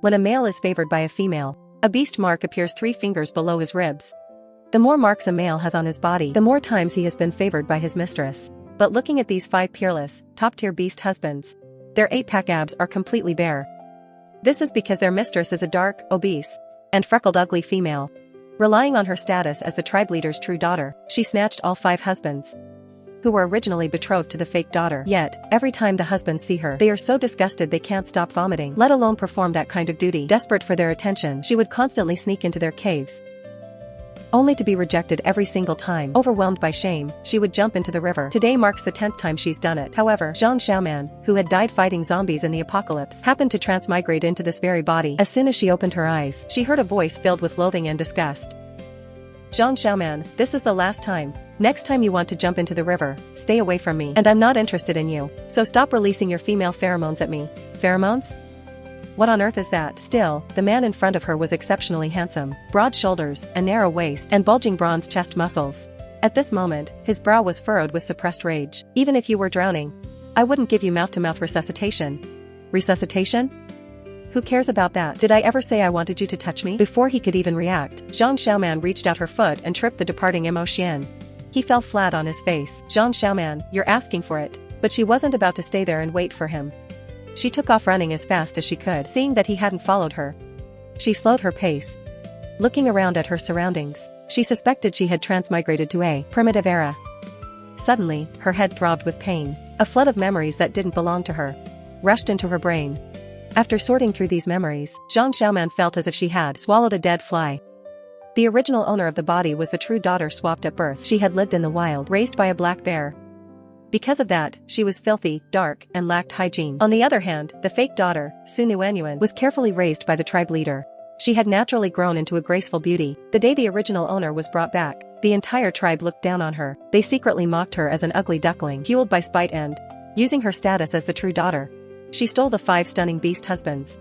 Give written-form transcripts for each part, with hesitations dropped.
When a male is favored by a female, a beast mark appears 3 fingers below his ribs. The more marks a male has on his body, the more times he has been favored by his mistress. But looking at these 5 peerless, top-tier beast husbands, their 8-pack abs are completely bare. This is because their mistress is a dark, obese, and freckled ugly female. Relying on her status as the tribe leader's true daughter, she snatched all 5 husbands, who were originally betrothed to the fake daughter. Yet, every time the husbands see her, they are so disgusted they can't stop vomiting, let alone perform that kind of duty. Desperate for their attention, she would constantly sneak into their caves, only to be rejected every single time. Overwhelmed by shame, she would jump into the river. Today marks the 10th time she's done it. However, Zhang Xiaoman, who had died fighting zombies in the apocalypse, happened to transmigrate into this very body. As soon as she opened her eyes, she heard a voice filled with loathing and disgust. Zhang Xiaoman, this is the last time. Next time you want to jump into the river, stay away from me, and I'm not interested in you. So stop releasing your female pheromones at me. Pheromones? What on earth is that? Still, the man in front of her was exceptionally handsome, broad shoulders, a narrow waist, and bulging bronze chest muscles. At this moment, his brow was furrowed with suppressed rage. Even if you were drowning, I wouldn't give you mouth-to-mouth resuscitation. Resuscitation? Who cares about that? Did I ever say I wanted you to touch me? Before he could even react, Zhang Xiaoman reached out her foot and tripped the departing Mo Xian. He fell flat on his face. Zhang Xiaoman, you're asking for it. But she wasn't about to stay there and wait for him. She took off running as fast as she could, seeing that he hadn't followed her. She slowed her pace. Looking around at her surroundings, she suspected she had transmigrated to a primitive era. Suddenly, her head throbbed with pain. A flood of memories that didn't belong to her rushed into her brain. After sorting through these memories, Zhang Xiaoman felt as if she had swallowed a dead fly. The original owner of the body was the true daughter swapped at birth. She had lived in the wild, raised by a black bear. Because of that, she was filthy, dark, and lacked hygiene. On the other hand, the fake daughter, Su Nuanyuan, was carefully raised by the tribe leader. She had naturally grown into a graceful beauty. The day the original owner was brought back, the entire tribe looked down on her. They secretly mocked her as an ugly duckling, fueled by spite and, using her status as the true daughter, she stole the 5 stunning beast husbands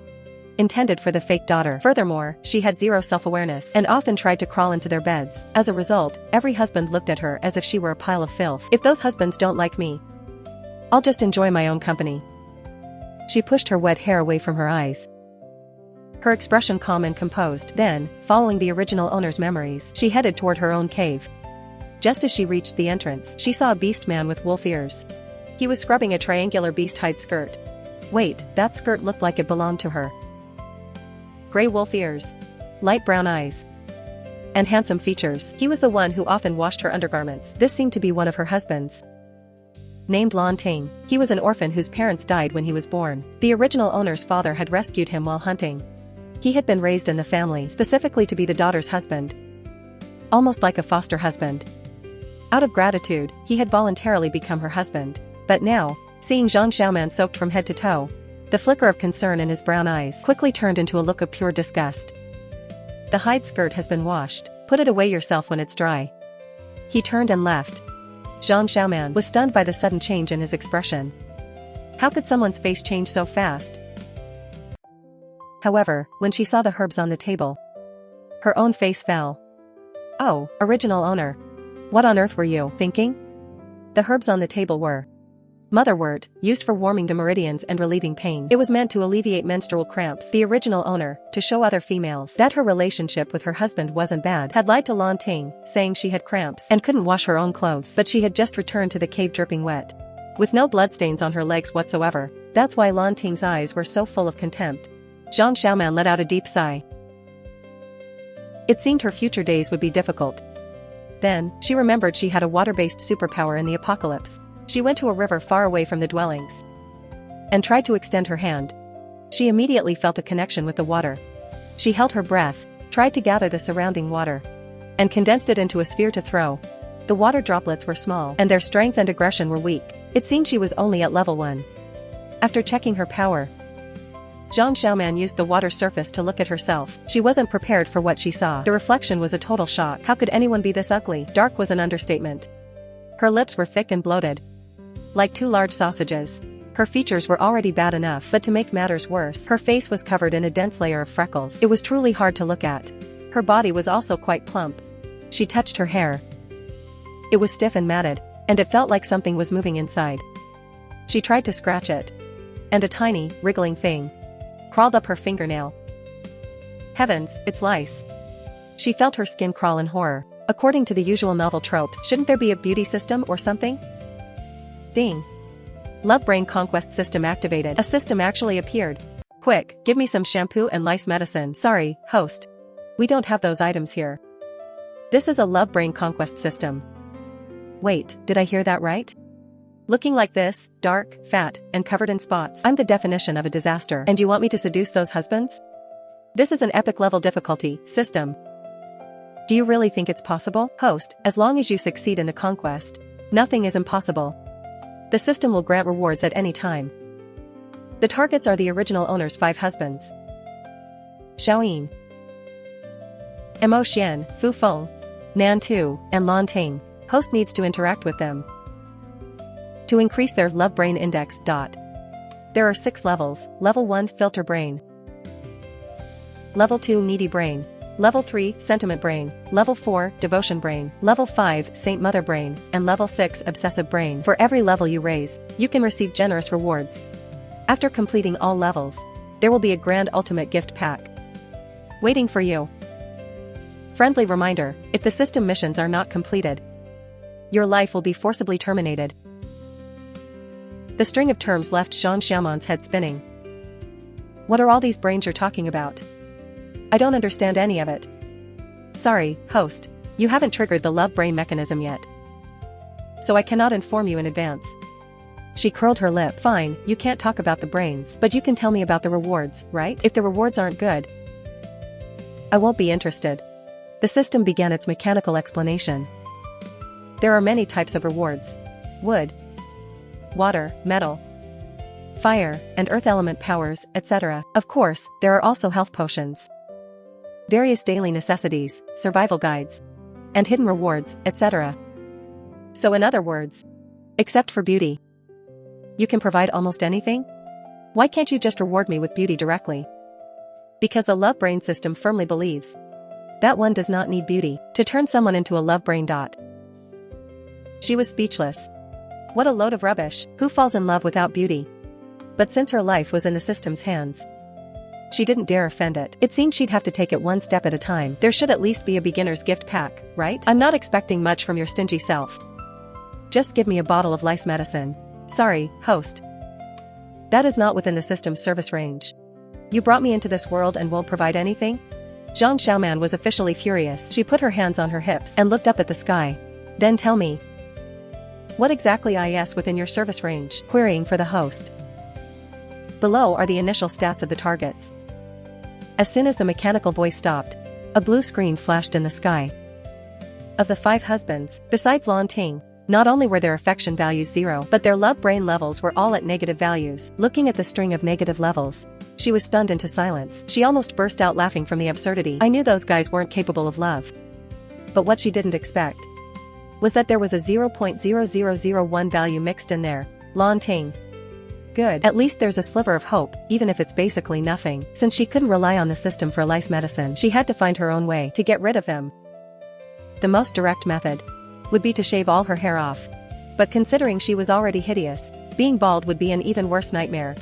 intended for the fake daughter. Furthermore, she had zero self-awareness and often tried to crawl into their beds. As a result, every husband looked at her as if she were a pile of filth. If those husbands don't like me, I'll just enjoy my own company. She pushed her wet hair away from her eyes, her expression calm and composed. Then, following the original owner's memories, she headed toward her own cave. Just as she reached the entrance, she saw a beast man with wolf ears. He was scrubbing a triangular beast hide skirt. Wait, that skirt looked like it belonged to her. Gray wolf ears, light brown eyes, and handsome features. He was the one who often washed her undergarments. This seemed to be one of her husbands, named Lan Ting. He was an orphan whose parents died when he was born. The original owner's father had rescued him while hunting. He had been raised in the family specifically to be the daughter's husband, almost like a foster husband. Out of gratitude, he had voluntarily become her husband. But now, seeing Zhang Xiaoman soaked from head to toe, the flicker of concern in his brown eyes quickly turned into a look of pure disgust. The hide skirt has been washed. Put it away yourself when it's dry. He turned and left. Zhang Xiaoman was stunned by the sudden change in his expression. How could someone's face change so fast? However, when she saw the herbs on the table, her own face fell. Oh, original owner. What on earth were you thinking? The herbs on the table were motherwort, used for warming the meridians and relieving pain. It was meant to alleviate menstrual cramps. The original owner, to show other females that her relationship with her husband wasn't bad, had lied to Lan Ting, saying she had cramps and couldn't wash her own clothes. But she had just returned to the cave dripping wet, with no bloodstains on her legs whatsoever. That's why Lan Ting's eyes were so full of contempt. Zhang Xiaoman let out a deep sigh. It seemed her future days would be difficult. Then, she remembered she had a water-based superpower in the apocalypse. She went to a river far away from the dwellings and tried to extend her hand. She immediately felt a connection with the water. She held her breath, tried to gather the surrounding water, and condensed it into a sphere to throw. The water droplets were small, and their strength and aggression were weak. It seemed she was only at level 1. After checking her power, Zhang Xiaoman used the water surface to look at herself. She wasn't prepared for what she saw. The reflection was a total shock. How could anyone be this ugly? Dark was an understatement. Her lips were thick and bloated, like 2 large sausages. Her features were already bad enough, but to make matters worse, her face was covered in a dense layer of freckles. It was truly hard to look at. Her body was also quite plump. She touched her hair. It was stiff and matted, and it felt like something was moving inside. She tried to scratch it, and a tiny, wriggling thing crawled up her fingernail. Heavens, it's lice. She felt her skin crawl in horror. According to the usual novel tropes, shouldn't there be a beauty system or something? Ding. Love brain conquest system activated. A system actually appeared. Quick, give me some shampoo and lice medicine. Sorry, host. We don't have those items here. This is a love brain conquest system. Wait, did I hear that right? Looking like this, dark, fat, and covered in spots. I'm the definition of a disaster. And you want me to seduce those husbands? This is an epic level difficulty system. Do you really think it's possible? Host, as long as you succeed in the conquest, nothing is impossible. The system will grant rewards at any time. The targets are the original owner's 5 husbands. Xiaoyin, Mo Xian, Fu Feng, Nan Tu, and Lan Ting. Host needs to interact with them to increase their love brain index. There are 6 levels. Level 1 filter brain, Level 2 needy brain, Level 3 sentiment brain, Level 4 devotion brain, Level 5 saint mother brain, and Level 6 obsessive brain. For every level you raise, you can receive generous rewards. After completing all levels, there will be a grand ultimate gift pack waiting for you. Friendly reminder, if the system missions are not completed, your life will be forcibly terminated. The string of terms left Zhang Xiaoman's head spinning. What are all these brains you're talking about? I don't understand any of it. Sorry, host, you haven't triggered the love brain mechanism yet, so I cannot inform you in advance. She curled her lip. Fine, you can't talk about the brains, but you can tell me about the rewards, right? If the rewards aren't good, I won't be interested. The system began its mechanical explanation. There are many types of rewards: wood, water, metal, fire, and earth element powers, etc. Of course, there are also health potions, various daily necessities, survival guides, and hidden rewards, etc. So in other words, except for beauty, you can provide almost anything? Why can't you just reward me with beauty directly? Because the love brain system firmly believes that one does not need beauty to turn someone into a love brain. She was speechless. What a load of rubbish. Who falls in love without beauty? But since her life was in the system's hands, she didn't dare offend it. It seemed she'd have to take it one step at a time. There should at least be a beginner's gift pack, right? I'm not expecting much from your stingy self. Just give me a bottle of lice medicine. Sorry, host. That is not within the system's service range. You brought me into this world and won't provide anything? Zhang Xiaoman was officially furious. She put her hands on her hips and looked up at the sky. Then tell me, what exactly is within your service range? Querying for the host. Below are the initial stats of the targets. As soon as the mechanical voice stopped, a blue screen flashed in the sky. Of the 5 husbands, besides Lan Ting, not only were their affection values 0, but their love brain levels were all at negative values. Looking at the string of negative levels, she was stunned into silence. She almost burst out laughing from the absurdity. I knew those guys weren't capable of love. But what she didn't expect was that there was a 0.0001 value mixed in there. Lan Ting. Good. At least there's a sliver of hope, even if it's basically nothing. Since she couldn't rely on the system for lice medicine, she had to find her own way to get rid of them. The most direct method would be to shave all her hair off. But considering she was already hideous, being bald would be an even worse nightmare.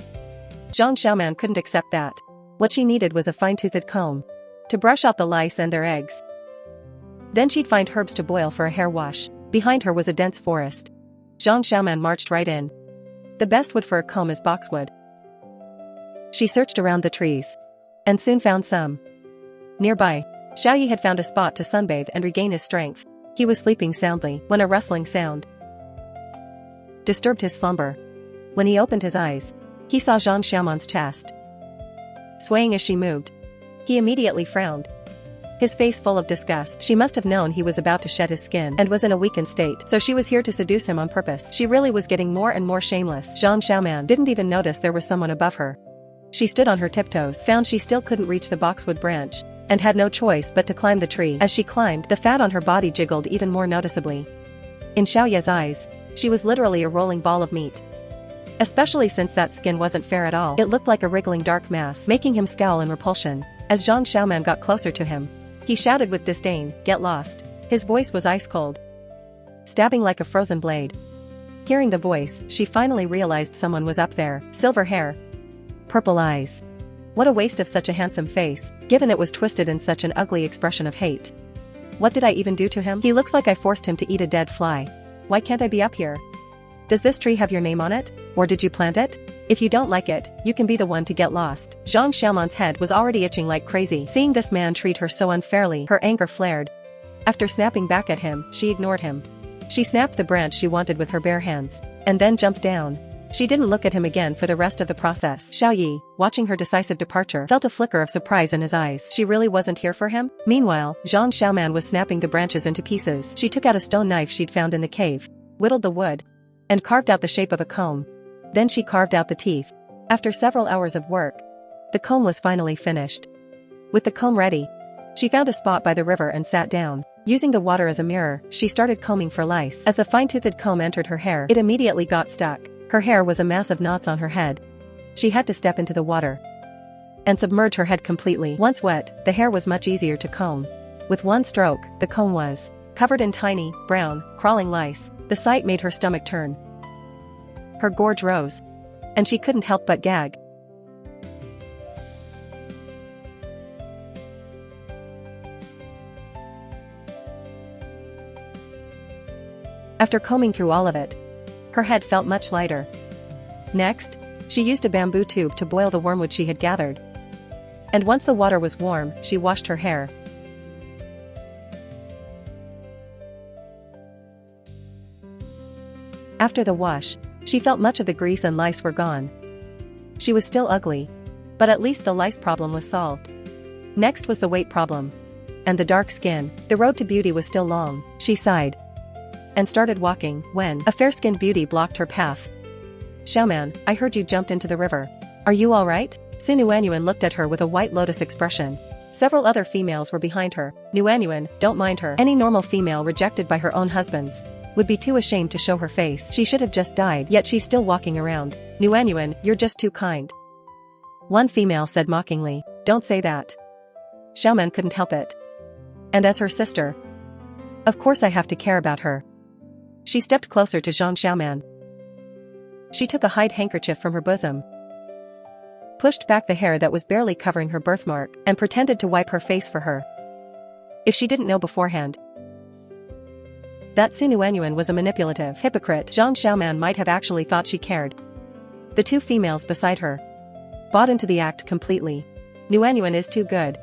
Zhang Xiaoman couldn't accept that. What she needed was a fine-toothed comb to brush out the lice and their eggs. Then she'd find herbs to boil for a hair wash. Behind her was a dense forest. Zhang Xiaoman marched right in. The best wood for a comb is boxwood. She searched around the trees and soon found some. Nearby, Xiaoyi had found a spot to sunbathe and regain his strength. He was sleeping soundly when a rustling sound disturbed his slumber. When he opened his eyes, he saw Zhang Xiaoman's chest swaying as she moved. He immediately frowned, his face full of disgust. She must have known he was about to shed his skin and was in a weakened state, so she was here to seduce him on purpose. She really was getting more and more shameless. Zhang Xiaoman didn't even notice there was someone above her. She stood on her tiptoes, found she still couldn't reach the boxwood branch, and had no choice but to climb the tree. As she climbed, the fat on her body jiggled even more noticeably. In Xiaoye's eyes, she was literally a rolling ball of meat. Especially since that skin wasn't fair at all. It looked like a wriggling dark mass, making him scowl in repulsion. As Zhang Xiaoman got closer to him, he shouted with disdain, "Get lost." His voice was ice cold, stabbing like a frozen blade. Hearing the voice, she finally realized someone was up there. Silver hair, purple eyes, What a waste of such a handsome face, given it was twisted in such an ugly expression of hate. What did I even do to him? He looks like I forced him to eat a dead fly. Why can't I be up here? Does this tree have your name on it? Or did you plant it? If you don't like it, you can be the one to get lost. Zhang Xiaoman's head was already itching like crazy. Seeing this man treat her so unfairly, her anger flared. After snapping back at him, she ignored him. She snapped the branch she wanted with her bare hands, and then jumped down. She didn't look at him again for the rest of the process. Xiao Yi, watching her decisive departure, felt a flicker of surprise in his eyes. She really wasn't here for him? Meanwhile, Zhang Xiaoman was snapping the branches into pieces. She took out a stone knife she'd found in the cave, whittled the wood, and carved out the shape of a comb. Then she carved out the teeth. After several hours of work, the comb was finally finished. With the comb ready, she found a spot by the river and sat down. Using the water as a mirror, she started combing for lice. As the fine-toothed comb entered her hair, it immediately got stuck. Her hair was a mass of knots on her head. She had to step into the water and submerge her head completely. Once wet, the hair was much easier to comb. With one stroke, the comb was covered in tiny, brown, crawling lice. The sight made her stomach turn. Her gorge rose, and she couldn't help but gag. After combing through all of it, her head felt much lighter. Next, she used a bamboo tube to boil the wormwood she had gathered. And once the water was warm, she washed her hair. After the wash, she felt much of the grease and lice were gone. She was still ugly, but at least the lice problem was solved. Next was the weight problem. And the dark skin. The road to beauty was still long. She sighed and started walking, when a fair-skinned beauty blocked her path. "Xiaoman, I heard you jumped into the river. Are you alright?" Su Nuanyuan looked at her with a white lotus expression. Several other females were behind her. "Nuanyuan, don't mind her." Any normal female rejected by her own husbands would be too ashamed to show her face. She should have just died, yet she's still walking around. "Nuanyuan, you're just too kind." One female said mockingly, "Don't say that." Xiaoman couldn't help it. And as her sister, of course I have to care about her. She stepped closer to Zhang Xiaoman. She took a hide handkerchief from her bosom, pushed back the hair that was barely covering her birthmark, and pretended to wipe her face for her. If she didn't know beforehand that Su Nuanyuan was a manipulative hypocrite, Zhang Xiaoman might have actually thought she cared. The two females beside her bought into the act completely. Nuanyuan is too good.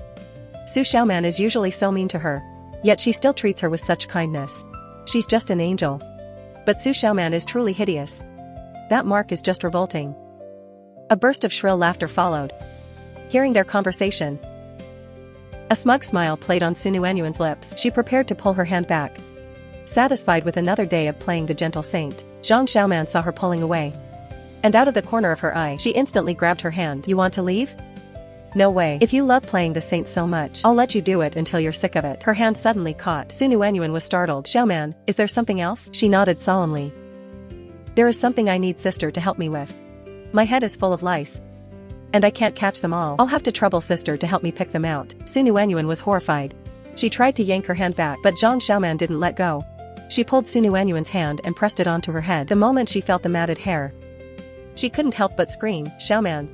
Su Xiaoman is usually so mean to her, yet she still treats her with such kindness. She's just an angel. But Su Xiaoman is truly hideous. That mark is just revolting. A burst of shrill laughter followed. Hearing their conversation, a smug smile played on Su Nuanyuan's lips. She prepared to pull her hand back, satisfied with another day of playing the gentle saint. Zhang Xiaoman saw her pulling away, and out of the corner of her eye, she instantly grabbed her hand. "You want to leave? No way. If you love playing the saint so much, I'll let you do it until you're sick of it." Her hand suddenly caught. Su Nuanyuan was startled. "Xiaoman, is there something else?" She nodded solemnly. "There is something I need sister to help me with. My head is full of lice, and I can't catch them all. I'll have to trouble sister to help me pick them out." Su Nuanyuan was horrified. She tried to yank her hand back, but Zhang Xiaoman didn't let go. She pulled Su Nuanyuan's hand and pressed it onto her head. The moment she felt the matted hair, she couldn't help but scream, "Xiaoman!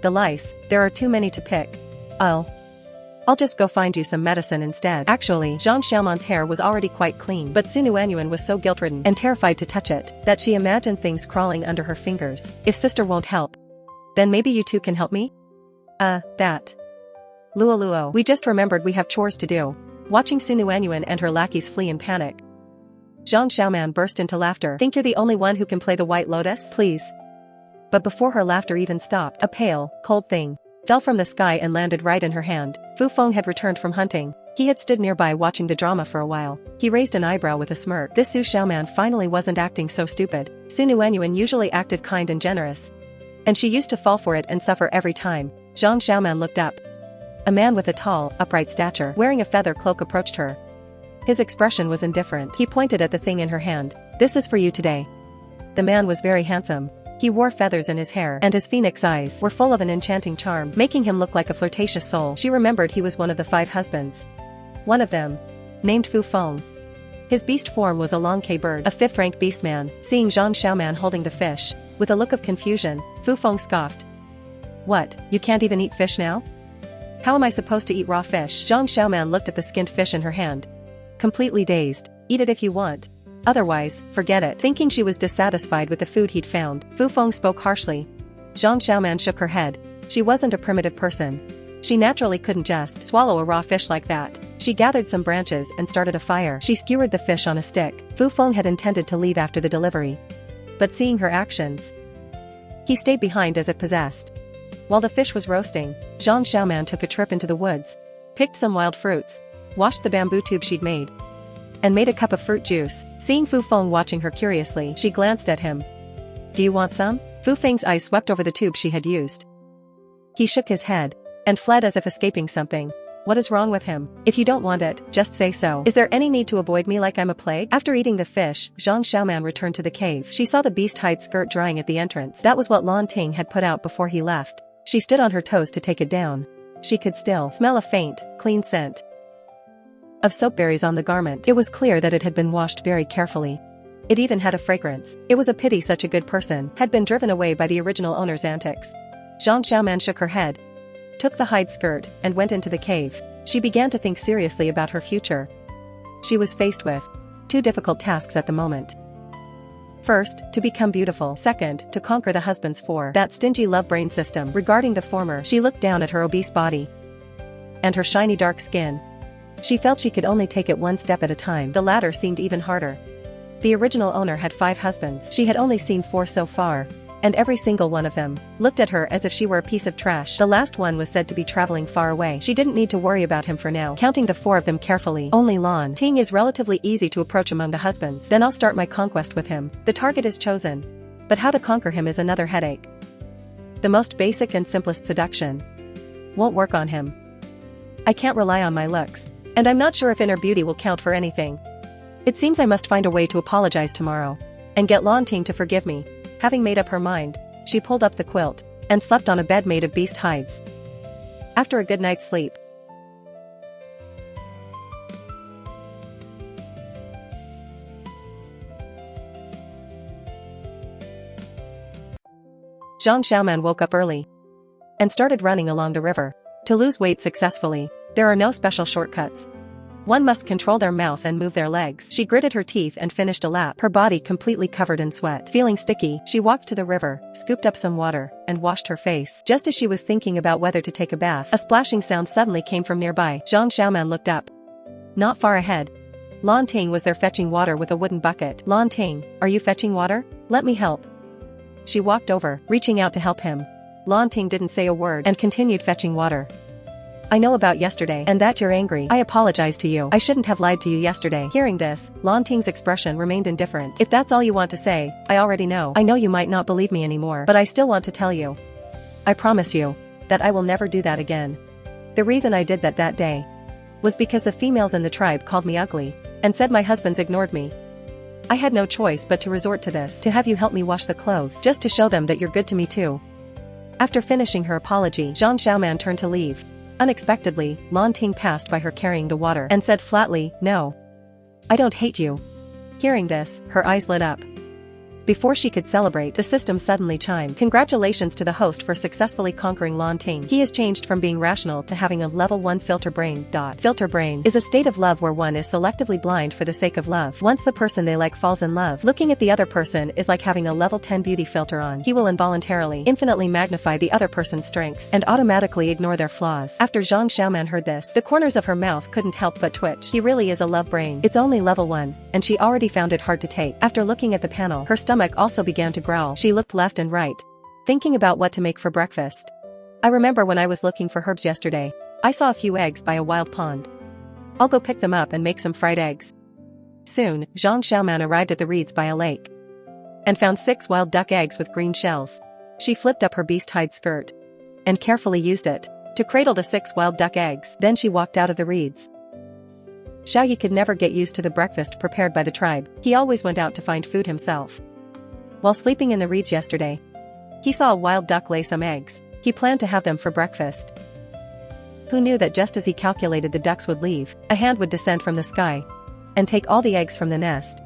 The lice, there are too many to pick. I'll just go find you some medicine instead." Actually, Zhang Xiaoman's hair was already quite clean, but Su Nuanyuan was so guilt-ridden and terrified to touch it that she imagined things crawling under her fingers. "If sister won't help, then maybe you two can help me?" That. Luo, we just remembered we have chores to do." Watching Su Nuanyuan and her lackeys flee in panic, Zhang Xiaoman burst into laughter. "Think you're the only one who can play the white lotus? Please." But before her laughter even stopped, a pale, cold thing fell from the sky and landed right in her hand. Fu Feng had returned from hunting. He had stood nearby watching the drama for a while. He raised an eyebrow with a smirk. This Su Xiaoman finally wasn't acting so stupid. Su Nuanyuan usually acted kind and generous, and she used to fall for it and suffer every time. Zhang Xiaoman looked up. A man with a tall, upright stature, wearing a feather cloak, approached her. His expression was indifferent. He pointed at the thing in her hand. "This is for you today." The man was very handsome. He wore feathers in his hair, and his phoenix eyes were full of an enchanting charm, making him look like a flirtatious soul. She remembered he was one of the 5 husbands. One of them, named Fu Feng. His beast form was a long K bird, a 5th-rank beastman. Seeing Zhang Xiaoman holding the fish, with a look of confusion, Fu Feng scoffed. What, you can't even eat fish now? How am I supposed to eat raw fish? Zhang Xiaoman looked at the skinned fish in her hand. Completely dazed. Eat it if you want. Otherwise, forget it. Thinking she was dissatisfied with the food he'd found, Fu Feng spoke harshly. Zhang Xiaoman shook her head. She wasn't a primitive person. She naturally couldn't just swallow a raw fish like that. She gathered some branches and started a fire. She skewered the fish on a stick. Fu Feng had intended to leave after the delivery. But seeing her actions, he stayed behind as if possessed. While the fish was roasting, Zhang Xiaoman took a trip into the woods, picked some wild fruits, washed the bamboo tube she'd made, and made a cup of fruit juice. Seeing Fu Feng watching her curiously, she glanced at him. Do you want some? Fu Feng's eyes swept over the tube she had used. He shook his head and fled as if escaping something. What is wrong with him? If you don't want it, just say so. Is there any need to avoid me like I'm a plague? After eating the fish, Zhang Xiaoman returned to the cave. She saw the beast hide skirt drying at the entrance. That was what Lan Ting had put out before he left. She stood on her toes to take it down. She could still smell a faint, clean scent of soapberries on the garment. It was clear that it had been washed very carefully. It even had a fragrance. It was a pity such a good person had been driven away by the original owner's antics. Zhang Xiaoman shook her head, took the hide skirt, and went into the cave. She began to think seriously about her future. She was faced with two difficult tasks at the moment. First, to become beautiful. Second, to conquer the husband's for that stingy love brain system. Regarding the former, she looked down at her obese body and her shiny dark skin. She felt she could only take it one step at a time. The latter seemed even harder. The original owner had 5 husbands. She had only seen 4 so far, and every single one of them looked at her as if she were a piece of trash. The last one was said to be traveling far away. She didn't need to worry about him for now. Counting the 4 of them carefully, only Lan Ting is relatively easy to approach among the husbands. Then I'll start my conquest with him. The target is chosen, but how to conquer him is another headache. The most basic and simplest seduction won't work on him. I can't rely on my looks, and I'm not sure if inner beauty will count for anything. It seems I must find a way to apologize tomorrow and get Lan Ting to forgive me. Having made up her mind, she pulled up the quilt and slept on a bed made of beast hides. After a good night's sleep, Zhang Xiaoman woke up early and started running along the river. To lose weight successfully, there are no special shortcuts. One must control their mouth and move their legs. She gritted her teeth and finished a lap, her body completely covered in sweat. Feeling sticky, she walked to the river, scooped up some water, and washed her face. Just as she was thinking about whether to take a bath, a splashing sound suddenly came from nearby. Zhang Xiaoman looked up. Not far ahead, Lan Ting was there fetching water with a wooden bucket. Lan Ting, are you fetching water? Let me help. She walked over, reaching out to help him. Lan Ting didn't say a word and continued fetching water. I know about yesterday and that you're angry. I apologize to you. I shouldn't have lied to you yesterday. Hearing this, Lan Ting's expression remained indifferent. If that's all you want to say, I already know. I know you might not believe me anymore, but I still want to tell you. I promise you that I will never do that again. The reason I did that day was because the females in the tribe called me ugly and said my husbands ignored me. I had no choice but to resort to this, to have you help me wash the clothes, just to show them that you're good to me too. After finishing her apology, Zhang Xiaoman turned to leave. Unexpectedly, Lan Ting passed by her carrying the water and said flatly, "No. I don't hate you." Hearing this, her eyes lit up. Before she could celebrate, the system suddenly chimed. Congratulations to the host for successfully conquering Lan Ting. He has changed from being rational to having a level 1 filter brain. Filter brain is a state of love where one is selectively blind for the sake of love. Once the person they like falls in love, looking at the other person is like having a level 10 beauty filter on. He will involuntarily, infinitely magnify the other person's strengths and automatically ignore their flaws. After Zhang Xiaoman heard this, the corners of her mouth couldn't help but twitch. He really is a love brain. It's only level 1, and she already found it hard to take. After looking at the panel, her stomach also began to growl. She looked left and right, thinking about what to make for breakfast. I remember when I was looking for herbs yesterday, I saw a few eggs by a wild pond. I'll go pick them up and make some fried eggs. Soon, Zhang Xiaoman arrived at the reeds by a lake and found 6 wild duck eggs with green shells. She flipped up her beast hide skirt and carefully used it to cradle the 6 wild duck eggs. Then she walked out of the reeds. Xiaoyi could never get used to the breakfast prepared by the tribe. He always went out to find food himself. While sleeping in the reeds yesterday, he saw a wild duck lay some eggs. He planned to have them for breakfast. Who knew that just as he calculated the ducks would leave, a hand would descend from the sky and take all the eggs from the nest.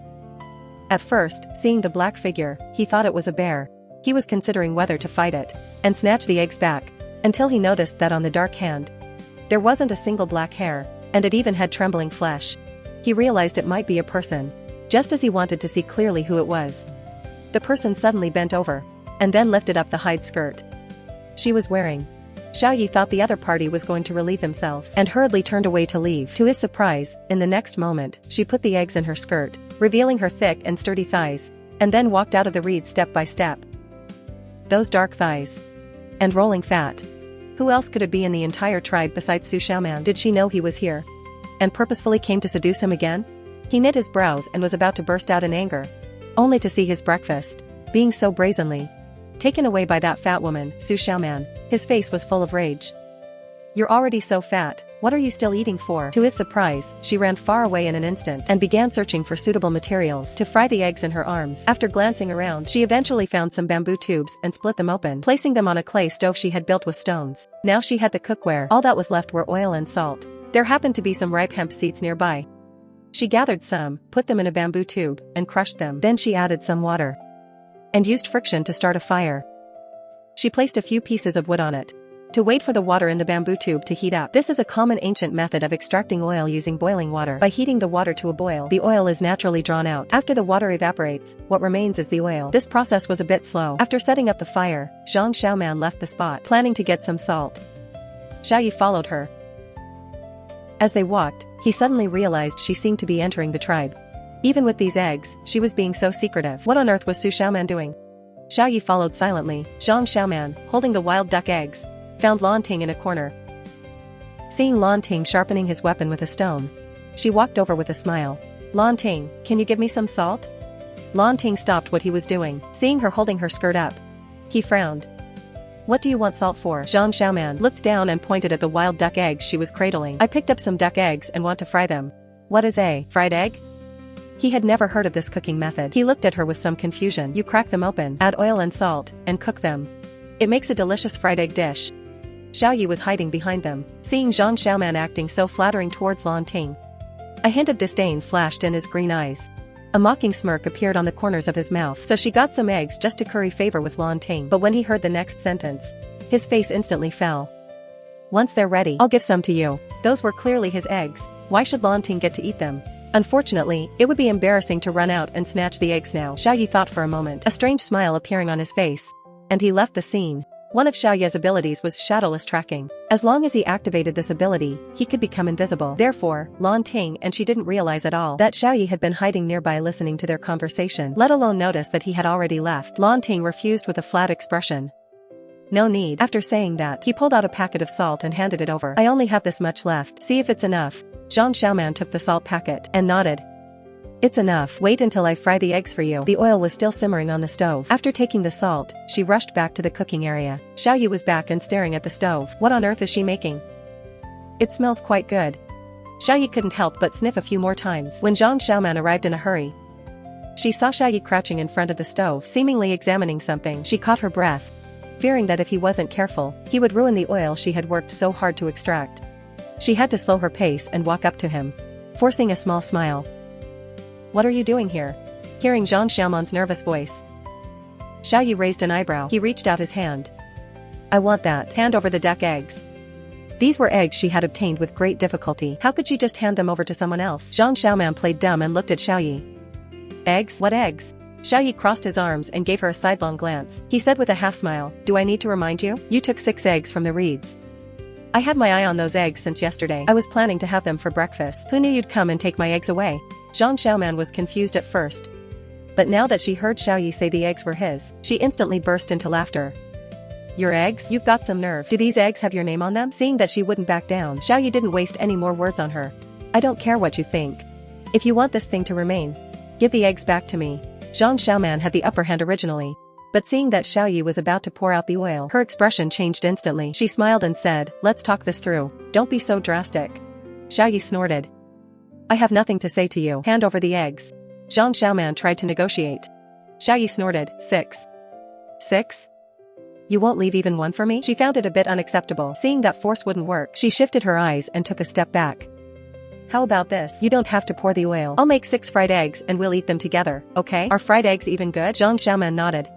At first, seeing the black figure, he thought it was a bear. He was considering whether to fight it and snatch the eggs back, until he noticed that on the dark hand, there wasn't a single black hair, and it even had trembling flesh. He realized it might be a person. Just as he wanted to see clearly who it was, the person suddenly bent over and then lifted up the hide skirt she was wearing. Xiaoyi thought the other party was going to relieve themselves and hurriedly turned away to leave. To his surprise, in the next moment, she put the eggs in her skirt, revealing her thick and sturdy thighs, and then walked out of the reeds step by step. Those dark thighs. And rolling fat. Who else could it be in the entire tribe besides Su Xiaoman? Did she know he was here and purposefully came to seduce him again? He knit his brows and was about to burst out in anger, only to see his breakfast being so brazenly taken away by that fat woman, Su Xiaoman. His face was full of rage. "You're already so fat, what are you still eating for?" To his surprise, she ran far away in an instant and began searching for suitable materials to fry the eggs in her arms. After glancing around, she eventually found some bamboo tubes and split them open, placing them on a clay stove she had built with stones. Now she had the cookware. All that was left were oil and salt. There happened to be some ripe hemp seeds nearby. She gathered some, put them in a bamboo tube, and crushed them. Then she added some water and used friction to start a fire. She placed a few pieces of wood on it to wait for the water in the bamboo tube to heat up. This is a common ancient method of extracting oil using boiling water. By heating the water to a boil, the oil is naturally drawn out. After the water evaporates, what remains is the oil. This process was a bit slow. After setting up the fire, Zhang Xiaoman left the spot, planning to get some salt. Xiaoyi followed her. As they walked, he suddenly realized she seemed to be entering the tribe. Even with these eggs, she was being so secretive. What on earth was Su Xiaoman doing? Xiaoyi followed silently. Zhang Xiaoman, holding the wild duck eggs, found Lan Ting in a corner. Seeing Lan Ting sharpening his weapon with a stone, she walked over with a smile. "Lan Ting, can you give me some salt?" Lan Ting stopped what he was doing, seeing her holding her skirt up. He frowned. "What do you want salt for?" Zhang Xiaoman looked down and pointed at the wild duck eggs she was cradling. "I picked up some duck eggs and want to fry them." "What is a fried egg?" He had never heard of this cooking method. He looked at her with some confusion. "You crack them open, add oil and salt, and cook them. It makes a delicious fried egg dish." Xiaoyi was hiding behind them, seeing Zhang Xiaoman acting so flattering towards Lan Ting. A hint of disdain flashed in his green eyes. A mocking smirk appeared on the corners of his mouth. "So she got some eggs just to curry favor with Lan Ting." But when he heard the next sentence, his face instantly fell. "Once they're ready, I'll give some to you." Those were clearly his eggs. Why should Lan Ting get to eat them? Unfortunately, it would be embarrassing to run out and snatch the eggs now. Xiaoyi thought for a moment, a strange smile appearing on his face, and he left the scene. One of Xiaoyi's abilities was shadowless tracking. As long as he activated this ability, he could become invisible. Therefore, Lan Ting and she didn't realize at all that Xiaoyi had been hiding nearby listening to their conversation, let alone notice that he had already left. Lan Ting refused with a flat expression. "No need." After saying that, he pulled out a packet of salt and handed it over. "I only have this much left. See if it's enough." Zhang Xiaoman took the salt packet and nodded. "It's enough. Wait until I fry the eggs for you." The oil was still simmering on the stove. After taking the salt, she rushed back to the cooking area. Xiaoyi was back and staring at the stove. What on earth is she making? It smells quite good. Xiaoyi couldn't help but sniff a few more times. When Zhang Xiaoman arrived in a hurry, she saw Xiaoyi crouching in front of the stove, seemingly examining something. She caught her breath, fearing that if he wasn't careful, he would ruin the oil she had worked so hard to extract. She had to slow her pace and walk up to him, forcing a small smile. "What are you doing here?" Hearing Zhang Xiaoman's nervous voice, Xiaoyi raised an eyebrow. He reached out his hand. "I want that. Hand over the duck eggs." These were eggs she had obtained with great difficulty. How could she just hand them over to someone else? Zhang Xiaoman played dumb and looked at Xiaoyi. "Eggs? What eggs?" Xiaoyi crossed his arms and gave her a sidelong glance. He said with a half smile, "Do I need to remind you? You took 6 eggs from the reeds. I had my eye on those eggs since yesterday. I was planning to have them for breakfast. Who knew you'd come and take my eggs away?" Zhang Xiaoman was confused at first, but now that she heard Xiaoyi say the eggs were his, she instantly burst into laughter. "Your eggs? You've got some nerve. Do these eggs have your name on them?" Seeing that she wouldn't back down, Xiaoyi didn't waste any more words on her. "I don't care what you think. If you want this thing to remain, give the eggs back to me." Zhang Xiaoman had the upper hand originally, but seeing that Xiaoyi was about to pour out the oil, her expression changed instantly. She smiled and said, "Let's talk this through. Don't be so drastic." Xiaoyi snorted. "I have nothing to say to you. Hand over the eggs." Zhang Xiaoman tried to negotiate. Xiaoyi snorted. Six? You won't leave even one for me?" She found it a bit unacceptable. Seeing that force wouldn't work, she shifted her eyes and took a step back. "How about this? You don't have to pour the oil. I'll make 6 fried eggs and we'll eat them together, okay? Are fried eggs even good?" Zhang Xiaoman nodded.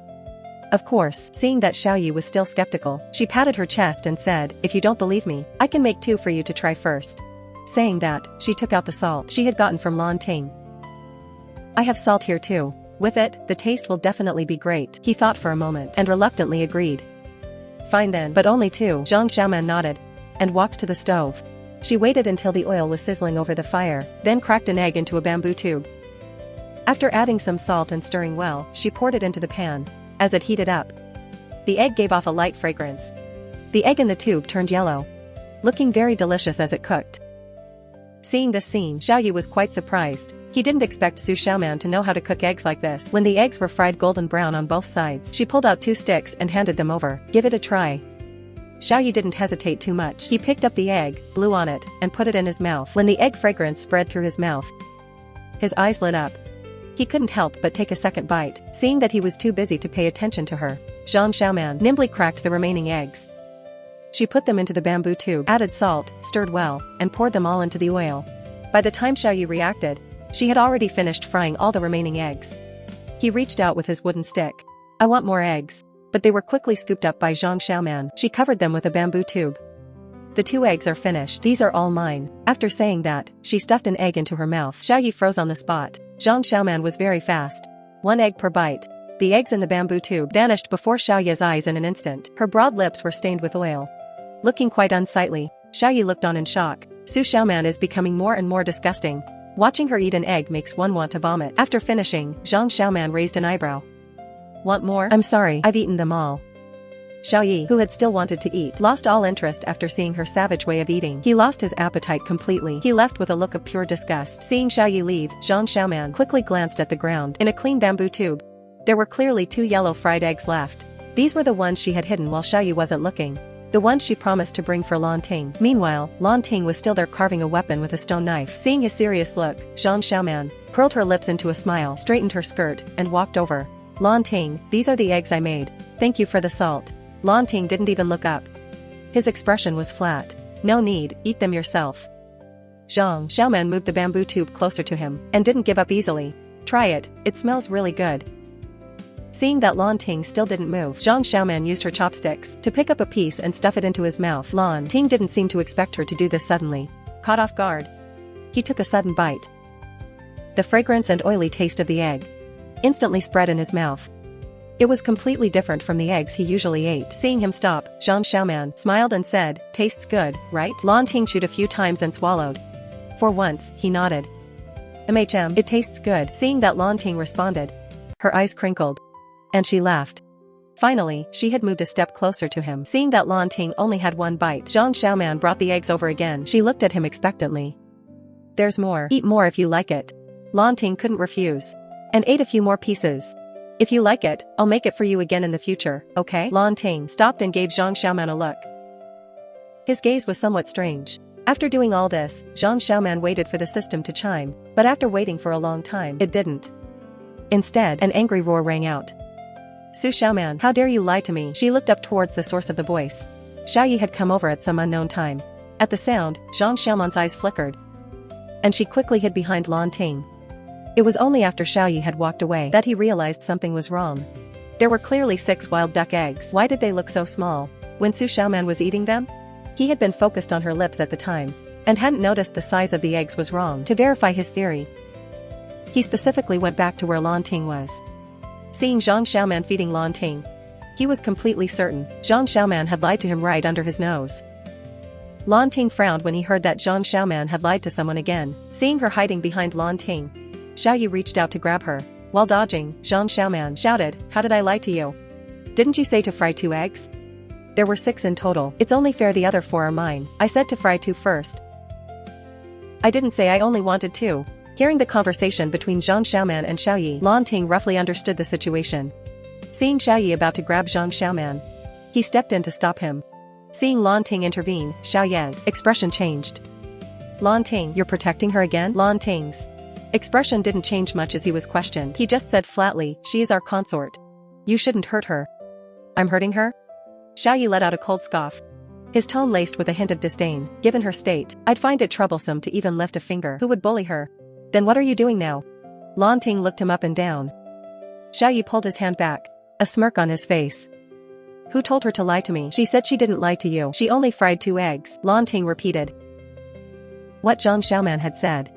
Of course, seeing that Xiaoyi was still skeptical, she patted her chest and said, "If you don't believe me, I can make 2 for you to try first." Saying that, she took out the salt she had gotten from Lan Ting. "I have salt here too. With it, the taste will definitely be great," he thought for a moment and reluctantly agreed. "Fine then, but only 2. Zhang Xiaoman nodded and walked to the stove. She waited until the oil was sizzling over the fire, then cracked an egg into a bamboo tube. After adding some salt and stirring well, she poured it into the pan. As it heated up, the egg gave off a light fragrance. The egg in the tube turned yellow, looking very delicious as it cooked. Seeing this scene, Xiaoyi was quite surprised. He didn't expect Su Xiaoman to know how to cook eggs like this. When the eggs were fried golden brown on both sides, she pulled out 2 sticks and handed them over. "Give it a try." Xiaoyi didn't hesitate too much. He picked up the egg, blew on it, and put it in his mouth. When the egg fragrance spread through his mouth, his eyes lit up. He couldn't help but take a second bite. Seeing that he was too busy to pay attention to her, Zhang Xiaoman nimbly cracked the remaining eggs. She put them into the bamboo tube, added salt, stirred well, and poured them all into the oil. By the time Xiaoyi reacted, she had already finished frying all the remaining eggs. He reached out with his wooden stick. "I want more eggs." But they were quickly scooped up by Zhang Xiaoman. She covered them with a bamboo tube. "The 2 eggs are finished. These are all mine." After saying that, she stuffed an egg into her mouth. Xiaoyi froze on the spot. Zhang Xiaoman was very fast. 1 egg per bite. The eggs in the bamboo tube vanished before Xiaoyi's eyes in an instant. Her broad lips were stained with oil. Looking quite unsightly, Xiaoyi looked on in shock. Su Xiaoman is becoming more and more disgusting. Watching her eat an egg makes one want to vomit. After finishing, Zhang Xiaoman raised an eyebrow. "Want more?" "I'm sorry, I've eaten them all." Xiaoyi, who had still wanted to eat, lost all interest after seeing her savage way of eating. He lost his appetite completely. He left with a look of pure disgust. Seeing Xiaoyi leave, Zhang Xiaoman quickly glanced at the ground. In a clean bamboo tube, there were clearly 2 yellow fried eggs left. These were the ones she had hidden while Xiaoyi wasn't looking. The ones she promised to bring for Lan Ting. Meanwhile, Lan Ting was still there carving a weapon with a stone knife. Seeing his serious look, Zhang Xiaoman curled her lips into a smile, straightened her skirt, and walked over. "Lan Ting, these are the eggs I made. Thank you for the salt." Lan Ting didn't even look up. His expression was flat. "No need, eat them yourself." Zhang Xiaoman moved the bamboo tube closer to him, and didn't give up easily. "Try it, it smells really good." Seeing that Lan Ting still didn't move, Zhang Xiaoman used her chopsticks to pick up a piece and stuff it into his mouth. Lan Ting didn't seem to expect her to do this suddenly. Caught off guard, he took a sudden bite. The fragrance and oily taste of the egg instantly spread in his mouth. It was completely different from the eggs he usually ate. Seeing him stop, Zhang Xiaoman smiled and said, "Tastes good, right?" Lan Ting chewed a few times and swallowed. For once, he nodded. It tastes good." Seeing that Lan Ting responded, her eyes crinkled, and she laughed. Finally, she had moved a step closer to him. Seeing that Lan Ting only had 1 bite, Zhang Xiaoman brought the eggs over again. She looked at him expectantly. "There's more. Eat more if you like it." Lan Ting couldn't refuse, and ate a few more pieces. "If you like it, I'll make it for you again in the future, okay?" Lan Ting stopped and gave Zhang Xiaoman a look. His gaze was somewhat strange. After doing all this, Zhang Xiaoman waited for the system to chime, but after waiting for a long time, it didn't. Instead, an angry roar rang out. "Su Xiaoman, how dare you lie to me?" She looked up towards the source of the voice. Xiaoyi had come over at some unknown time. At the sound, Zhang Xiaoman's eyes flickered, and she quickly hid behind Lan Ting. It was only after Xiaoyi had walked away that he realized something was wrong. There were clearly 6 wild duck eggs. Why did they look so small? When Su Xiaoman was eating them, he had been focused on her lips at the time, and hadn't noticed the size of the eggs was wrong. To verify his theory, he specifically went back to where Lan Ting was. Seeing Zhang Xiaoman feeding Lan Ting, he was completely certain Zhang Xiaoman had lied to him right under his nose. Lan Ting frowned when he heard that Zhang Xiaoman had lied to someone again. Seeing her hiding behind Lan Ting, Xiaoyi reached out to grab her. While dodging, Zhang Xiaoman shouted, "How did I lie to you? Didn't you say to fry 2 eggs? There were 6 in total. It's only fair the other 4 are mine. I said to fry 2 first. I didn't say I only wanted 2. Hearing the conversation between Zhang Xiaoman and Xiaoyi, Lan Ting roughly understood the situation. Seeing Xiaoyi about to grab Zhang Xiaoman, he stepped in to stop him. Seeing Lan Ting intervene, Xiaoyi's expression changed. "Lan Ting, you're protecting her again?" Lan Ting's expression didn't change much as he was questioned. He just said flatly, "She is our consort. You shouldn't hurt her." "I'm hurting her?" Xiaoyi let out a cold scoff, his tone laced with a hint of disdain. "Given her state, I'd find it troublesome to even lift a finger. Who would bully her?" "Then what are you doing now?" Lan Ting looked him up and down. Xiaoyi pulled his hand back. a smirk on his face. Who told her to lie to me? She said she didn't lie to you. She only fried 2 eggs, Lan Ting repeated. What Zhang Xiaoman had said.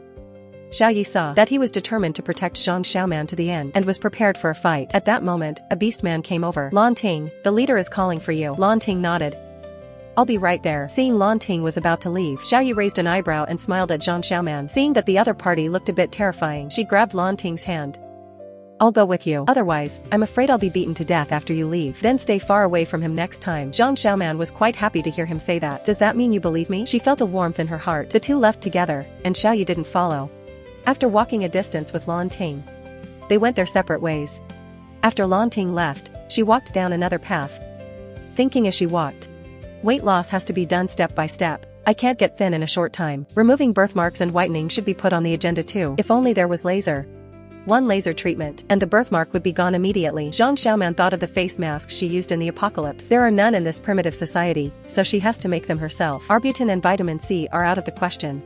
Xiao Yi saw that he was determined to protect Zhang Xiaoman to the end and was prepared for a fight. At that moment, a beastman came over. Lan Ting, the leader is calling for you. Lan Ting nodded. I'll be right there. Seeing Lan Ting was about to leave, Xiao Yi raised an eyebrow and smiled at Zhang Xiaoman. Seeing that the other party looked a bit terrifying, she grabbed Lan Ting's hand. I'll go with you. Otherwise, I'm afraid I'll be beaten to death after you leave. Then stay far away from him next time. Zhang Xiaoman was quite happy to hear him say that. Does that mean you believe me? She felt a warmth in her heart. The two left together, and Xiao Yi didn't follow. After walking a distance with Lan Ting, they went their separate ways. After Lan Ting left, she walked down another path, thinking as she walked, weight loss has to be done step by step. I can't get thin in a short time. Removing birthmarks and whitening should be put on the agenda too. If only there was one laser treatment, and the birthmark would be gone immediately. Zhang Xiaoman thought of the face masks she used in the apocalypse. There are none in this primitive society, so she has to make them herself. Arbutin and vitamin C are out of the question.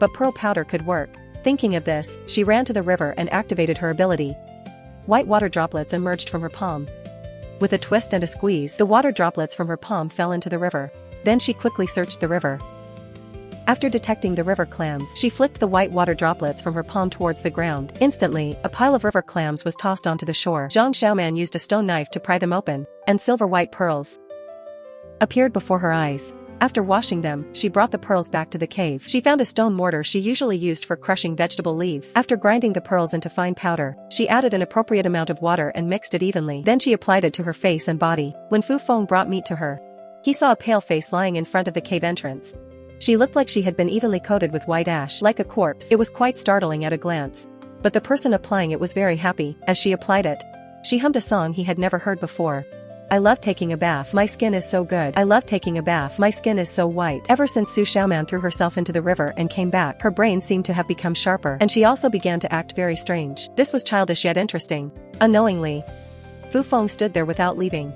But pearl powder could work. Thinking of this, she ran to the river and activated her ability. White water droplets emerged from her palm. With a twist and a squeeze, the water droplets from her palm fell into the river. Then she quickly searched the river. After detecting the river clams, she flicked the white water droplets from her palm towards the ground. Instantly, a pile of river clams was tossed onto the shore. Zhang Xiaoman used a stone knife to pry them open, and silver white pearls appeared before her eyes. After washing them, she brought the pearls back to the cave. She found a stone mortar she usually used for crushing vegetable leaves. After grinding the pearls into fine powder, she added an appropriate amount of water and mixed it evenly. Then she applied it to her face and body. When Fu Feng brought meat to her, he saw a pale face lying in front of the cave entrance. She looked like she had been evenly coated with white ash, like a corpse. It was quite startling at a glance. But the person applying it was very happy. As she applied it, she hummed a song he had never heard before. I love taking a bath. My skin is so good. I love taking a bath. My skin is so white. Ever since Su Xiaoman threw herself into the river and came back, her brain seemed to have become sharper, and she also began to act very strange. This was childish yet interesting. Unknowingly, Fu Feng stood there without leaving.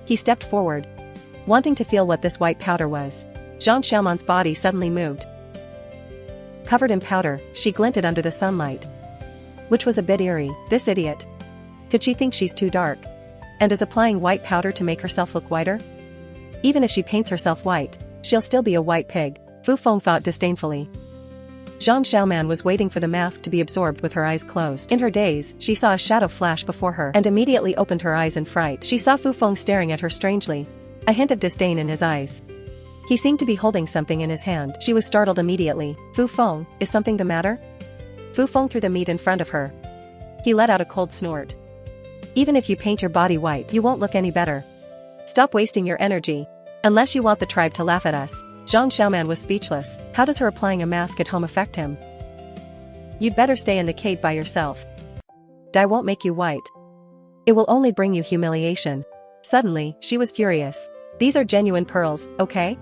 He stepped forward, wanting to feel what this white powder was. Zhang Xiaoman's body suddenly moved. Covered in powder, she glinted under the sunlight, which was a bit eerie. This idiot. Could she think she's too dark? And is applying white powder to make herself look whiter? Even if she paints herself white, she'll still be a white pig, Fu Feng thought disdainfully. Zhang Xiaoman was waiting for the mask to be absorbed with her eyes closed. In her daze, she saw a shadow flash before her and immediately opened her eyes in fright. She saw Fu Feng staring at her strangely, a hint of disdain in his eyes. He seemed to be holding something in his hand. She was startled immediately. Fu Feng, is something the matter? Fu Feng threw the meat in front of her. He let out a cold snort. Even if you paint your body white, you won't look any better. Stop wasting your energy. Unless you want the tribe to laugh at us. Zhang Xiaoman was speechless. How does her applying a mask at home affect him? You'd better stay in the cave by yourself. Dye won't make you white. It will only bring you humiliation. Suddenly, she was furious. These are genuine pearls, okay?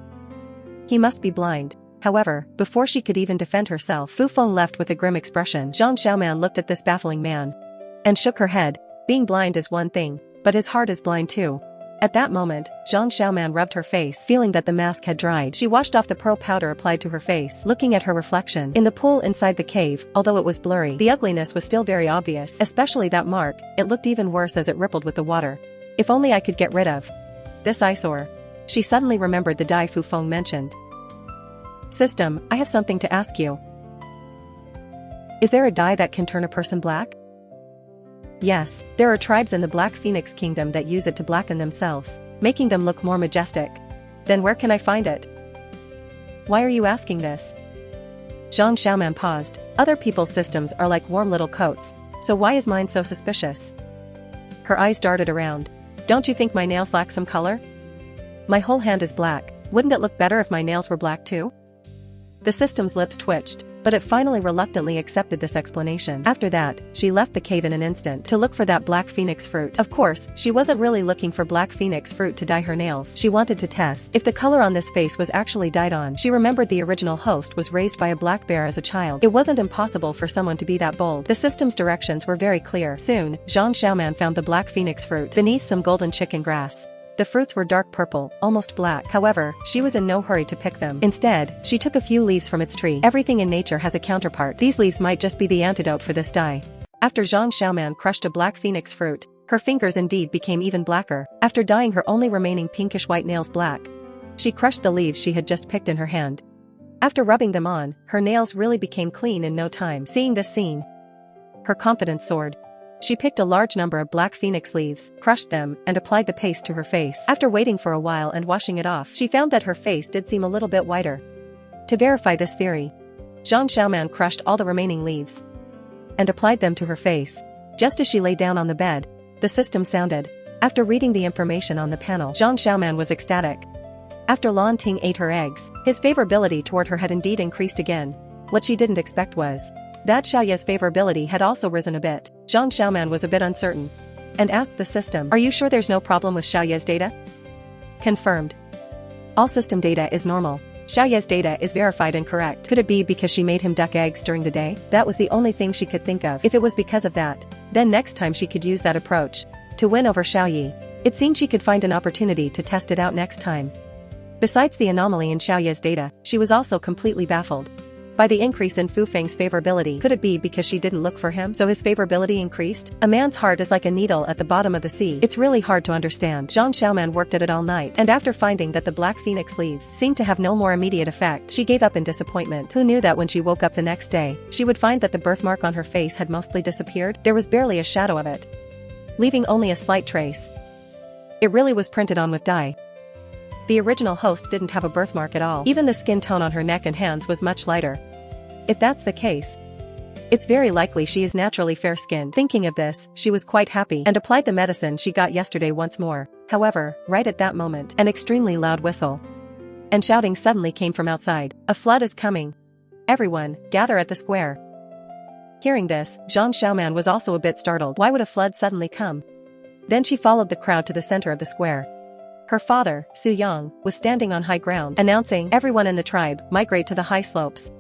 He must be blind. However, before she could even defend herself, Fu Feng left with a grim expression. Zhang Xiaoman looked at this baffling man and shook her head. Being blind is one thing, but his heart is blind too. At that moment, Zhang Xiaoman rubbed her face, feeling that the mask had dried. She washed off the pearl powder applied to her face, looking at her reflection in the pool inside the cave. Although it was blurry, the ugliness was still very obvious, especially that mark. It looked even worse as it rippled with the water. If only I could get rid of this eyesore. She suddenly remembered the dye Fu Feng mentioned. System, I have something to ask you. Is there a dye that can turn a person black? Yes, there are tribes in the Black Phoenix Kingdom that use it to blacken themselves, making them look more majestic. Then where can I find it? Why are you asking this? Zhang Xiaoman paused. Other people's systems are like warm little coats, so why is mine so suspicious? Her eyes darted around. Don't you think my nails lack some color? My whole hand is black. Wouldn't it look better if my nails were black too? The system's lips twitched, but it finally reluctantly accepted this explanation. After that, she left the cave in an instant to look for that black phoenix fruit. Of course, she wasn't really looking for black phoenix fruit to dye her nails. She wanted to test if the color on this face was actually dyed on. She remembered the original host was raised by a black bear as a child. It wasn't impossible for someone to be that bold. The system's directions were very clear. Soon, Zhang Xiaoman found the black phoenix fruit beneath some golden chicken grass. The fruits were dark purple, almost black. However, she was in no hurry to pick them. Instead, she took a few leaves from its tree. Everything in nature has a counterpart. These leaves might just be the antidote for this dye. After Zhang Xiaoman crushed a black phoenix fruit, Her fingers indeed became even blacker, after dyeing her only remaining pinkish white nails black. She crushed the leaves she had just picked in her hand. After rubbing them on, her nails really became clean in no time. Seeing this scene, her confidence soared. She picked a large number of black phoenix leaves, crushed them, and applied the paste to her face. After waiting for a while and washing it off, she found that her face did seem a little bit whiter. To verify this theory, Zhang Xiaoman crushed all the remaining leaves and applied them to her face. Just as she lay down on the bed, the system sounded. After reading the information on the panel, Zhang Xiaoman was ecstatic. After Lan Ting ate her eggs, his favorability toward her had indeed increased again. What she didn't expect was that Xiaoye's favorability had also risen a bit. Zhang Xiaoman was a bit uncertain and asked the system, "Are you sure there's no problem with Xiaoye's data?" Confirmed. All system data is normal. Xiaoye's data is verified and correct. Could it be because she made him duck eggs during the day? That was the only thing she could think of. If it was because of that, then next time she could use that approach to win over Xiaoye. It seemed she could find an opportunity to test it out next time. Besides the anomaly in Xiaoye's data, she was also completely baffled by the increase in Fu Feng's favorability. Could it be because she didn't look for him, so his favorability increased? A man's heart is like a needle at the bottom of the sea. It's really hard to understand. Zhang Xiaoman worked at it all night, and after finding that the black phoenix leaves seemed to have no more immediate effect, she gave up in disappointment. Who knew that when she woke up the next day, she would find that the birthmark on her face had mostly disappeared? There was barely a shadow of it, leaving only a slight trace. It really was printed on with dye. The original host didn't have a birthmark at all. Even the skin tone on her neck and hands was much lighter. If that's the case, it's very likely she is naturally fair-skinned. Thinking of this, she was quite happy and applied the medicine she got yesterday once more. However, right at that moment, an extremely loud whistle and shouting suddenly came from outside. "A flood is coming. Everyone, gather at the square." Hearing this, Zhang Xiaoman was also a bit startled. Why would a flood suddenly come? Then she followed the crowd to the center of the square. Her father, Su Yang, was standing on high ground, announcing, "Everyone in the tribe, migrate to the high slopes."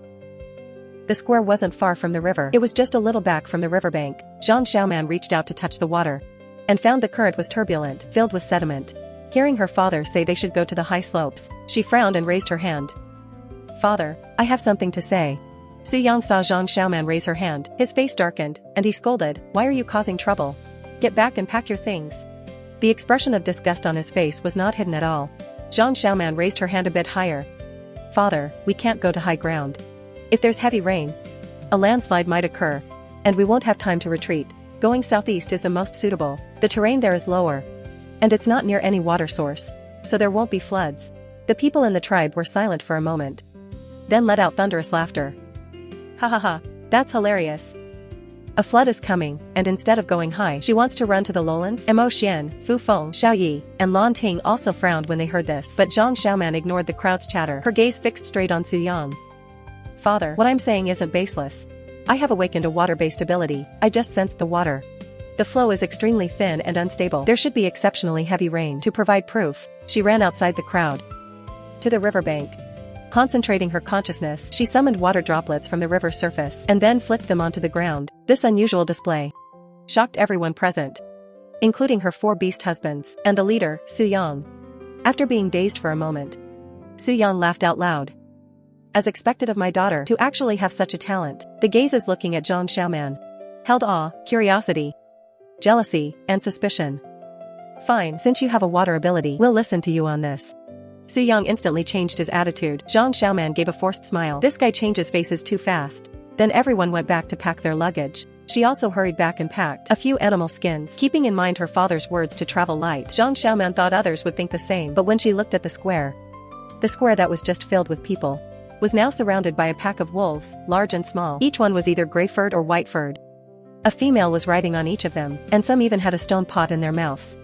The square wasn't far from the river. It was just a little back from the riverbank. Zhang Xiaoman reached out to touch the water and found the current was turbulent, filled with sediment. Hearing her father say they should go to the high slopes, she frowned and raised her hand. "Father, I have something to say." Su Yang saw Zhang Xiaoman raise her hand. His face darkened, and he scolded, "Why are you causing trouble? Get back and pack your things." The expression of disgust on his face was not hidden at all. Zhang Xiaoman raised her hand a bit higher. "Father, we can't go to high ground. If there's heavy rain, a landslide might occur, and we won't have time to retreat. Going southeast is the most suitable. The terrain there is lower, and it's not near any water source, so there won't be floods." The people in the tribe were silent for a moment, then let out thunderous laughter. "Ha ha ha, that's hilarious. A flood is coming, and instead of going high, she wants to run to the lowlands?" Mo Xian, Fu Feng, Xiaoyi, and Lan Ting also frowned when they heard this, but Zhang Xiaoman ignored the crowd's chatter, her gaze fixed straight on Su Yang. "Father, what I'm saying isn't baseless. I have awakened a water-based ability. I just sensed the water. The flow is extremely thin and unstable. There should be exceptionally heavy rain." To provide proof, she ran outside the crowd to the riverbank. Concentrating her consciousness, she summoned water droplets from the river's surface and then flicked them onto the ground. This unusual display shocked everyone present, including her 4 beast husbands and the leader, Su Yang. After being dazed for a moment, Su Yang laughed out loud. "As expected of my daughter to actually have such a talent." The gazes looking at Zhang Xiaoman held awe, curiosity, jealousy, and suspicion. "Fine, since you have a water ability, we'll listen to you on this." Su Yang instantly changed his attitude. Zhang Xiaoman gave a forced smile. This guy changes faces too fast. Then everyone went back to pack their luggage. She also hurried back and packed a few animal skins. Keeping in mind her father's words to travel light, Zhang Xiaoman thought others would think the same. But when she looked at the square that was just filled with people was now surrounded by a pack of wolves, large and small. Each one was either gray-furred or white-furred. A female was riding on each of them, and some even had a stone pot in their mouths.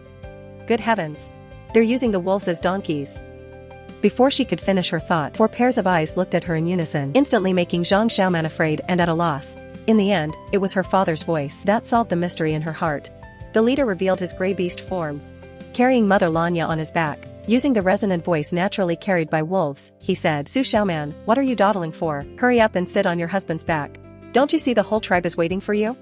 Good heavens! They're using the wolves as donkeys. Before she could finish her thought, 4 pairs of eyes looked at her in unison, instantly making Zhang Xiaoman afraid and at a loss. In the end, it was her father's voice that solved the mystery in her heart. The leader revealed his gray beast form, carrying Mother Lanya on his back. Using the resonant voice naturally carried by wolves, he said, "Su Xiaoman, what are you dawdling for? Hurry up and sit on your husband's back. Don't you see the whole tribe is waiting for you?"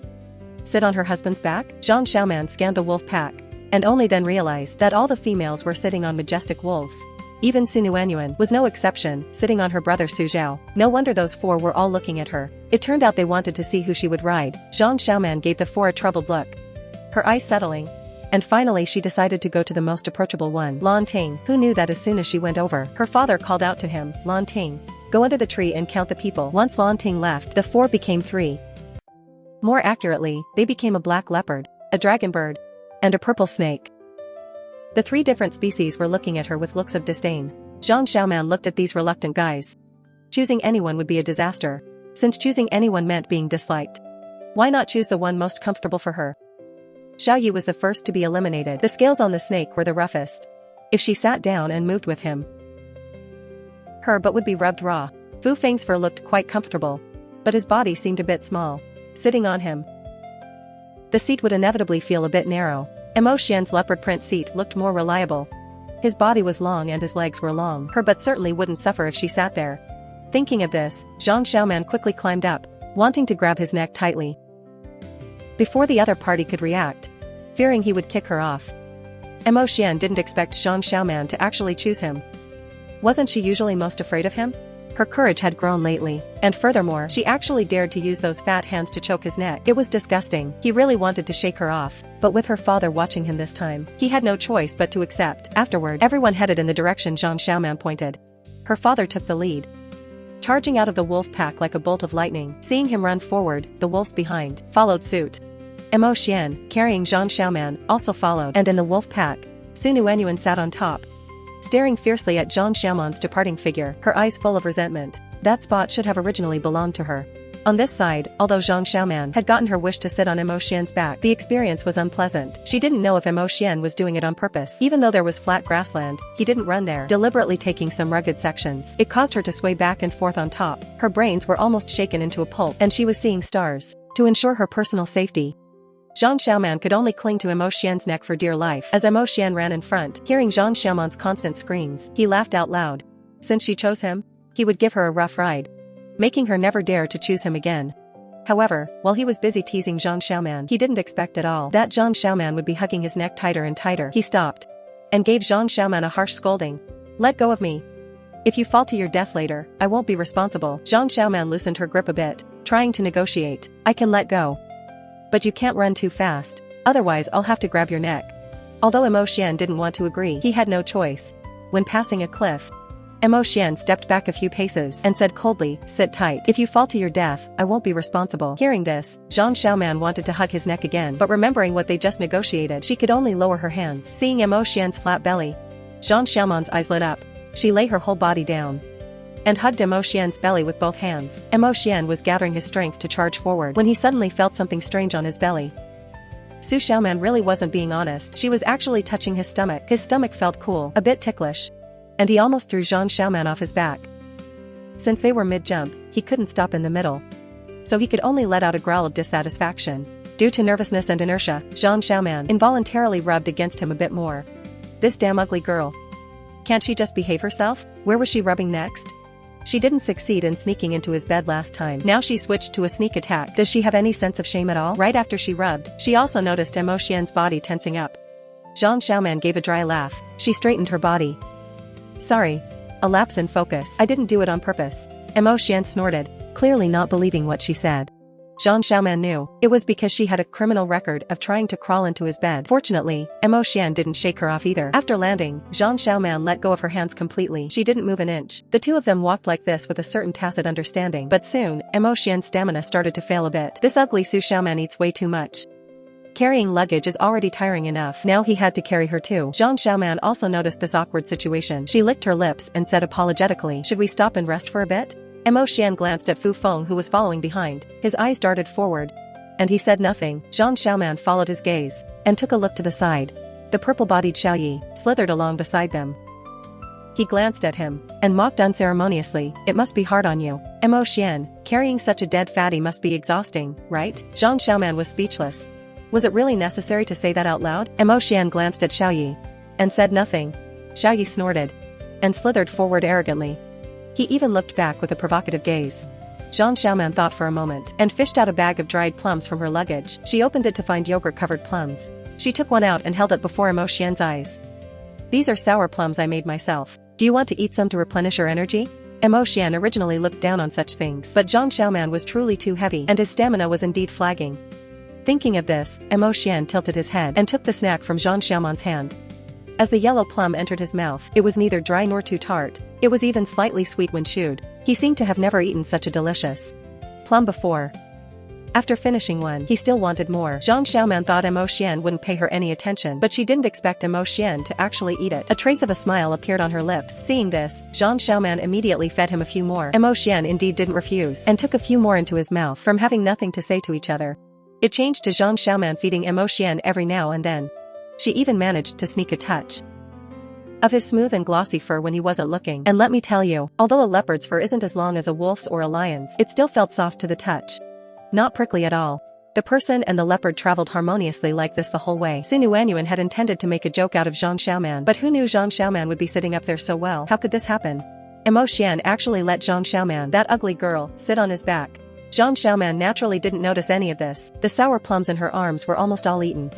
Sit on her husband's back? Zhang Xiaoman scanned the wolf pack, and only then realized that all the females were sitting on majestic wolves. Even Su Nuanyuan was no exception, sitting on her brother Su Zhao. No wonder those 4 were all looking at her. It turned out they wanted to see who she would ride. Zhang Xiaoman gave the 4 a troubled look, her eyes settling. And finally she decided to go to the most approachable one, Lan Ting, who knew that as soon as she went over, her father called out to him, Lan Ting, go under the tree and count the people. Once Lan Ting left, the 4 became 3. More accurately, they became a black leopard, a dragon bird, and a purple snake. The 3 different species were looking at her with looks of disdain. Zhang Xiaoman looked at these reluctant guys. Choosing anyone would be a disaster, since choosing anyone meant being disliked. Why not choose the one most comfortable for her? Xiao Yi was the first to be eliminated. The scales on the snake were the roughest. If she sat down and moved with him, her butt would be rubbed raw. Fu Feng's fur looked quite comfortable, but his body seemed a bit small. Sitting on him, the seat would inevitably feel a bit narrow. Mo Xian's leopard print seat looked more reliable. His body was long and his legs were long. Her butt certainly wouldn't suffer if she sat there. Thinking of this, Zhang Xiaoman quickly climbed up, wanting to grab his neck tightly before the other party could react, fearing he would kick her off. Mo Xian didn't expect Zhang Xiaoman to actually choose him. Wasn't she usually most afraid of him? Her courage had grown lately, and furthermore, she actually dared to use those fat hands to choke his neck. It was disgusting. He really wanted to shake her off, but with her father watching him this time, he had no choice but to accept. Afterward, everyone headed in the direction Zhang Xiaoman pointed. Her father took the lead, charging out of the wolf pack like a bolt of lightning. Seeing him run forward, the wolves behind followed suit. Mo Xian, carrying Zhang Xiaoman, also followed, and in the wolf pack, Su Nuanyuan sat on top, staring fiercely at Zhang Xiaoman's departing figure, her eyes full of resentment. That spot should have originally belonged to her. On this side, although Zhang Xiaoman had gotten her wish to sit on Mo Xian's back, the experience was unpleasant. She didn't know if Mo Xian was doing it on purpose. Even though there was flat grassland, he didn't run there, deliberately taking some rugged sections. It caused her to sway back and forth on top. Her brains were almost shaken into a pulp, and she was seeing stars. To ensure her personal safety, Zhang Xiaoman could only cling to Mo Xian's neck for dear life. As Mo Xian ran in front, hearing Zhang Xiaoman's constant screams, he laughed out loud. Since she chose him, he would give her a rough ride, making her never dare to choose him again. However, while he was busy teasing Zhang Xiaoman, he didn't expect at all that Zhang Xiaoman would be hugging his neck tighter and tighter. He stopped and gave Zhang Xiaoman a harsh scolding. Let go of me. If you fall to your death later, I won't be responsible. Zhang Xiaoman loosened her grip a bit, trying to negotiate. I can let go, but you can't run too fast, otherwise I'll have to grab your neck. Although Mo Xian didn't want to agree, he had no choice. When passing a cliff, Mo Xian stepped back a few paces and said coldly, sit tight. If you fall to your death, I won't be responsible. Hearing this, Zhang Xiaoman wanted to hug his neck again, but remembering what they just negotiated, she could only lower her hands. Seeing Mo Xian's flat belly, Zhang Xiaoman's eyes lit up. She lay her whole body down and hugged Mo Xian's belly with both hands. Mo Xian was gathering his strength to charge forward when he suddenly felt something strange on his belly. Su Xiaoman really wasn't being honest. She was actually touching his stomach. His stomach felt cool, a bit ticklish, and he almost threw Zhang Xiaoman off his back. Since they were mid-jump, he couldn't stop in the middle, so he could only let out a growl of dissatisfaction. Due to nervousness and inertia, Zhang Xiaoman involuntarily rubbed against him a bit more. This damn ugly girl. Can't she just behave herself? Where was she rubbing next? She didn't succeed in sneaking into his bed last time. Now she switched to a sneak attack. Does she have any sense of shame at all? Right after she rubbed, she also noticed Mo Xian's body tensing up. Zhang Xiaoman gave a dry laugh. She straightened her body. Sorry. A lapse in focus. I didn't do it on purpose. Mo Xian snorted, clearly not believing what she said. Zhang Xiaoman knew it was because she had a criminal record of trying to crawl into his bed. Fortunately, Mo Xian didn't shake her off either. After landing, Zhang Xiaoman let go of her hands completely. She didn't move an inch. The two of them walked like this with a certain tacit understanding. But soon, Mo Xian's stamina started to fail a bit. This ugly Su Xiaoman eats way too much. Carrying luggage is already tiring enough. Now he had to carry her too. Zhang Xiaoman also noticed this awkward situation. She licked her lips and said apologetically, should we stop and rest for a bit? Mo Xian glanced at Fu Feng who was following behind. His eyes darted forward, and he said nothing. Zhang Xiaoman followed his gaze and took a look to the side. The purple-bodied Xiao Yi slithered along beside them. He glanced at him and mocked unceremoniously, it must be hard on you. Mo Xian, carrying such a dead fatty must be exhausting, right? Zhang Xiaoman was speechless. Was it really necessary to say that out loud? Mo Xian glanced at Xiao Yi and said nothing. Xiao Yi snorted and slithered forward arrogantly. He even looked back with a provocative gaze. Zhang Xiaoman thought for a moment and fished out a bag of dried plums from her luggage. She opened it to find yogurt-covered plums. She took one out and held it before Mo Xian's eyes. These are sour plums I made myself. Do you want to eat some to replenish your energy? Mo Xian originally looked down on such things, but Zhang Xiaoman was truly too heavy and his stamina was indeed flagging. Thinking of this, Mo Xian tilted his head and took the snack from Zhang Xiaoman's hand. As the yellow plum entered his mouth, it was neither dry nor too tart. It was even slightly sweet when chewed. He seemed to have never eaten such a delicious plum before. After finishing one, he still wanted more. Zhang Xiaoman thought Mo Xian wouldn't pay her any attention, but she didn't expect Mo Xian to actually eat it. A trace of a smile appeared on her lips. Seeing this, Zhang Xiaoman immediately fed him a few more. Mo Xian indeed didn't refuse, and took a few more into his mouth. From having nothing to say to each other, it changed to Zhang Xiaoman feeding Mo Xian every now and then. She even managed to sneak a touch of his smooth and glossy fur when he wasn't looking. And let me tell you, although a leopard's fur isn't as long as a wolf's or a lion's, it still felt soft to the touch. Not prickly at all. The person and the leopard traveled harmoniously like this the whole way. Sun Yuanyuan had intended to make a joke out of Zhang Xiaoman, but who knew Zhang Xiaoman would be sitting up there so well? How could this happen? Mo Xian actually let Zhang Xiaoman, that ugly girl, sit on his back. Zhang Xiaoman naturally didn't notice any of this. The sour plums in her arms were almost all eaten.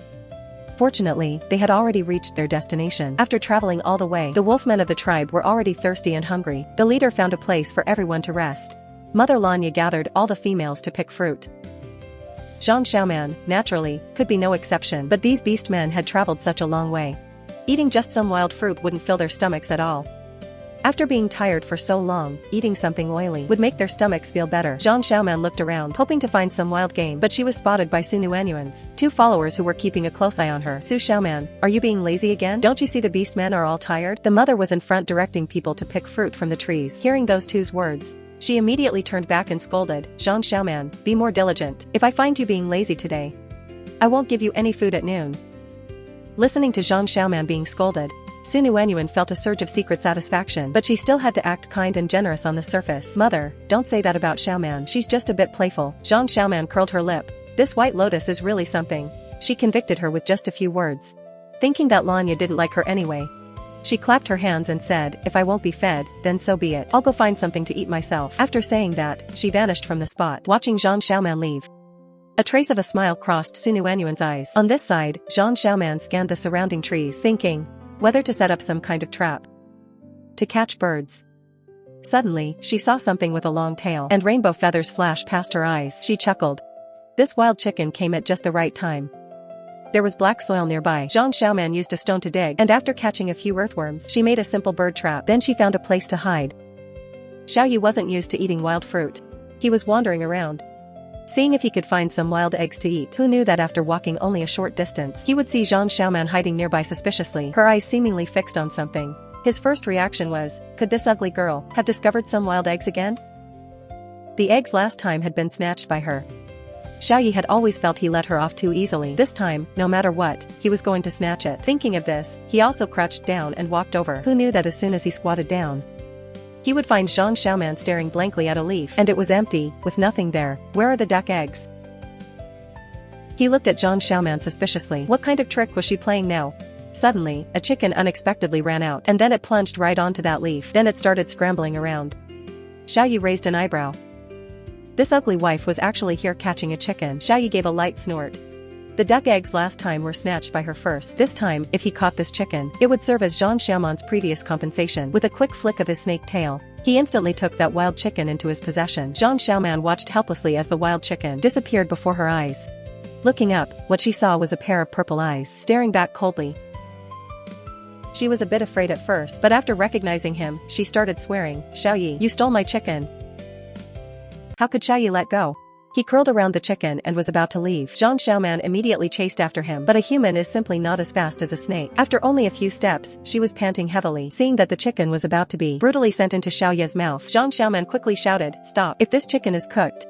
Fortunately, they had already reached their destination. After traveling all the way, the wolfmen of the tribe were already thirsty and hungry. The leader found a place for everyone to rest. Mother Lanya gathered all the females to pick fruit. Zhang Xiaoman, naturally, could be no exception, but these beast men had traveled such a long way. Eating just some wild fruit wouldn't fill their stomachs at all. After being tired for so long, eating something oily would make their stomachs feel better. Zhang Xiaoman looked around, hoping to find some wild game, but she was spotted by Sun Yuanyuan's two followers who were keeping a close eye on her. Su Xiaoman, are you being lazy again? Don't you see the beast men are all tired? The mother was in front directing people to pick fruit from the trees. Hearing those two's words, she immediately turned back and scolded, Zhang Xiaoman, be more diligent. If I find you being lazy today, I won't give you any food at noon. Listening to Zhang Xiaoman being scolded, Sun Yuanyuan felt a surge of secret satisfaction, but she still had to act kind and generous on the surface. Mother, don't say that about Xiaoman, she's just a bit playful. Zhang Xiaoman curled her lip. This white lotus is really something. She convicted her with just a few words. Thinking that Lanya didn't like her anyway, she clapped her hands and said, if I won't be fed, then so be it. I'll go find something to eat myself. After saying that, she vanished from the spot. Watching Zhang Xiaoman leave, a trace of a smile crossed Sun Yuanyuan's eyes. On this side, Zhang Xiaoman scanned the surrounding trees, thinking whether to set up some kind of trap to catch birds. Suddenly, she saw something with a long tail and rainbow feathers flash past her eyes. She chuckled. This wild chicken came at just the right time. There was black soil nearby. Zhang Xiaoman used a stone to dig, and after catching a few earthworms, she made a simple bird trap. Then she found a place to hide. Xiaoyu wasn't used to eating wild fruit. He was wandering around, seeing if he could find some wild eggs to eat. Who knew that after walking only a short distance, he would see Zhang Xiaoman hiding nearby suspiciously, her eyes seemingly fixed on something. His first reaction was, could this ugly girl have discovered some wild eggs again? The eggs last time had been snatched by her. Xiaoyu had always felt he let her off too easily. This time, no matter what, he was going to snatch it. Thinking of this, he also crouched down and walked over. Who knew that as soon as he squatted down, he would find Zhang Xiaoman staring blankly at a leaf, and it was empty, with nothing there. Where are the duck eggs? He looked at Zhang Xiaoman suspiciously. What kind of trick was she playing now? Suddenly, a chicken unexpectedly ran out, and then it plunged right onto that leaf. Then it started scrambling around. Xiaoyu raised an eyebrow. This ugly wife was actually here catching a chicken. Xiaoyu gave a light snort. The duck eggs last time were snatched by her first. This time, if he caught this chicken, it would serve as Zhang Xiaoman's previous compensation. With a quick flick of his snake tail, he instantly took that wild chicken into his possession. Zhang Xiaoman watched helplessly as the wild chicken disappeared before her eyes. Looking up, what she saw was a pair of purple eyes staring back coldly. She was a bit afraid at first, but after recognizing him, she started swearing, Xiaoyu, you stole my chicken. How could Xiaoyu let go? He curled around the chicken and was about to leave. Zhang Xiaoman immediately chased after him, but a human is simply not as fast as a snake. After only a few steps, she was panting heavily. Seeing that the chicken was about to be brutally sent into Xiaoyu's mouth, Zhang Xiaoman quickly shouted, stop. If this chicken is cooked,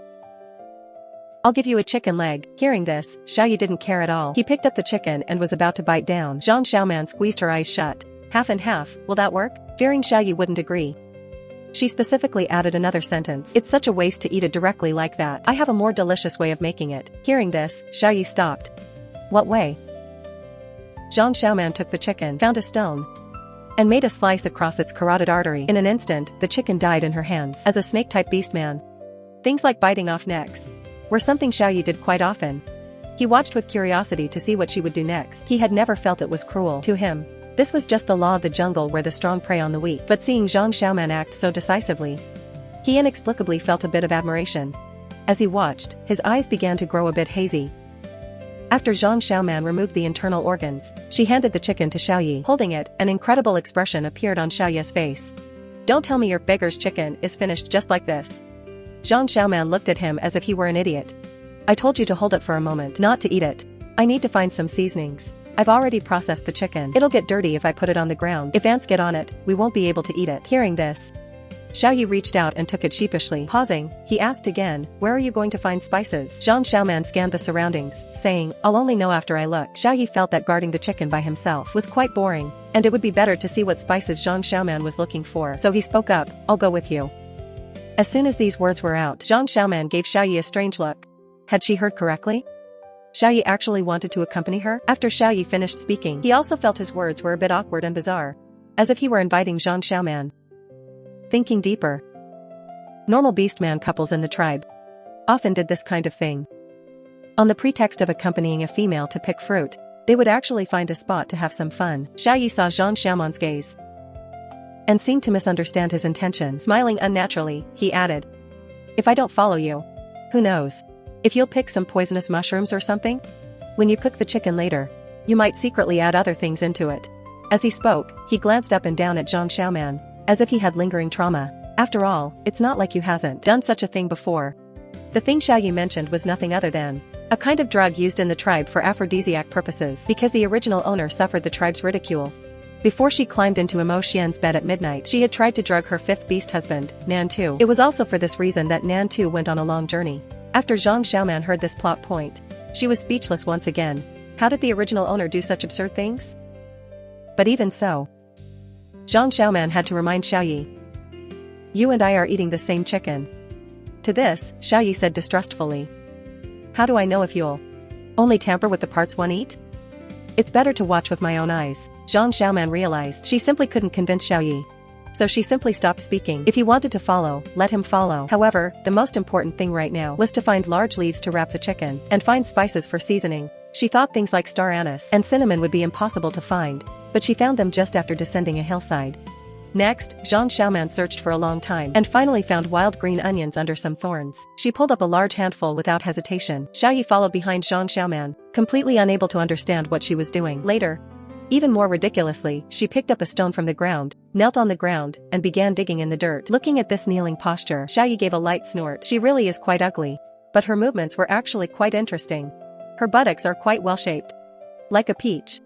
I'll give you a chicken leg. Hearing this, Xiaoyu didn't care at all. He picked up the chicken and was about to bite down. Zhang Xiaoman squeezed her eyes shut. Half and half, will that work? Fearing Xiaoyu wouldn't agree, she specifically added another sentence. It's such a waste to eat it directly like that. I have a more delicious way of making it. Hearing this, Xiaoyu stopped. What way? Zhang Xiaoman took the chicken, found a stone, and made a slice across its carotid artery. In an instant, the chicken died in her hands. As a snake-type beastman, things like biting off necks were something Xiaoyu did quite often. He watched with curiosity to see what she would do next. He had never felt it was cruel to him. This was just the law of the jungle where the strong prey on the weak. But seeing Zhang Xiaoman act so decisively, he inexplicably felt a bit of admiration. As he watched, his eyes began to grow a bit hazy. After Zhang Xiaoman removed the internal organs, she handed the chicken to Xiaoyi. Holding it, an incredible expression appeared on Xiaoyi's face. "Don't tell me your beggar's chicken is finished just like this." Zhang Xiaoman looked at him as if he were an idiot. "I told you to hold it for a moment, not to eat it. I need to find some seasonings. I've already processed the chicken. It'll get dirty if I put it on the ground. If ants get on it, we won't be able to eat it." Hearing this, Xiaoyi reached out and took it sheepishly. Pausing, he asked again, "Where are you going to find spices?" Zhang Xiaoman scanned the surroundings, saying, "I'll only know after I look." Xiaoyi felt that guarding the chicken by himself was quite boring, and it would be better to see what spices Zhang Xiaoman was looking for. So he spoke up, "I'll go with you." As soon as these words were out, Zhang Xiaoman gave Xiaoyi a strange look. Had she heard correctly? Xiaoyi actually wanted to accompany her? After Xiaoyi finished speaking, he also felt his words were a bit awkward and bizarre. As if he were inviting Zhang Xiaoman. Thinking deeper. Normal beastman couples in the tribe often did this kind of thing. On the pretext of accompanying a female to pick fruit, they would actually find a spot to have some fun. Xiaoyi saw Zhang Xiaoman's gaze and seemed to misunderstand his intention. Smiling unnaturally, he added, "If I don't follow you, who knows? If you'll pick some poisonous mushrooms or something? When you cook the chicken later, you might secretly add other things into it." As he spoke, he glanced up and down at Zhang Xiaoman, as if he had lingering trauma. After all, it's not like you hasn't done such a thing before. The thing Xiaoyi mentioned was nothing other than a kind of drug used in the tribe for aphrodisiac purposes, because the original owner suffered the tribe's ridicule. Before she climbed into Mo Xian's bed at midnight, she had tried to drug her fifth beast husband, Nan Tu. It was also for this reason that Nan Tu went on a long journey. After Zhang Xiaoman heard this plot point, she was speechless once again. How did the original owner do such absurd things? But even so, Zhang Xiaoman had to remind Xiaoyi, "You and I are eating the same chicken." To this, Xiaoyi said distrustfully, "How do I know if you'll only tamper with the parts one eat? It's better to watch with my own eyes." Zhang Xiaoman realized she simply couldn't convince Xiaoyi. So she simply stopped speaking. If he wanted to follow, let him follow. However, the most important thing right now was to find large leaves to wrap the chicken, and find spices for seasoning. She thought things like star anise and cinnamon would be impossible to find, but she found them just after descending a hillside. Next, Zhang Xiaoman searched for a long time and finally found wild green onions under some thorns. She pulled up a large handful without hesitation. Xiaoyi followed behind Zhang Xiaoman, completely unable to understand what she was doing. Later, even more ridiculously, she picked up a stone from the ground, knelt on the ground, and began digging in the dirt. Looking at this kneeling posture, Xiaoyi gave a light snort. She really is quite ugly, but her movements were actually quite interesting. Her buttocks are quite well-shaped. Like a peach.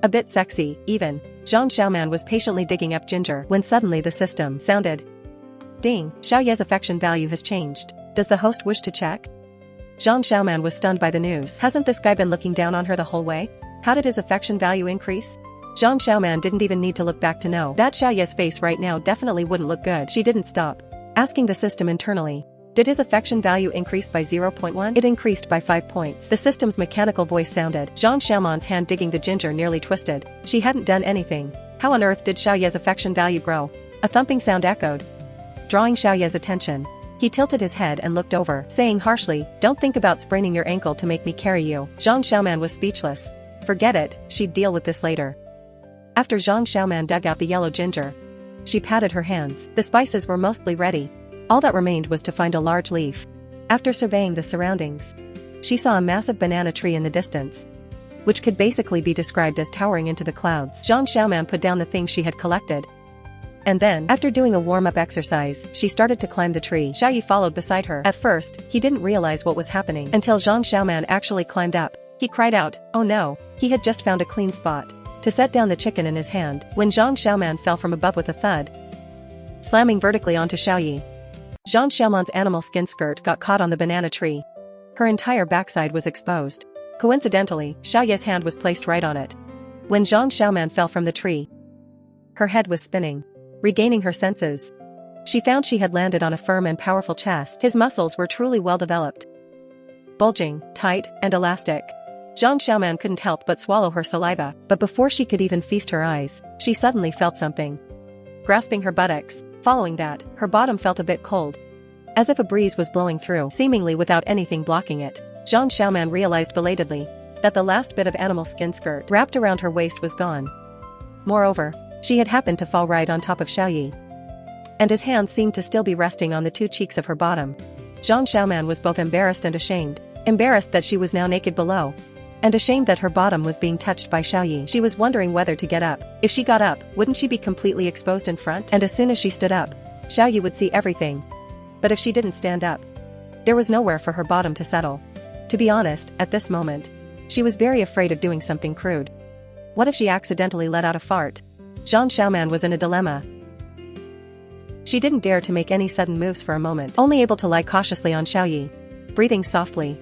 A bit sexy, even. Zhang Xiaoman was patiently digging up ginger when suddenly the system sounded. Ding, Xiaoyi's affection value has changed. Does the host wish to check? Zhang Xiaoman was stunned by the news. Hasn't this guy been looking down on her the whole way? How did his affection value increase? Zhang Xiaoman didn't even need to look back to know that Xiaoyi's face right now definitely wouldn't look good. She didn't stop asking the system internally. Did his affection value increase by 0.1? It increased by 5 points. The system's mechanical voice sounded. Zhang Xiaoman's hand digging the ginger nearly twisted. She hadn't done anything. How on earth did Xiaoyi's affection value grow? A thumping sound echoed, drawing Xiaoyi's attention. He tilted his head and looked over, saying harshly, "Don't think about spraining your ankle to make me carry you." Zhang Xiaoman was speechless. Forget it, she'd deal with this later. After Zhang Xiaoman dug out the yellow ginger, she patted her hands. The spices were mostly ready. All that remained was to find a large leaf. After surveying the surroundings, she saw a massive banana tree in the distance, which could basically be described as towering into the clouds. Zhang Xiaoman put down the things she had collected. And then, after doing a warm-up exercise, she started to climb the tree. Xiaoyi followed beside her. At first, he didn't realize what was happening until Zhang Xiaoman actually climbed up. He cried out, "Oh no!" He had just found a clean spot to set down the chicken in his hand, when Zhang Xiaoman fell from above with a thud, slamming vertically onto Xiaoyi. Zhang Xiaoman's animal skin skirt got caught on the banana tree. Her entire backside was exposed. Coincidentally, Xiaoyi's hand was placed right on it. When Zhang Xiaoman fell from the tree, her head was spinning. Regaining her senses, she found she had landed on a firm and powerful chest. His muscles were truly well developed, bulging, tight, and elastic. Zhang Xiaoman couldn't help but swallow her saliva, but before she could even feast her eyes, she suddenly felt something grasping her buttocks. Following that, her bottom felt a bit cold, as if a breeze was blowing through, seemingly without anything blocking it. Zhang Xiaoman realized belatedly that the last bit of animal skin skirt wrapped around her waist was gone. Moreover, she had happened to fall right on top of Xiaoyi, and his hand seemed to still be resting on the two cheeks of her bottom. Zhang Xiaoman was both embarrassed and ashamed. Embarrassed that she was now naked below, and ashamed that her bottom was being touched by Xiaoyi. She was wondering whether to get up. If she got up, wouldn't she be completely exposed in front? And as soon as she stood up, Xiaoyi would see everything. But if she didn't stand up, there was nowhere for her bottom to settle. To be honest, at this moment, she was very afraid of doing something crude. What if she accidentally let out a fart? Zhang Xiaoman was in a dilemma. She didn't dare to make any sudden moves for a moment, only able to lie cautiously on Xiaoyi, breathing softly.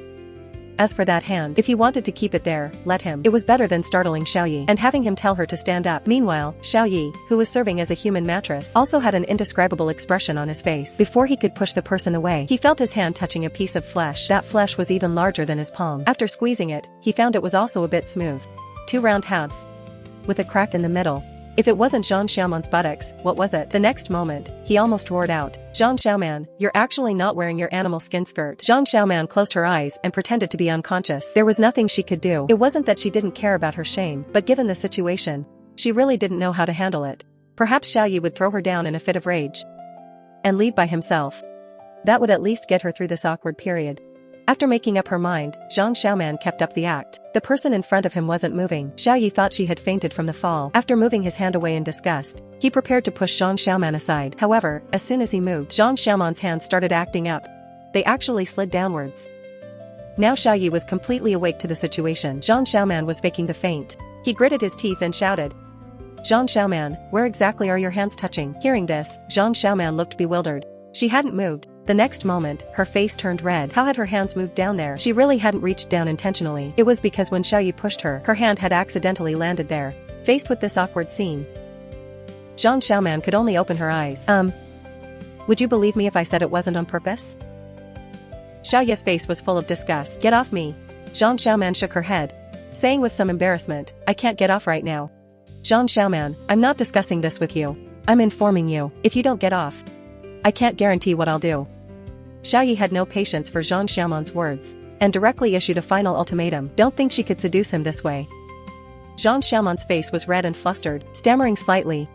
As for that hand, if he wanted to keep it there, let him. It was better than startling Xiaoyi and having him tell her to stand up. Meanwhile, Xiaoyi, who was serving as a human mattress, also had an indescribable expression on his face. Before he could push the person away, he felt his hand touching a piece of flesh. That flesh was even larger than his palm. After squeezing it, he found it was also a bit smooth. 2 round halves, with a crack in the middle. If it wasn't Zhang Xiaoman's buttocks, what was it? The next moment, he almost roared out, "Zhang Xiaoman, you're actually not wearing your animal skin skirt." Zhang Xiaoman closed her eyes and pretended to be unconscious. There was nothing she could do. It wasn't that she didn't care about her shame, but given the situation, she really didn't know how to handle it. Perhaps Xiaoyi would throw her down in a fit of rage and leave by himself. That would at least get her through this awkward period. After making up her mind, Zhang Xiaoman kept up the act. The person in front of him wasn't moving. Xiaoyi thought she had fainted from the fall. After moving his hand away in disgust, he prepared to push Zhang Xiaoman aside. However, as soon as he moved, Zhang Xiaoman's hands started acting up. They actually slid downwards. Now Xiaoyi was completely awake to the situation. Zhang Xiaoman was faking the faint. He gritted his teeth and shouted, "Zhang Xiaoman, where exactly are your hands touching?" Hearing this, Zhang Xiaoman looked bewildered. She hadn't moved. The next moment, her face turned red. How had her hands moved down there? She really hadn't reached down intentionally. It was because when Xiaoyi pushed her, her hand had accidentally landed there. Faced with this awkward scene, Zhang Xiaoman could only open her eyes. Would you believe me if I said it wasn't on purpose? Xiaoyi's face was full of disgust. "Get off me." Zhang Xiaoman shook her head, saying with some embarrassment, "I can't get off right now." "Zhang Xiaoman, I'm not discussing this with you. I'm informing you. If you don't get off, I can't guarantee what I'll do." Xiaoyi had no patience for Zhang Xiaoman's words, and directly issued a final ultimatum. Don't think she could seduce him this way. Zhang Xiaoman's face was red and flustered, stammering slightly.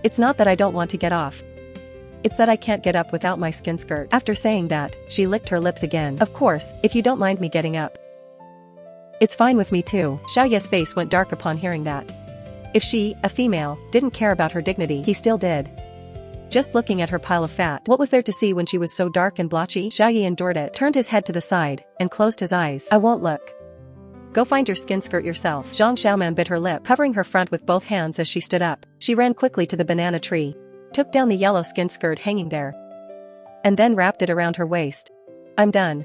"It's not that I don't want to get off. It's that I can't get up without my skin skirt." After saying that, she licked her lips again. "Of course, if you don't mind me getting up. It's fine with me too." Xiaoyi's face went dark upon hearing that. If she, a female, didn't care about her dignity, he still did. Just looking at her pile of fat, what was there to see when she was so dark and blotchy? Xiaoyi endured it, turned his head to the side, and closed his eyes. "I won't look. Go find your skin skirt yourself." Zhang Xiaoman bit her lip, covering her front with both hands as she stood up. She ran quickly to the banana tree, took down the yellow skin skirt hanging there, and then wrapped it around her waist. "I'm done."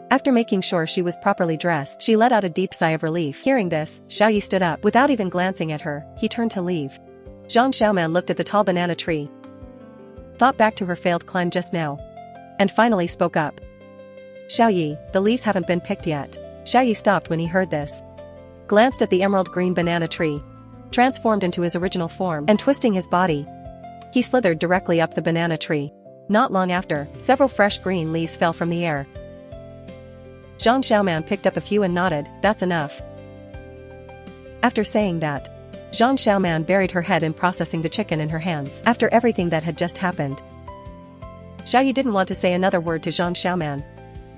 After making sure she was properly dressed, she let out a deep sigh of relief. Hearing this, Xiaoyi stood up. Without even glancing at her, he turned to leave. Zhang Xiaoman looked at the tall banana tree, thought back to her failed climb just now, and finally spoke up. "Xiaoyi, the leaves haven't been picked yet." Xiaoyi stopped when he heard this, glanced at the emerald green banana tree, transformed into his original form, and twisting his body, he slithered directly up the banana tree. Not long after, several fresh green leaves fell from the air. Zhang Xiaoman picked up a few and nodded, "That's enough." After saying that, Zhang Xiaoman buried her head in processing the chicken in her hands. After everything that had just happened, Xiaoyi didn't want to say another word to Zhang Xiaoman.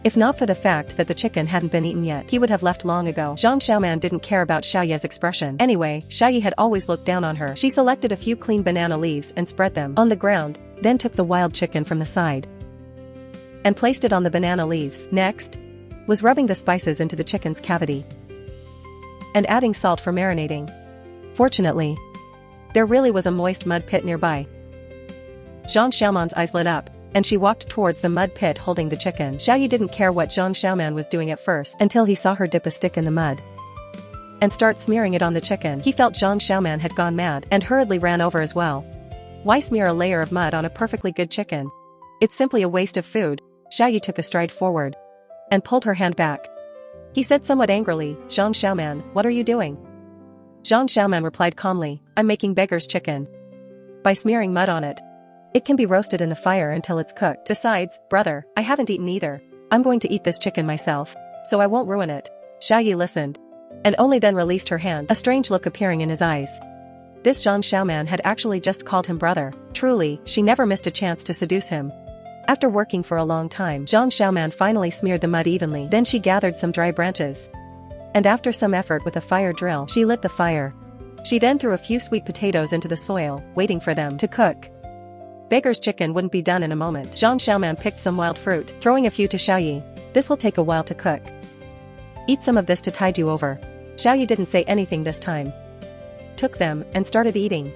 If not for the fact that the chicken hadn't been eaten yet, he would have left long ago. Zhang Xiaoman didn't care about Xiaoyi's expression. Anyway, Xiaoyi had always looked down on her. She selected a few clean banana leaves and spread them on the ground, then took the wild chicken from the side and placed it on the banana leaves. Next, was rubbing the spices into the chicken's cavity and adding salt for marinating. Fortunately, there really was a moist mud pit nearby. Zhang Xiaoman's eyes lit up, and she walked towards the mud pit holding the chicken. Xiaoyi didn't care what Zhang Xiaoman was doing at first until he saw her dip a stick in the mud and start smearing it on the chicken. He felt Zhang Xiaoman had gone mad and hurriedly ran over as well. Why smear a layer of mud on a perfectly good chicken? It's simply a waste of food. Xiaoyi took a stride forward and pulled her hand back. He said somewhat angrily, "Zhang Xiaoman, what are you doing?" Zhang Xiaoman replied calmly, "I'm making beggar's chicken. By smearing mud on it, it can be roasted in the fire until it's cooked. Besides, brother, I haven't eaten either. I'm going to eat this chicken myself, so I won't ruin it." Xiaoyi listened, and only then released her hand, a strange look appearing in his eyes. This Zhang Xiaoman had actually just called him brother. Truly, she never missed a chance to seduce him. After working for a long time, Zhang Xiaoman finally smeared the mud evenly. Then she gathered some dry branches and after some effort with a fire drill, she lit the fire. She then threw a few sweet potatoes into the soil, waiting for them to cook. Beggar's chicken wouldn't be done in a moment. Zhang Xiaoman picked some wild fruit, throwing a few to Xiaoyi. This will take a while to cook. Eat some of this to tide you over. Xiaoyi didn't say anything this time. Took them, and started eating.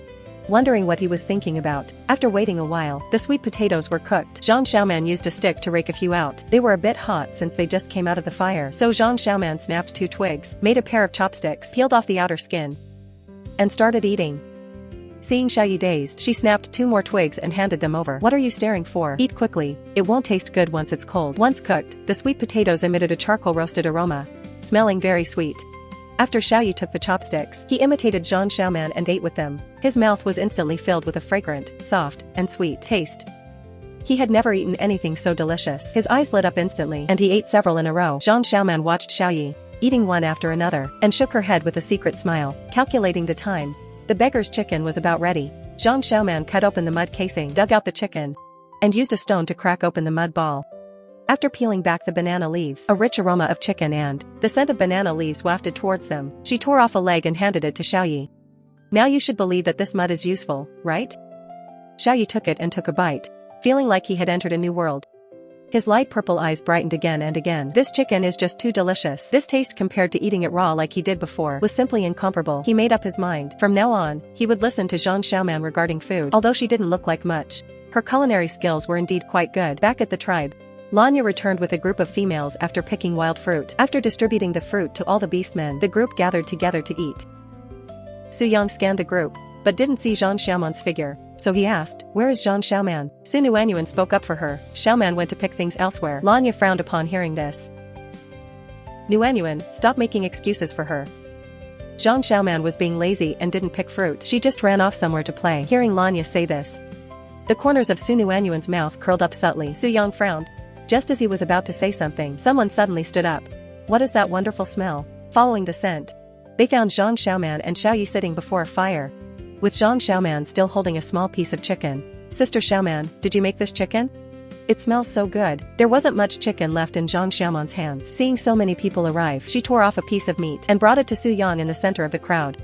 Wondering what he was thinking about. After waiting a while, the sweet potatoes were cooked. Zhang Xiaoman used a stick to rake a few out. They were a bit hot since they just came out of the fire, so Zhang Xiaoman snapped 2 twigs, made a pair of chopsticks, peeled off the outer skin, and started eating. Seeing Xiaoyi dazed, she snapped 2 more twigs and handed them over. What are you staring for? Eat quickly. It won't taste good once it's cold. Once cooked, the sweet potatoes emitted a charcoal roasted aroma, smelling very sweet. After Xiaoyi took the chopsticks, he imitated Zhang Xiaoman and ate with them. His mouth was instantly filled with a fragrant, soft, and sweet taste. He had never eaten anything so delicious. His eyes lit up instantly, and he ate several in a row. Zhang Xiaoman watched Xiaoyi, eating one after another, and shook her head with a secret smile. Calculating the time, the beggar's chicken was about ready. Zhang Xiaoman cut open the mud casing, dug out the chicken, and used a stone to crack open the mud ball. After peeling back the banana leaves, a rich aroma of chicken and the scent of banana leaves wafted towards them. She tore off a leg and handed it to Xiaoyi. Now you should believe that this mud is useful, right? Xiaoyi took it and took a bite, feeling like he had entered a new world. His light purple eyes brightened again and again. This chicken is just too delicious. This taste compared to eating it raw like he did before was simply incomparable. He made up his mind. From now on, he would listen to Zhang Xiaoman regarding food. Although she didn't look like much, her culinary skills were indeed quite good. Back at the tribe, Lanya returned with a group of females after picking wild fruit. After distributing the fruit to all the beastmen, the group gathered together to eat. Su Yang scanned the group, but didn't see Zhang Xiaoman's figure, so he asked, "Where is Zhang Xiaoman?" Su Nuanyuan spoke up for her. Xiaoman went to pick things elsewhere. Lanya frowned upon hearing this. Nuanyuan, stop making excuses for her. Zhang Xiaoman was being lazy and didn't pick fruit. She just ran off somewhere to play. Hearing Lanya say this, the corners of Su Nuanyuan's mouth curled up subtly. Su Yang frowned. Just as he was about to say something, someone suddenly stood up. What is that wonderful smell? Following the scent, they found Zhang Xiaoman and Xiaoyi sitting before a fire, with Zhang Xiaoman still holding a small piece of chicken. Sister Xiaoman, did you make this chicken? It smells so good. There wasn't much chicken left in Zhang Xiaoman's hands. Seeing so many people arrive, she tore off a piece of meat and brought it to Su Yang in the center of the crowd.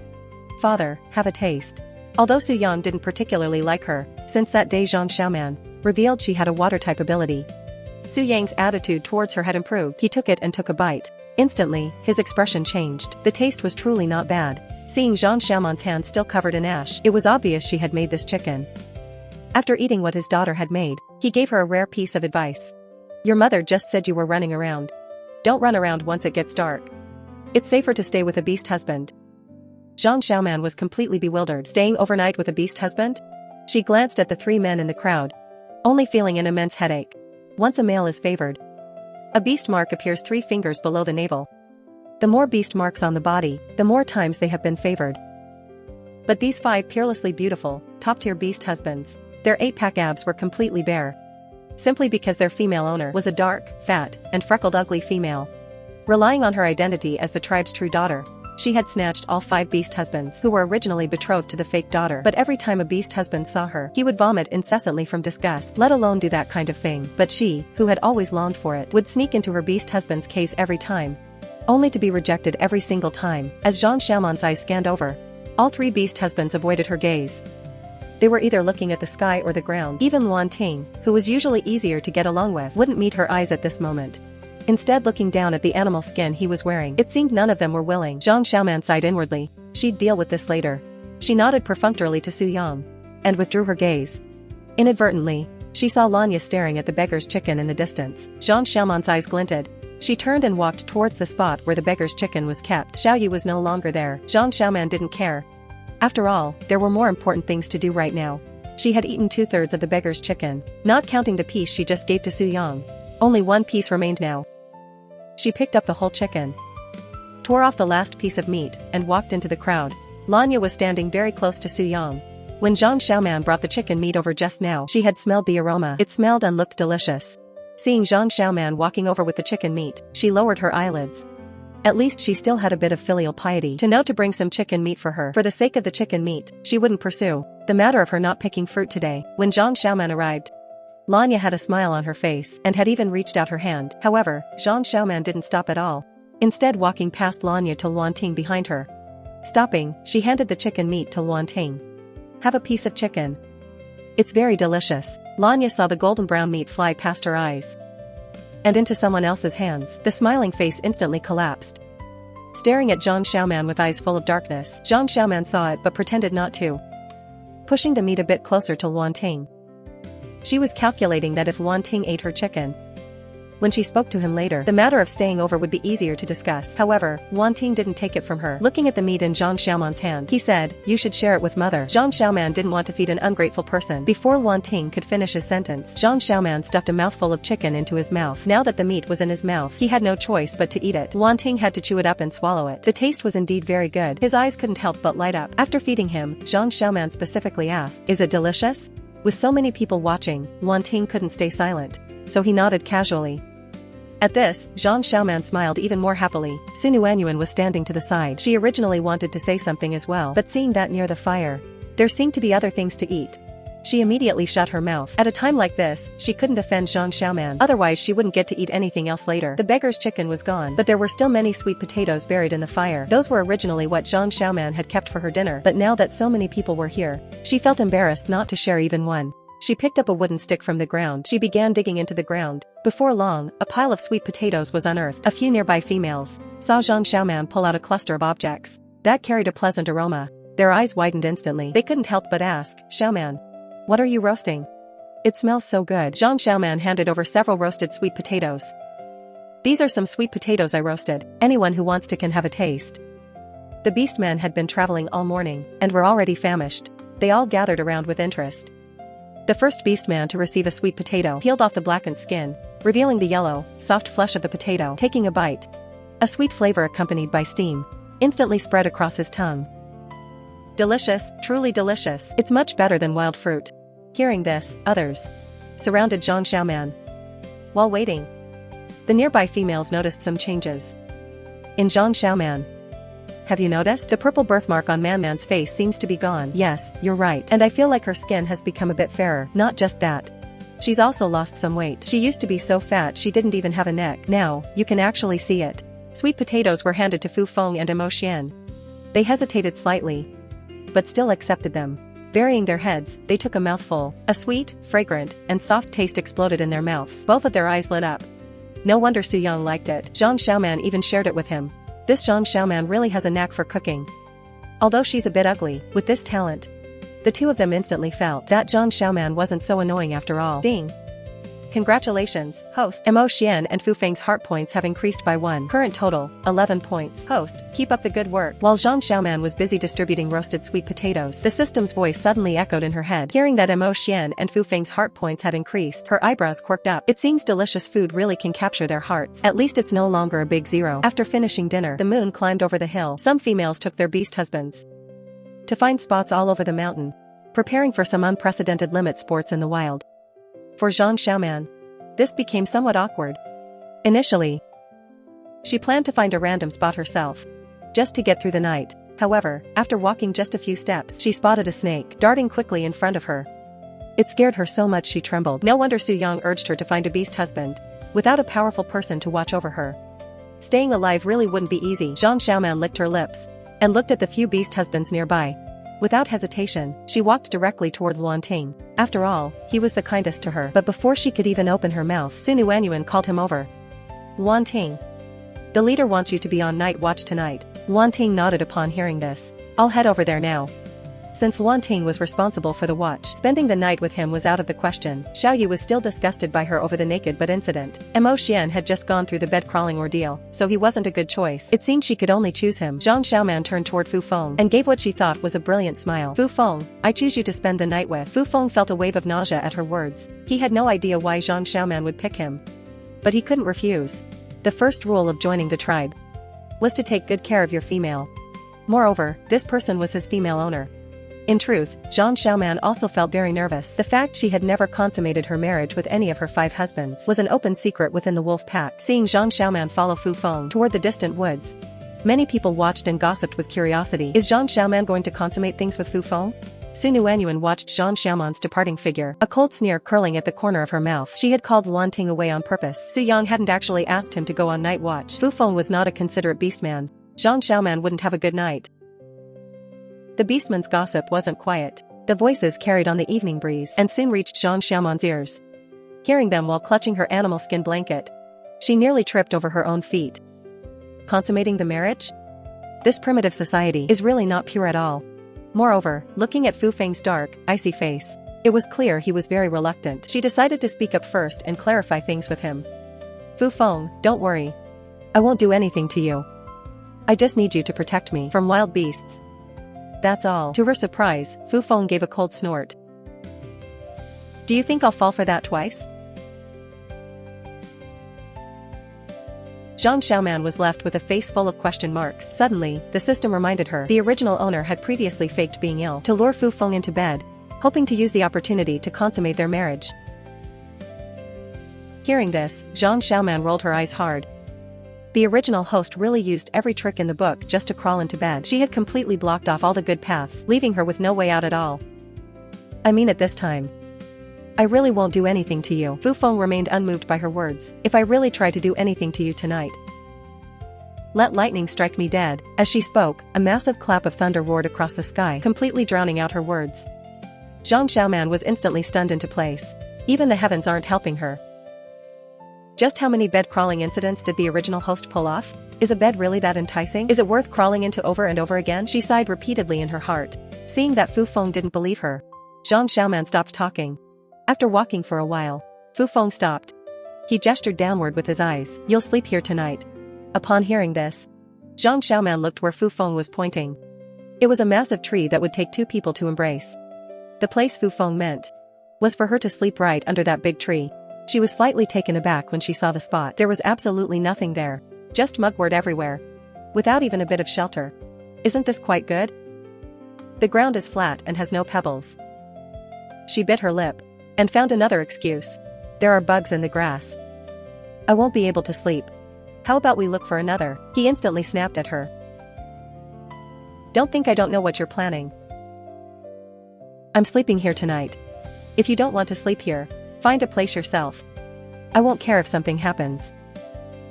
Father, have a taste. Although Su Yang didn't particularly like her, since that day Zhang Xiaoman revealed she had a water-type ability, Su Yang's attitude towards her had improved. He took it and took a bite. Instantly, his expression changed. The taste was truly not bad. Seeing Zhang Xiaoman's hands still covered in ash, it was obvious she had made this chicken. After eating what his daughter had made, he gave her a rare piece of advice. Your mother just said you were running around. Don't run around once it gets dark. It's safer to stay with a beast husband. Zhang Xiaoman was completely bewildered. Staying overnight with a beast husband? She glanced at the 3 men in the crowd, only feeling an immense headache. Once a male is favored, a beast mark appears 3 fingers below the navel. The more beast marks on the body, the more times they have been favored. But these 5 peerlessly beautiful, top-tier beast husbands, their 8-pack abs were completely bare. Simply because their female owner was a dark, fat, and freckled ugly female. Relying on her identity as the tribe's true daughter, she had snatched all 5 beast husbands who were originally betrothed to the fake daughter. But every time a beast husband saw her, he would vomit incessantly from disgust, let alone do that kind of thing. But she, who had always longed for it, would sneak into her beast husband's caves every time, only to be rejected every single time. As Zhang Xiaoman's eyes scanned over, all 3 beast husbands avoided her gaze. They were either looking at the sky or the ground. Even Luan Ting, who was usually easier to get along with, wouldn't meet her eyes at this moment. Instead looking down at the animal skin he was wearing, it seemed none of them were willing. Zhang Xiaoman sighed inwardly. She'd deal with this later. She nodded perfunctorily to Su Yang, and withdrew her gaze. Inadvertently, she saw Lanya staring at the beggar's chicken in the distance. Zhang Xiaoman's eyes glinted. She turned and walked towards the spot where the beggar's chicken was kept. Xiaoyi was no longer there. Zhang Xiaoman didn't care. After all, there were more important things to do right now. She had eaten 2/3 of the beggar's chicken, not counting the piece she just gave to Su Yang. Only 1 piece remained now. She picked up the whole chicken, tore off the last piece of meat, and walked into the crowd. Lanya was standing very close to Su Yang. When Zhang Xiaoman brought the chicken meat over just now, she had smelled the aroma. It smelled and looked delicious. Seeing Zhang Xiaoman walking over with the chicken meat, she lowered her eyelids. At least she still had a bit of filial piety to know to bring some chicken meat for her. For the sake of the chicken meat, she wouldn't pursue the matter of her not picking fruit today. When Zhang Xiaoman arrived, Lanya had a smile on her face and had even reached out her hand. However, Zhang Xiaoman didn't stop at all. instead walking past Lanya to Luanting behind her. Stopping, she handed the chicken meat to Luanting. "Have a piece of chicken. It's very delicious." Lanya saw the golden brown meat fly past her eyes and into someone else's hands. The smiling face instantly collapsed. Staring at Zhang Xiaoman with eyes full of darkness, Zhang Xiaoman saw it but pretended not to, pushing the meat a bit closer to Luanting. She was calculating that if Luanting ate her chicken, when she spoke to him later, the matter of staying over would be easier to discuss. However, Luanting didn't take it from her. Looking at the meat in Zhang Xiaoman's hand, he said, "You should share it with mother." Zhang Xiaoman didn't want to feed an ungrateful person. Before Luanting could finish his sentence, Zhang Xiaoman stuffed a mouthful of chicken into his mouth. Now that the meat was in his mouth, he had no choice but to eat it. Luanting had to chew it up and swallow it. The taste was indeed very good. His eyes couldn't help but light up. After feeding him, Zhang Xiaoman specifically asked, "Is it delicious?" With so many people watching, Luanting couldn't stay silent, so he nodded casually. At this, Zhang Xiaoman smiled even more happily. Su Nuanyuan was standing to the side. She originally wanted to say something as well, but seeing that near the fire, there seemed to be other things to eat, she immediately shut her mouth. At a time like this, she couldn't offend Zhang Xiaoman, otherwise she wouldn't get to eat anything else later. The beggar's chicken was gone, but there were still many sweet potatoes buried in the fire. Those were originally what Zhang Xiaoman had kept for her dinner, but now that so many people were here, she felt embarrassed not to share even one. She picked up a wooden stick from the ground. She began digging into the ground. Before long, a pile of sweet potatoes was unearthed. A few nearby females saw Zhang Xiaoman pull out a cluster of objects that carried a pleasant aroma. Their eyes widened instantly. They couldn't help but ask, "Xiaoman, what are you roasting? It smells so good." Zhang Xiaoman handed over several roasted sweet potatoes. "These are some sweet potatoes I roasted. Anyone who wants to can have a taste." The beastmen had been traveling all morning and were already famished. They all gathered around with interest. The first beastman to receive a sweet potato peeled off the blackened skin, revealing the yellow, soft flesh of the potato. Taking a bite, a sweet flavor accompanied by steam instantly spread across his tongue. "Delicious, truly delicious. It's much better than wild fruit." Hearing this, others surrounded Zhang Xiaoman. While waiting, the nearby females noticed some changes in Zhang Xiaoman. "Have you noticed? The purple birthmark on Man's face seems to be gone." "Yes, you're right. And I feel like her skin has become a bit fairer." "Not just that. She's also lost some weight. She used to be so fat she didn't even have a neck. Now, you can actually see it." Sweet potatoes were handed to Fu Feng and Emo Xian. They hesitated slightly, but still accepted them. Burying their heads, they took a mouthful. A sweet, fragrant, and soft taste exploded in their mouths. Both of their eyes lit up. No wonder Su Yang liked it. Zhang Xiaoman even shared it with him. This Zhang Xiaoman really has a knack for cooking. Although she's a bit ugly, with this talent, the two of them instantly felt that Zhang Xiaoman wasn't so annoying after all. Ding! Congratulations, host. Emo Xian and Fu Feng's heart points have increased by 1. Current total, 11 points. Host, keep up the good work. While Zhang Xiaoman was busy distributing roasted sweet potatoes, the system's voice suddenly echoed in her head. Hearing that Emo Xian and Fu Feng's heart points had increased, her eyebrows quirked up. It seems delicious food really can capture their hearts. At least it's no longer a big zero. After finishing dinner, the moon climbed over the hill. Some females took their beast husbands to find spots all over the mountain, preparing for some unprecedented limit sports in the wild. For Zhang Xiaoman, this became somewhat awkward. Initially, she planned to find a random spot herself, just to get through the night. However, after walking just a few steps, she spotted a snake darting quickly in front of her. It scared her so much she trembled. No wonder Su Yang urged her to find a beast husband, without a powerful person to watch over her. Staying alive really wouldn't be easy. Zhang Xiaoman licked her lips and looked at the few beast husbands nearby. Without hesitation, she walked directly toward Luanting. After all, he was the kindest to her. But before she could even open her mouth, Su Nuanyuan called him over. "Luanting, the leader wants you to be on night watch tonight." Luanting nodded upon hearing this. "I'll head over there now." Since Luanting was responsible for the watch, spending the night with him was out of the question. Xiaoyu was still disgusted by her over the naked butt incident. Emo Xian had just gone through the bed-crawling ordeal, so he wasn't a good choice. It seemed she could only choose him. Zhang Xiaoman turned toward Fu Feng and gave what she thought was a brilliant smile. "Fu Feng, I choose you to spend the night with." Fu Feng felt a wave of nausea at her words. He had no idea why Zhang Xiaoman would pick him, but he couldn't refuse. The first rule of joining the tribe was to take good care of your female. Moreover, this person was his female owner. In truth, Zhang Xiaoman also felt very nervous. The fact she had never consummated her marriage with any of her 5 husbands was an open secret within the wolf pack. Seeing Zhang Xiaoman follow Fu Feng toward the distant woods, many people watched and gossiped with curiosity. Is Zhang Xiaoman going to consummate things with Fu Feng? Su Nuanyuan watched Zhang Xiaoman's departing figure, a cold sneer curling at the corner of her mouth. She had called Luan Ting away on purpose. Su Yang hadn't actually asked him to go on night watch. Fu Feng was not a considerate beastman. Zhang Xiaoman wouldn't have a good night. The beastman's gossip wasn't quiet. The voices carried on the evening breeze and soon reached Zhang Xiaoman's ears. Hearing them while clutching her animal skin blanket, she nearly tripped over her own feet. Consummating the marriage? This primitive society is really not pure at all. Moreover, looking at Fu Feng's dark, icy face, it was clear he was very reluctant. She decided to speak up first and clarify things with him. Fu Feng, don't worry. I won't do anything to you. I just need you to protect me from wild beasts. That's all. To her surprise, Fu Feng gave a cold snort. Do you think I'll fall for that twice? Zhang Xiaoman was left with a face full of question marks. Suddenly, the system reminded her the original owner had previously faked being ill to lure Fu Feng into bed, hoping to use the opportunity to consummate their marriage. Hearing this, Zhang Xiaoman rolled her eyes hard. The original host really used every trick in the book just to crawl into bed. She had completely blocked off all the good paths, leaving her with no way out at all. I mean it this time. I really won't do anything to you. Fu Feng remained unmoved by her words. If I really try to do anything to you tonight, let lightning strike me dead. As she spoke, a massive clap of thunder roared across the sky, completely drowning out her words. Zhang Xiaoman was instantly stunned into place. Even the heavens aren't helping her. Just how many bed-crawling incidents did the original host pull off? Is a bed really that enticing? Is it worth crawling into over and over again? She sighed repeatedly in her heart. Seeing that Fu Feng didn't believe her, Zhang Xiaoman stopped talking. After walking for a while, Fu Feng stopped. He gestured downward with his eyes. You'll sleep here tonight. Upon hearing this, Zhang Xiaoman looked where Fu Feng was pointing. It was a massive tree that would take two people to embrace. The place Fu Feng meant was for her to sleep right under that big tree. She was slightly taken aback when she saw the spot. There was absolutely nothing there. Just mugwort everywhere. Without even a bit of shelter. Isn't this quite good? The ground is flat and has no pebbles. She bit her lip and found another excuse. There are bugs in the grass. I won't be able to sleep. How about we look for another? He instantly snapped at her. Don't think I don't know what you're planning. I'm sleeping here tonight. If you don't want to sleep here, find a place yourself. I won't care if something happens.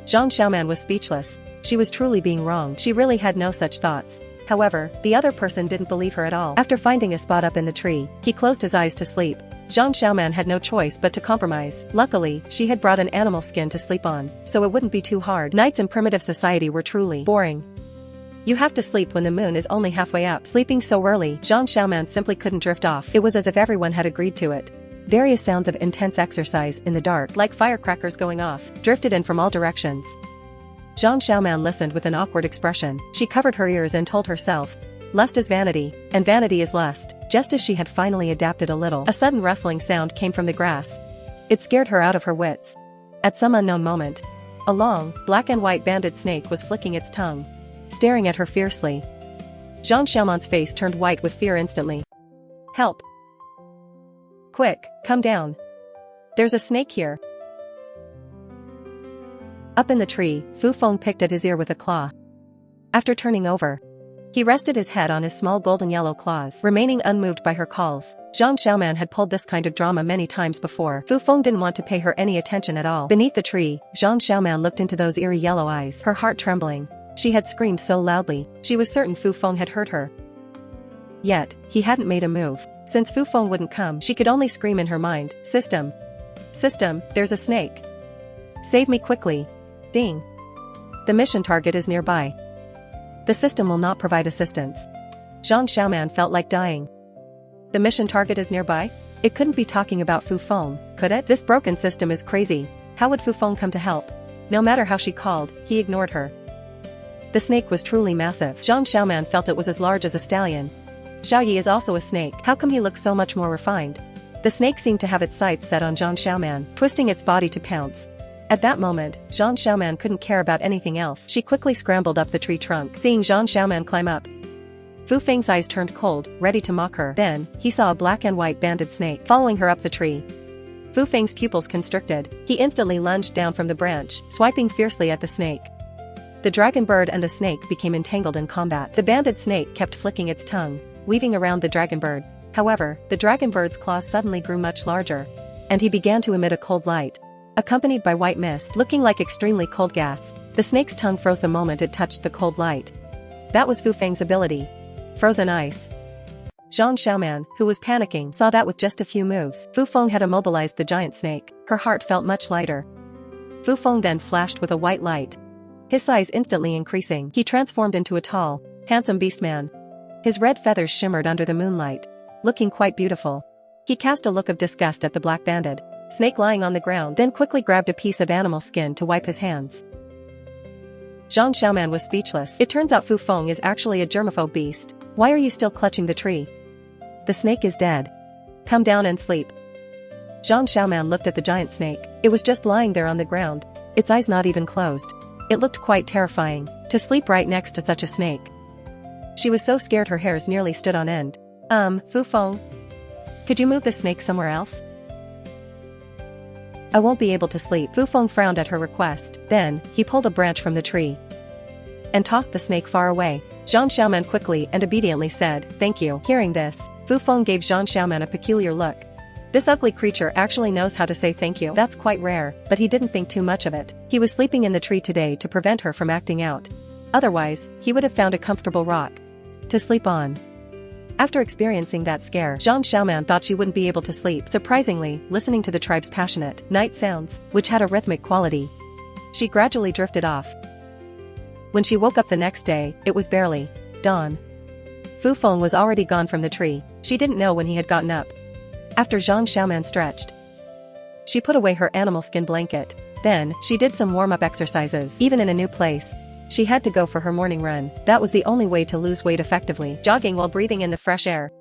Zhang Xiaoman was speechless. She was truly being wrong. She really had no such thoughts. However, the other person didn't believe her at all. After finding a spot up in the tree, he closed his eyes to sleep. Zhang Xiaoman had no choice but to compromise. Luckily, she had brought an animal skin to sleep on, so it wouldn't be too hard. Nights in primitive society were truly boring. You have to sleep when the moon is only halfway up. Sleeping so early, Zhang Xiaoman simply couldn't drift off. It was as if everyone had agreed to it. Various sounds of intense exercise in the dark, like firecrackers going off, drifted in from all directions. Zhang Xiaoman listened with an awkward expression. She covered her ears and told herself, lust is vanity, and vanity is lust. Just as she had finally adapted a little, a sudden rustling sound came from the grass. It scared her out of her wits. At some unknown moment, a long, black and white banded snake was flicking its tongue, staring at her fiercely. Zhang Xiaoman's face turned white with fear instantly. Help! Quick, come down. There's a snake here. Up in the tree, Fu Feng picked at his ear with a claw. After turning over, he rested his head on his small golden yellow claws, remaining unmoved by her calls. Zhang Xiaoman had pulled this kind of drama many times before. Fu Feng didn't want to pay her any attention at all. Beneath the tree, Zhang Xiaoman looked into those eerie yellow eyes, her heart trembling. She had screamed so loudly, she was certain Fu Feng had heard her. Yet, he hadn't made a move. Since Fu Feng wouldn't come, she could only scream in her mind, System! System, there's a snake! Save me quickly! Ding! The mission target is nearby. The system will not provide assistance. Zhang Xiaoman felt like dying. The mission target is nearby? It couldn't be talking about Fu Feng, could it? This broken system is crazy. How would Fu Feng come to help? No matter how she called, he ignored her. The snake was truly massive. Zhang Xiaoman felt it was as large as a stallion. Xiao Yi is also a snake. How come he looks so much more refined? The snake seemed to have its sights set on Zhang Xiaoman, twisting its body to pounce. At that moment, Zhang Xiaoman couldn't care about anything else. She quickly scrambled up the tree trunk. Seeing Zhang Xiaoman climb up, Fu Feng's eyes turned cold, ready to mock her. Then, he saw a black and white banded snake following her up the tree. Fu Feng's pupils constricted. He instantly lunged down from the branch, swiping fiercely at the snake. The dragon bird and the snake became entangled in combat. The banded snake kept flicking its tongue, weaving around the dragon bird. However, the dragon bird's claws suddenly grew much larger. And he began to emit a cold light, accompanied by white mist looking like extremely cold gas. The snake's tongue froze the moment it touched the cold light. That was Fu Fang's ability. Frozen ice. Zhang Xiaoman, who was panicking, saw that with just a few moves, Fu Feng had immobilized the giant snake. Her heart felt much lighter. Fu Feng then flashed with a white light. His size instantly increasing, he transformed into a tall, handsome beastman. His red feathers shimmered under the moonlight, looking quite beautiful. He cast a look of disgust at the black-banded snake lying on the ground, then quickly grabbed a piece of animal skin to wipe his hands. Zhang Xiaoman was speechless. It turns out Fu Feng is actually a germaphobe beast. Why are you still clutching the tree? The snake is dead. Come down and sleep. Zhang Xiaoman looked at the giant snake. It was just lying there on the ground, its eyes not even closed. It looked quite terrifying, to sleep right next to such a snake. She was so scared her hairs nearly stood on end. Fu Feng? Could you move the snake somewhere else? I won't be able to sleep. Fu Feng frowned at her request. Then, he pulled a branch from the tree and tossed the snake far away. Zhang Xiaoman quickly and obediently said, "Thank you." Hearing this, Fu Feng gave Zhang Xiaoman a peculiar look. This ugly creature actually knows how to say thank you. That's quite rare, but he didn't think too much of it. He was sleeping in the tree today to prevent her from acting out. Otherwise, he would have found a comfortable rock to sleep on. After experiencing that scare, Zhang Xiaoman thought she wouldn't be able to sleep. Surprisingly, listening to the tribe's passionate night sounds, which had a rhythmic quality, she gradually drifted off. When she woke up the next day, it was barely dawn. Fu Feng was already gone from the tree. She didn't know when he had gotten up. After Zhang Xiaoman stretched, she put away her animal skin blanket. Then, she did some warm-up exercises. Even in a new place, she had to go for her morning run. That was the only way to lose weight effectively, jogging while breathing in the fresh air.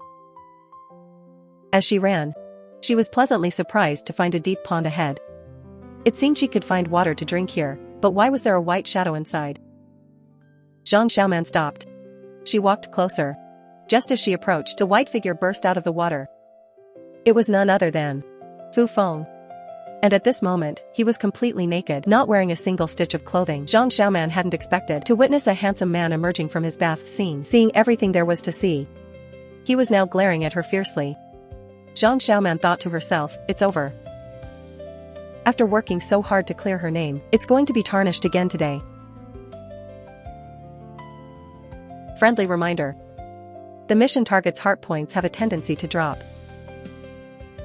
As she ran, she was pleasantly surprised to find a deep pond ahead. It seemed she could find water to drink here, but why was there a white shadow inside? Zhang Xiaoman stopped. She walked closer. Just as she approached, a white figure burst out of the water. It was none other than Fu Feng. And at this moment, he was completely naked, not wearing a single stitch of clothing. Zhang Xiaoman hadn't expected to witness a handsome man emerging from his bath scene, seeing everything there was to see. He was now glaring at her fiercely. Zhang Xiaoman thought to herself, it's over. After working so hard to clear her name, it's going to be tarnished again today. Friendly reminder. The mission target's heart points have a tendency to drop.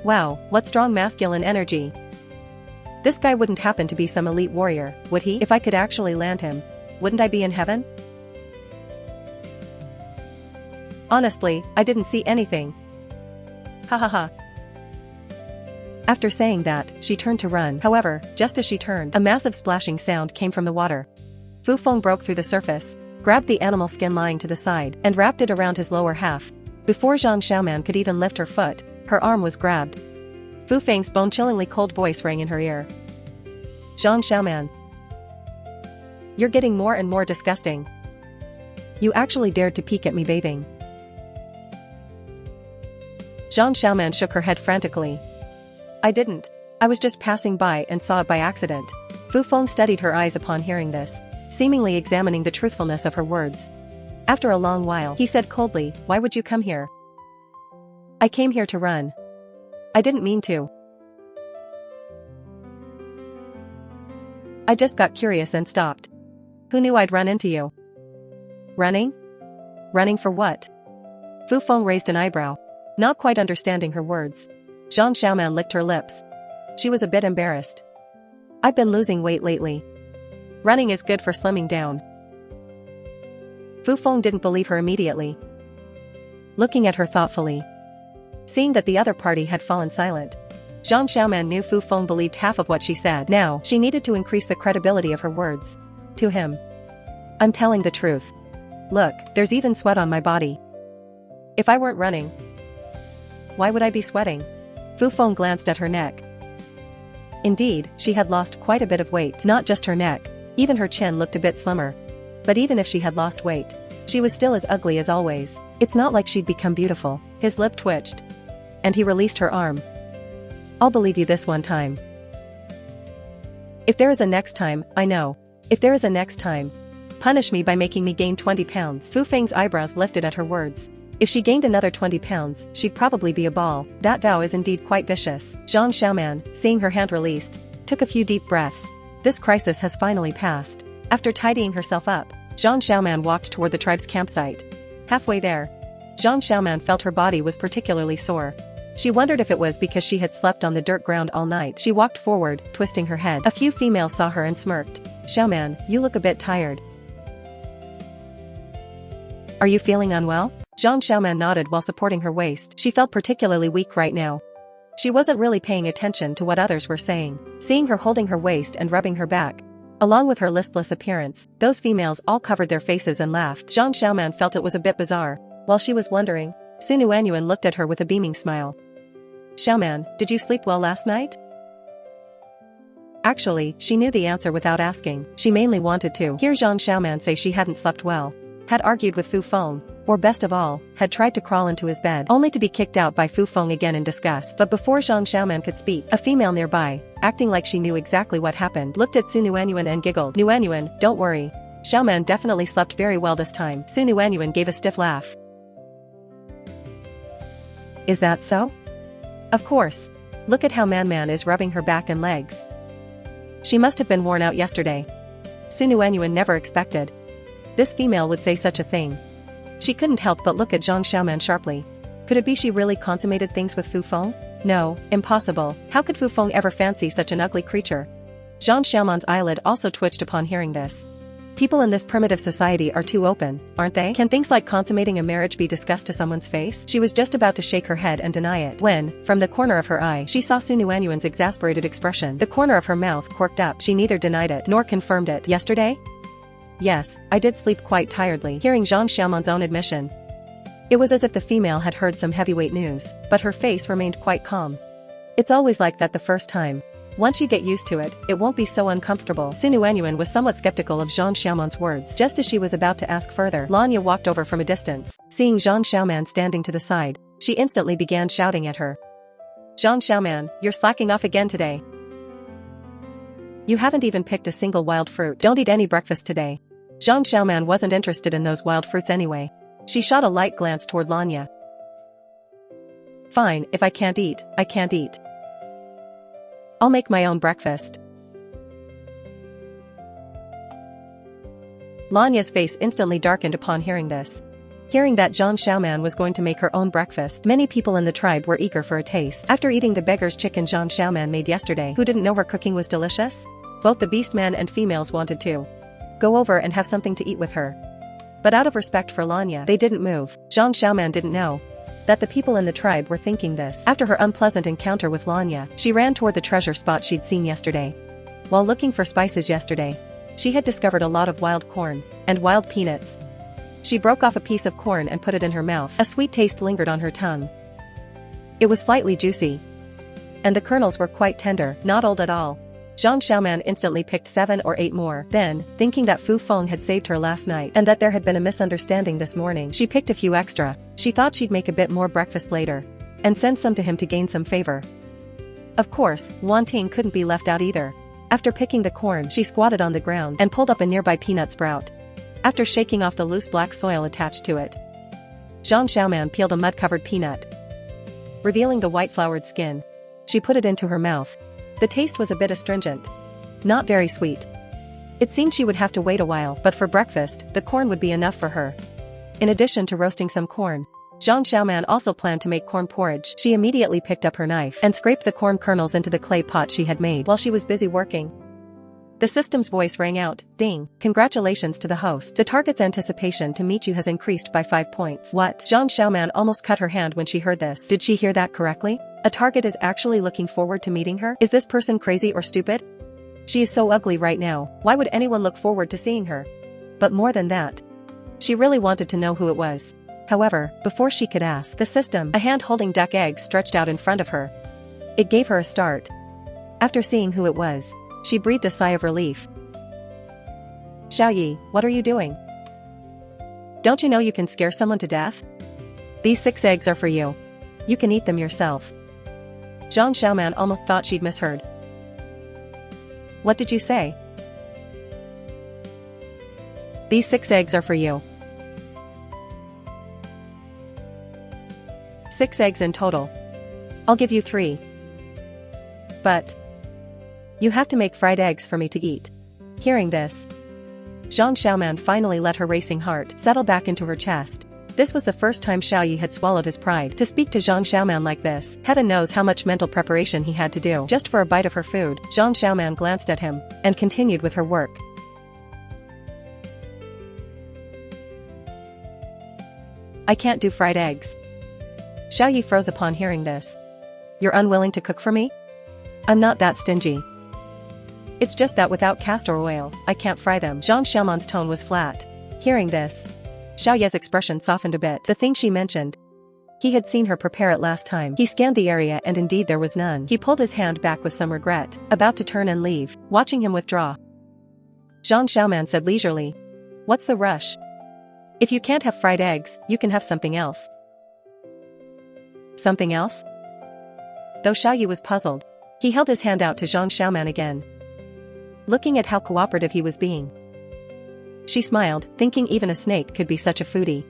Wow, what strong masculine energy. This guy wouldn't happen to be some elite warrior, would he? If I could actually land him, wouldn't I be in heaven? Honestly, I didn't see anything. Ha ha ha. After saying that, she turned to run. However, just as she turned, a massive splashing sound came from the water. Fu Feng broke through the surface, grabbed the animal skin lying to the side, and wrapped it around his lower half. Before Zhang Xiaoman could even lift her foot, her arm was grabbed. Fu Feng's bone-chillingly cold voice rang in her ear. Zhang Xiaoman. You're getting more and more disgusting. You actually dared to peek at me bathing. Zhang Xiaoman shook her head frantically. I didn't. I was just passing by and saw it by accident. Fu Feng steadied her eyes upon hearing this, seemingly examining the truthfulness of her words. After a long while, he said coldly, why would you come here? I came here to run. I didn't mean to. I just got curious and stopped. Who knew I'd run into you? Running? Running for what? Fu Feng raised an eyebrow, not quite understanding her words. Zhang Xiaoman licked her lips. She was a bit embarrassed. I've been losing weight lately. Running is good for slimming down. Fu Feng didn't believe her immediately, looking at her thoughtfully. Seeing that the other party had fallen silent, Zhang Xiaoman knew Fu Feng believed half of what she said. Now, she needed to increase the credibility of her words. To him. I'm telling the truth. Look, there's even sweat on my body. If I weren't running, why would I be sweating? Fu Feng glanced at her neck. Indeed, she had lost quite a bit of weight. Not just her neck, even her chin looked a bit slimmer. But even if she had lost weight, she was still as ugly as always. It's not like she'd become beautiful. His lip twitched, and he released her arm. I'll believe you this one time. If there is a next time, I know. If there is a next time, punish me by making me gain 20 pounds. Fu Feng's eyebrows lifted at her words. If she gained another 20 pounds, she'd probably be a ball. That vow is indeed quite vicious. Zhang Xiaoman, seeing her hand released, took a few deep breaths. This crisis has finally passed. After tidying herself up, Zhang Xiaoman walked toward the tribe's campsite. Halfway there, Zhang Xiaoman felt her body was particularly sore. She wondered if it was because she had slept on the dirt ground all night. She walked forward, twisting her head. A few females saw her and smirked. "Xiaoman, you look a bit tired. Are you feeling unwell?" Zhang Xiaoman nodded while supporting her waist. She felt particularly weak right now. She wasn't really paying attention to what others were saying. Seeing her holding her waist and rubbing her back, along with her listless appearance, those females all covered their faces and laughed. Zhang Xiaoman felt it was a bit bizarre. While she was wondering, Su Nuanyuan looked at her with a beaming smile. "Xiaoman, did you sleep well last night?" Actually, she knew the answer without asking. She mainly wanted to hear Zhang Xiaoman say she hadn't slept well, had argued with Fu Feng, or best of all, had tried to crawl into his bed, only to be kicked out by Fu Feng again in disgust. But before Zhang Xiaoman could speak, a female nearby, acting like she knew exactly what happened, looked at Su Nuanyuan and giggled. "Nuanyuan, don't worry. Xiaoman definitely slept very well this time." Su Nuanyuan gave a stiff laugh. "Is that so?" "Of course. Look at how Man is rubbing her back and legs. She must have been worn out yesterday." Su Nuanyuan never expected this female would say such a thing. She couldn't help but look at Zhang Xiaoman sharply. Could it be she really consummated things with Fu Feng? No, impossible. How could Fu Feng ever fancy such an ugly creature? Zhang Xiaoman's eyelid also twitched upon hearing this. People in this primitive society are too open, aren't they? Can things like consummating a marriage be discussed to someone's face? She was just about to shake her head and deny it when, from the corner of her eye, she saw Su Nuanyuan's exasperated expression. The corner of her mouth quirked up. She neither denied it nor confirmed it. "Yesterday? Yes, I did sleep quite tiredly." Hearing Zhang Xiaoman's own admission, it was as if the female had heard some heavyweight news, but her face remained quite calm. "It's always like that the first time. Once you get used to it, it won't be so uncomfortable." Su Nuanyuan was somewhat skeptical of Zhang Xiaoman's words. Just as she was about to ask further, Lanya walked over from a distance. Seeing Zhang Xiaoman standing to the side, she instantly began shouting at her. "Zhang Xiaoman, you're slacking off again today. You haven't even picked a single wild fruit. Don't eat any breakfast today." Zhang Xiaoman wasn't interested in those wild fruits anyway. She shot a light glance toward Lanya. "Fine, if I can't eat, I can't eat. I'll make my own breakfast." Lanya's face instantly darkened upon hearing this. Hearing that Zhang Xiaoman was going to make her own breakfast, many people in the tribe were eager for a taste. After eating the beggar's chicken Zhang Xiaoman made yesterday, who didn't know her cooking was delicious? Both the beastmen and females wanted to go over and have something to eat with her. But out of respect for Lanya, they didn't move. Zhang Xiaoman didn't know that the people in the tribe were thinking this. After her unpleasant encounter with Lanya, she ran toward the treasure spot she'd seen yesterday. While looking for spices yesterday, she had discovered a lot of wild corn and wild peanuts. She broke off a piece of corn and put it in her mouth. A sweet taste lingered on her tongue. It was slightly juicy, and the kernels were quite tender, not old at all. Zhang Xiaoman instantly picked 7 or 8 more. Then, thinking that Fu Feng had saved her last night and that there had been a misunderstanding this morning, she picked a few extra. She thought she'd make a bit more breakfast later and send some to him to gain some favor. Of course, Wan Ting couldn't be left out either. After picking the corn, she squatted on the ground and pulled up a nearby peanut sprout. After shaking off the loose black soil attached to it, Zhang Xiaoman peeled a mud-covered peanut. Revealing the white-flowered skin, she put it into her mouth. The taste was a bit astringent. Not very sweet. It seemed she would have to wait a while, but for breakfast, the corn would be enough for her. In addition to roasting some corn, Zhang Xiaoman also planned to make corn porridge. She immediately picked up her knife and scraped the corn kernels into the clay pot she had made while she was busy working. The system's voice rang out. "Ding. Congratulations to the host. The target's anticipation to meet you has increased by 5 points." What? Zhang Xiaoman almost cut her hand when she heard this. Did she hear that correctly? A target is actually looking forward to meeting her? Is this person crazy or stupid? She is so ugly right now. Why would anyone look forward to seeing her? But more than that, she really wanted to know who it was. However, before she could ask, the system, a hand holding duck eggs stretched out in front of her. It gave her a start. After seeing who it was, she breathed a sigh of relief. "Xiaoyi, what are you doing? Don't you know you can scare someone to death? These 6 eggs are for you. You can eat them yourself." Zhang Xiaoman almost thought she'd misheard. "What did you say?" "These 6 eggs are for you. 6 eggs in total. I'll give you 3. But you have to make fried eggs for me to eat. Hearing this, Zhang Xiaoman finally let her racing heart settle back into her chest. This was the first time Xiaoyi had swallowed his pride. To speak to Zhang Xiaoman like this, heaven knows how much mental preparation he had to do just for a bite of her food. Zhang Xiaoman glanced at him and continued with her work. I can't do fried eggs. Xiaoyi froze upon hearing this. You're unwilling to cook for me? I'm not that stingy. It's just that without castor oil, I can't fry them. Zhang Xiaoman's tone was flat. Hearing this, Xiaoyi's expression softened a bit. The thing she mentioned, he had seen her prepare it last time. He scanned the area and indeed there was none. He pulled his hand back with some regret, about to turn and leave. Watching him withdraw, Zhang Xiaoman said leisurely, "What's the rush? If you can't have fried eggs, you can have something else." Something else? Though Xiaoyi was puzzled, he held his hand out to Zhang Xiaoman again. Looking at how cooperative he was being, she smiled, thinking even a snake could be such a foodie.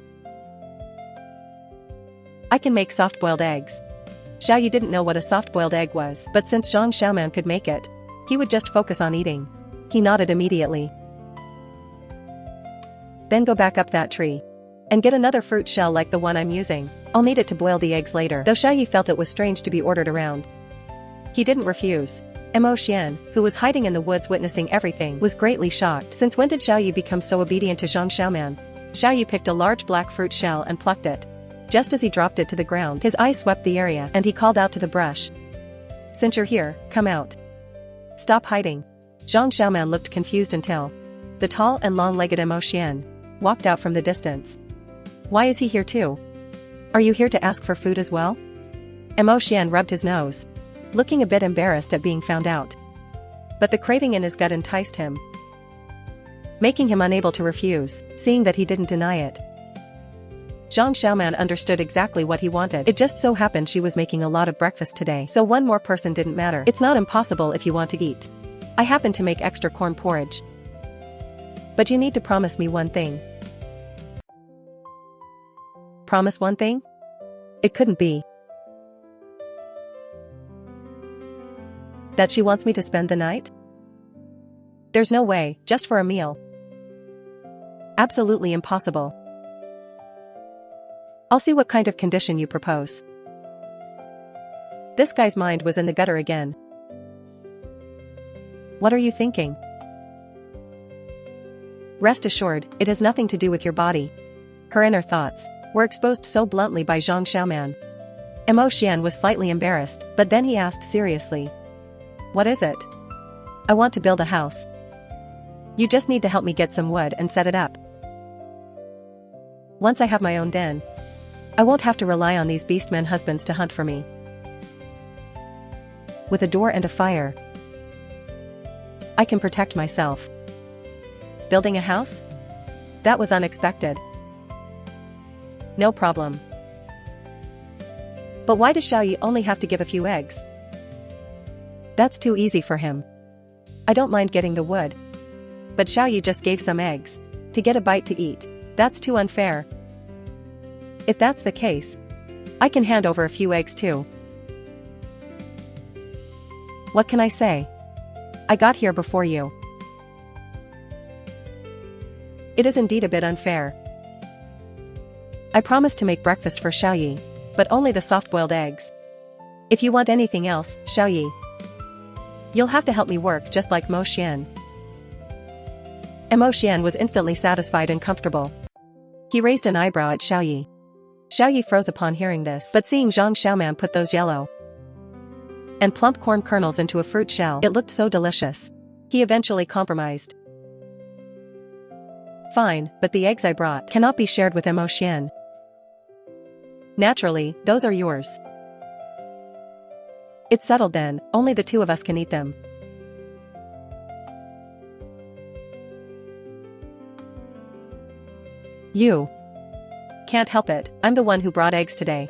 I can make soft-boiled eggs. Xiaoyi didn't know what a soft-boiled egg was, but since Zhang Xiaoman could make it, he would just focus on eating. He nodded immediately. Then go back up that tree and get another fruit shell like the one I'm using. I'll need it to boil the eggs later. Though Xiaoyi felt it was strange to be ordered around, he didn't refuse. Mo Xian, who was hiding in the woods witnessing everything, was greatly shocked. Since when did Xiaoyi become so obedient to Zhang Xiaoman? Xiaoyi picked a large black fruit shell and plucked it. Just as he dropped it to the ground, his eyes swept the area and he called out to the brush. Since you're here, come out. Stop hiding. Zhang Xiaoman looked confused until the tall and long-legged Mo Xian walked out from the distance. Why is he here too? Are you here to ask for food as well? Mo Xian rubbed his nose, looking a bit embarrassed at being found out. But the craving in his gut enticed him, making him unable to refuse, seeing that he didn't deny it. Zhang Xiaoman understood exactly what he wanted. It just so happened she was making a lot of breakfast today, so one more person didn't matter. It's not impossible if you want to eat. I happen to make extra corn porridge. But you need to promise me one thing. Promise one thing? It couldn't be that she wants me to spend the night? There's no way, just for a meal. Absolutely impossible. I'll see what kind of condition you propose. This guy's mind was in the gutter again. What are you thinking? Rest assured, it has nothing to do with your body. Her inner thoughts were exposed so bluntly by Zhang Xiaoman. Mo Xian was slightly embarrassed, but then he asked seriously. What is it? I want to build a house. You just need to help me get some wood and set it up. Once I have my own den, I won't have to rely on these beastmen husbands to hunt for me. With a door and a fire, I can protect myself. Building a house? That was unexpected. No problem. But why does Xiaoyi only have to give a few eggs? That's too easy for him. I don't mind getting the wood. But Xiaoyi just gave some eggs to get a bite to eat. That's too unfair. If that's the case, I can hand over a few eggs too. What can I say? I got here before you. It is indeed a bit unfair. I promised to make breakfast for Xiaoyi, but only the soft-boiled eggs. If you want anything else, Xiaoyi, you'll have to help me work just like Mo Xian. Mo Xian was instantly satisfied and comfortable. He raised an eyebrow at Xiaoyi. Xiaoyi froze upon hearing this, but seeing Zhang Xiaoman put those yellow and plump corn kernels into a fruit shell, it looked so delicious. He eventually compromised. Fine, but the eggs I brought cannot be shared with Mo Xian. Naturally, those are yours. It's settled then, only the two of us can eat them. You can't help it, I'm the one who brought eggs today.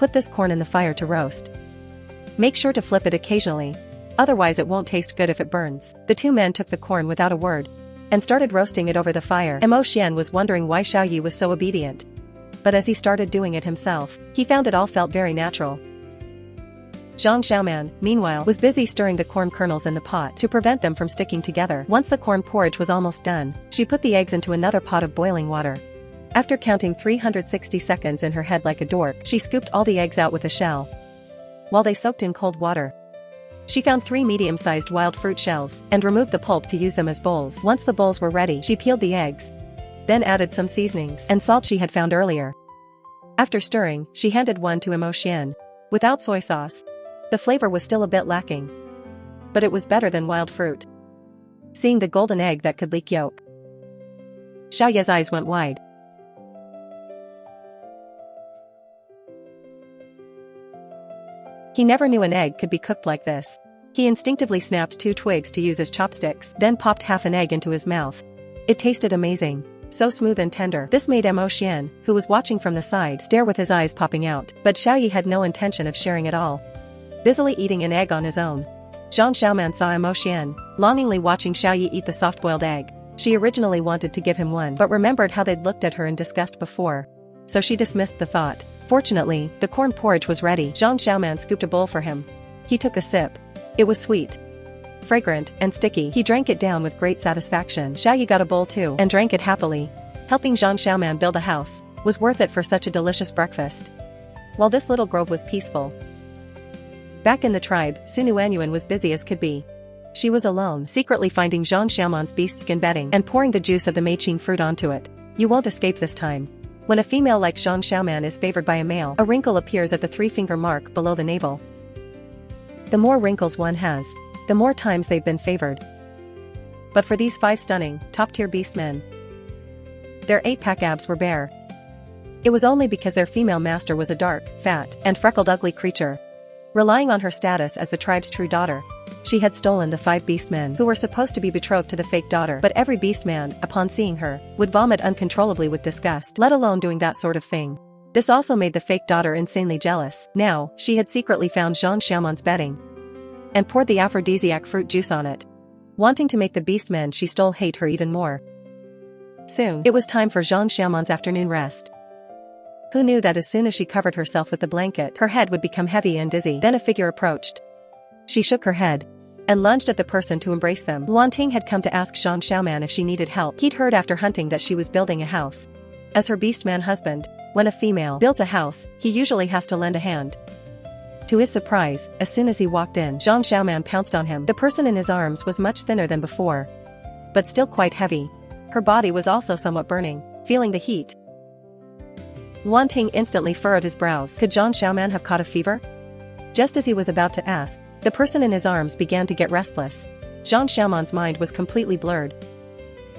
Put this corn in the fire to roast. Make sure to flip it occasionally. Otherwise it won't taste good if it burns. The two men took the corn without a word and started roasting it over the fire. Mo Xian was wondering why Xiao Yi was so obedient. But as he started doing it himself, he found it all felt very natural. Zhang Xiaoman, meanwhile, was busy stirring the corn kernels in the pot to prevent them from sticking together. Once the corn porridge was almost done, she put the eggs into another pot of boiling water. After counting 360 seconds in her head like a dork, she scooped all the eggs out with a shell. While they soaked in cold water, she found 3 medium-sized wild fruit shells and removed the pulp to use them as bowls. Once the bowls were ready, she peeled the eggs, then added some seasonings and salt she had found earlier. After stirring, she handed one to Mo Xian. Without soy sauce, the flavor was still a bit lacking, but it was better than wild fruit. Seeing the golden egg that could leak yolk, Xiao Ye's eyes went wide. He never knew an egg could be cooked like this. He instinctively snapped 2 twigs to use as chopsticks, then popped half an egg into his mouth. It tasted amazing. So smooth and tender. This made Mo Xian, who was watching from the side, stare with his eyes popping out. But Xiao Yi had no intention of sharing it all. Busily eating an egg on his own, Zhang Xiaoman saw Mo Xian, longingly watching Xiao Yi eat the soft-boiled egg. She originally wanted to give him one, but remembered how they'd looked at her in disgust before. So she dismissed the thought. Fortunately, the corn porridge was ready. Zhang Xiaoman scooped a bowl for him. He took a sip. It was sweet, fragrant, and sticky. He drank it down with great satisfaction. Xiao Yi got a bowl too and drank it happily. Helping Zhang Xiaoman build a house was worth it for such a delicious breakfast. While this little grove was peaceful, back in the tribe, Sunu Anyuan was busy as could be. She was alone, secretly finding Zhang Xiaoman's beast-skin bedding and pouring the juice of the meiqing fruit onto it. You won't escape this time. When a female like Zhang Xiaoman is favored by a male, a wrinkle appears at the 3-finger mark below the navel. The more wrinkles one has, the more times they've been favored. But for these 5 stunning, top-tier beast men, their 8-pack abs were bare. It was only because their female master was a dark, fat, and freckled ugly creature. Relying on her status as the tribe's true daughter, she had stolen the 5 beastmen who were supposed to be betrothed to the fake daughter. But every beastman, upon seeing her, would vomit uncontrollably with disgust, let alone doing that sort of thing. This also made the fake daughter insanely jealous. Now, she had secretly found Zhang Xiaoman's bedding and poured the aphrodisiac fruit juice on it. Wanting to make the beastmen she stole hate her even more. Soon, it was time for Zhang Xiaoman's afternoon rest. Who knew that as soon as she covered herself with the blanket, her head would become heavy and dizzy? Then a figure approached. She shook her head and lunged at the person to embrace them. Luanting had come to ask Zhang Xiaoman if she needed help. He'd heard after hunting that she was building a house. As her beastman husband, when a female builds a house, he usually has to lend a hand. To his surprise, as soon as he walked in, Zhang Xiaoman pounced on him. The person in his arms was much thinner than before, but still quite heavy. Her body was also somewhat burning. Feeling the heat, Luanting instantly furrowed his brows. Could Zhang Xiaoman have caught a fever? Just as he was about to ask, the person in his arms began to get restless. Zhang Xiaoman's mind was completely blurred.